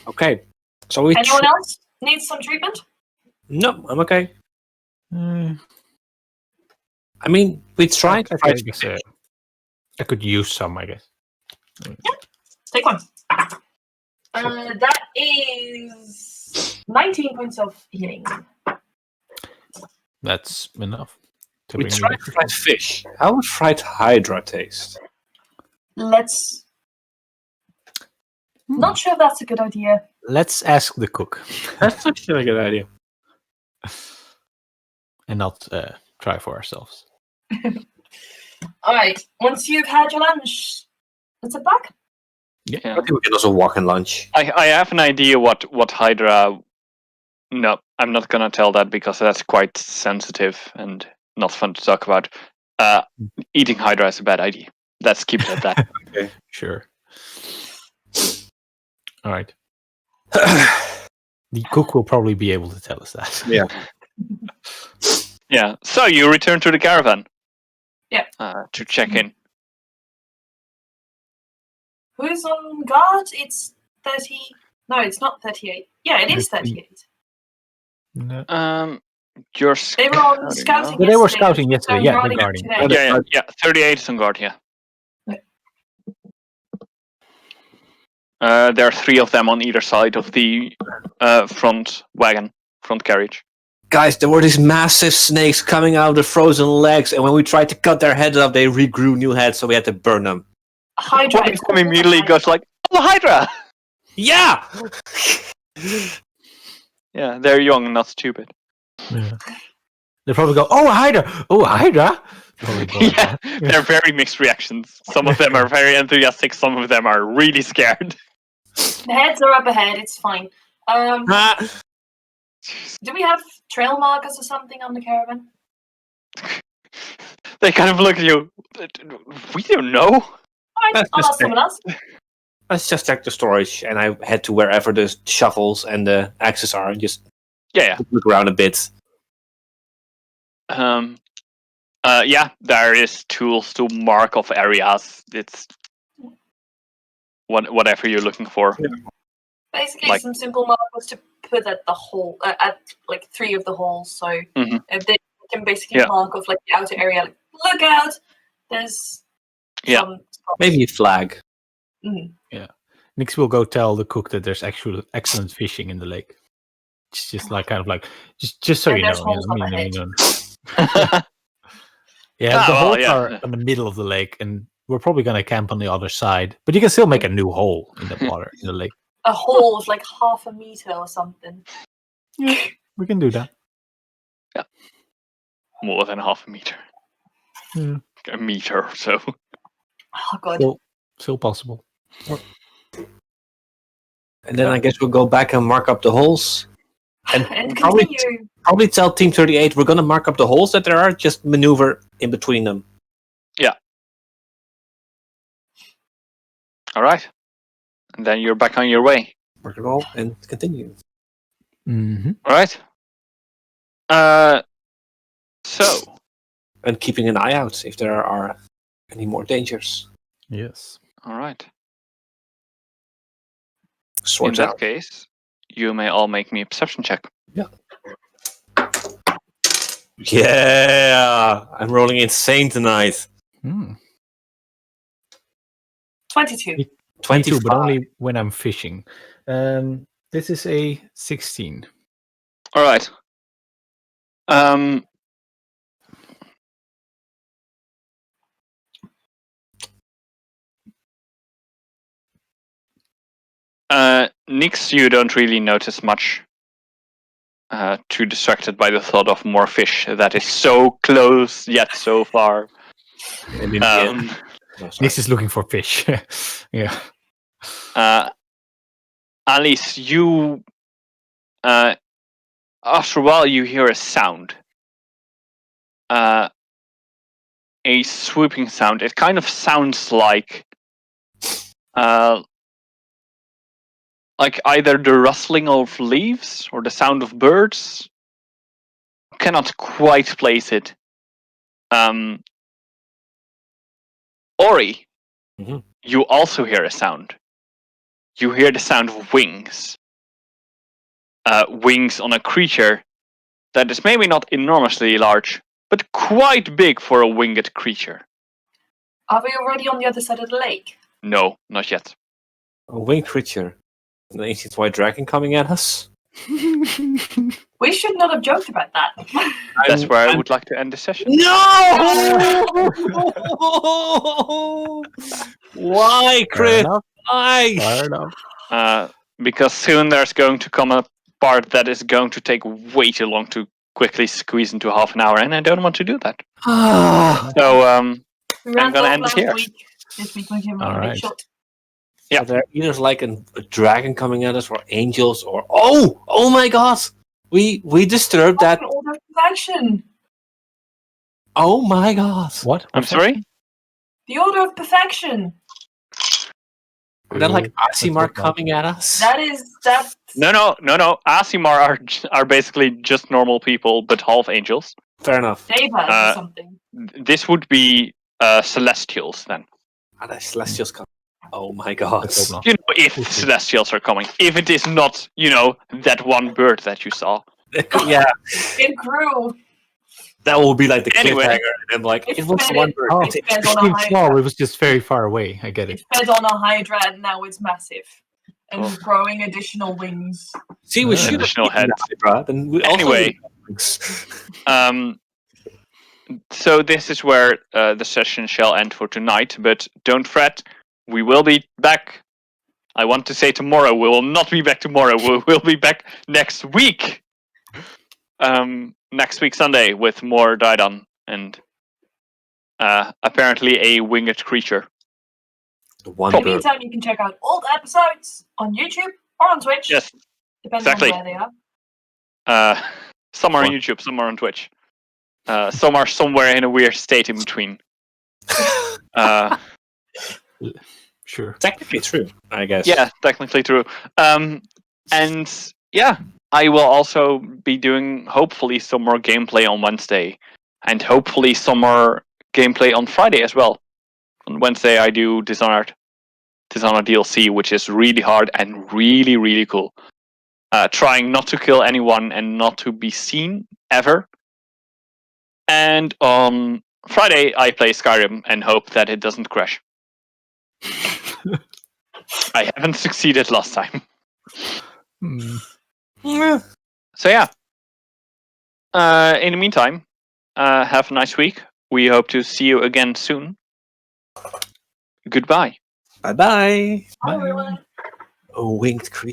Okay. So we... Anyone else needs some treatment? No, I'm okay. Uh, I mean, we tried to I guess, I could use some, I guess. Take one. That is 19 points of healing. That's enough. To We bring me tried back to fried fish. How would fried Hydra taste? Let's... Not sure if that's a good idea. Let's ask the cook That's actually a good idea. and not try for ourselves. Alright, once you've had your lunch, let's head back. Yeah. I think we can also walk in lunch. I have an idea what Hydra. No, I'm not gonna tell that because that's quite sensitive and not fun to talk about. Eating Hydra is a bad idea. Let's keep it at that. Okay. Sure. All right. The cook will probably be able to tell us that. Yeah. Yeah. So you return to the caravan. Yeah. To check in. Who's on guard? It's 30. No, it's not 38. Yeah, it is 38. No. You're They were on scouting But they were yesterday. scouting yesterday. They're Yeah, they're guarding guarding. today. Yeah. 38 is on guard, yeah. There are 3 of them on either side of the front carriage. Guys, there were these massive snakes coming out of the frozen legs, and when we tried to cut their heads off, they regrew new heads, so we had to burn them. Hydra. One of them immediately goes like, "Oh, Hydra!" Yeah! Yeah, they're young and not stupid. Yeah. They probably go, "Oh, Hydra! Oh, Hydra!" Probably go like Yeah, that. they're very mixed reactions. Some of them are very enthusiastic, some of them are really scared. The heads are up ahead. It's fine. Do we have trail markers or something on the caravan? They kind of look at you. We don't know. Alright, That's I'll just ask someone else. Let's just check the storage, and I head to wherever the shovels and the axes are, and just Yeah. look around a bit. Yeah, there is tools to mark off areas. It's whatever you're looking for. Basically, Like- some simple markers to put at the hole, at like 3 of the holes. So if they can basically Yeah. mark off like the outer area, like, look out, there's Yeah. some spots. Maybe a flag. Nix will go tell the cook that there's actual excellent fishing in the lake. It's just like kind of like just so And you know. there's holes up ahead. Yeah, Ah, the well, holes yeah. are in the middle of the lake, and we're probably gonna camp on the other side. But you can still make a new hole in the water in the lake. A hole of like half a meter or something. We can do that. More than half a meter. Yeah. A meter or so. Oh god. Still possible. And then I guess we'll go back and mark up the holes. And probably- continue. Probably tell Team 38 we're going to mark up the holes that there are, just maneuver in between them. All right. And then you're back on your way. Mark it all and continue. Mm-hmm. All right. So And keeping an eye out if there are any more dangers. Yes. all right. Swords In that out. case, you may all make me a perception check. Yeah! I'm rolling insane tonight. 22. 22, but 25. only when I'm fishing. This is a 16. All right. Nix, you don't really notice much. Too distracted by the thought of more fish that is so close yet so far. And in the end- No, sorry. Nix is looking for fish. Yeah. Alice, you after a while you hear a sound. A swooping sound. It kind of sounds like either the rustling of leaves or the sound of birds. Cannot quite place it. Ori, Mhm. you also hear a sound. You hear the sound of wings. Wings on a creature that is maybe not enormously large, but quite big for a winged creature. Are we already on the other side of the lake? No, not yet. A winged creature. An ancient white dragon coming at us. We should not have joked about that. That's where I would like to end the session. No! Why, Fair Chris? enough. Why? Fair enough. Because soon there's going to come a part that is going to take way too long to quickly squeeze into half an hour, and I don't want to do that. So, We ran gonna off end it last here. week. This week we can run a Alright. big shot. Yeah. Are there either like a dragon coming at us, or angels, or oh my god, we disturbed that. An order of perfection. Oh my god, What? I'm What's that? sorry? The order of perfection. is that like Let's Asimar talk about- coming at us? That. No. Asimar are basically just normal people, but half angels. Fair enough. Deva or something. This would be celestials then. Ah, the celestials come. Oh my god. Let's hope not. You know, if We'll see. celestials are coming. If it is not, that one bird that you saw. Yeah, It grew. that will be like the Anyway. cliffhanger, and then like It it was fed one it- bird. Oh, it fed on a extreme small. Hydra. It was just very far away. I get It it. fed on a Hydra and now it's massive. And Oh. growing additional wings. See, we Yeah. should have Additional eaten heads. the Hydra, then we also Anyway. eat the wings. So this is where the session shall end for tonight, but don't fret, we will be back. I want to say tomorrow. We will not be back tomorrow. We will be back next week. Next week Sunday with more Dreidan and apparently a winged creature. The one In the bird. meantime, you can check out old episodes on YouTube or on Twitch, Yes, depending exactly. on where they are. some are on Fun. YouTube, some are on Twitch. Some are somewhere in a weird state in between. Sure. Technically true, I guess. Yeah, technically true. And yeah, I will also be doing hopefully some more gameplay on Wednesday, and hopefully some more gameplay on Friday as well. On Wednesday, I do Dishonored DLC, which is really hard and really, really cool. Trying not to kill anyone and not to be seen ever. And on Friday, I play Skyrim and hope that it doesn't crash. I haven't succeeded last time. Hmm. So yeah. In the meantime, have a nice week. We hope to see you again soon. Goodbye. Bye bye. Hi, everyone. A winged creature.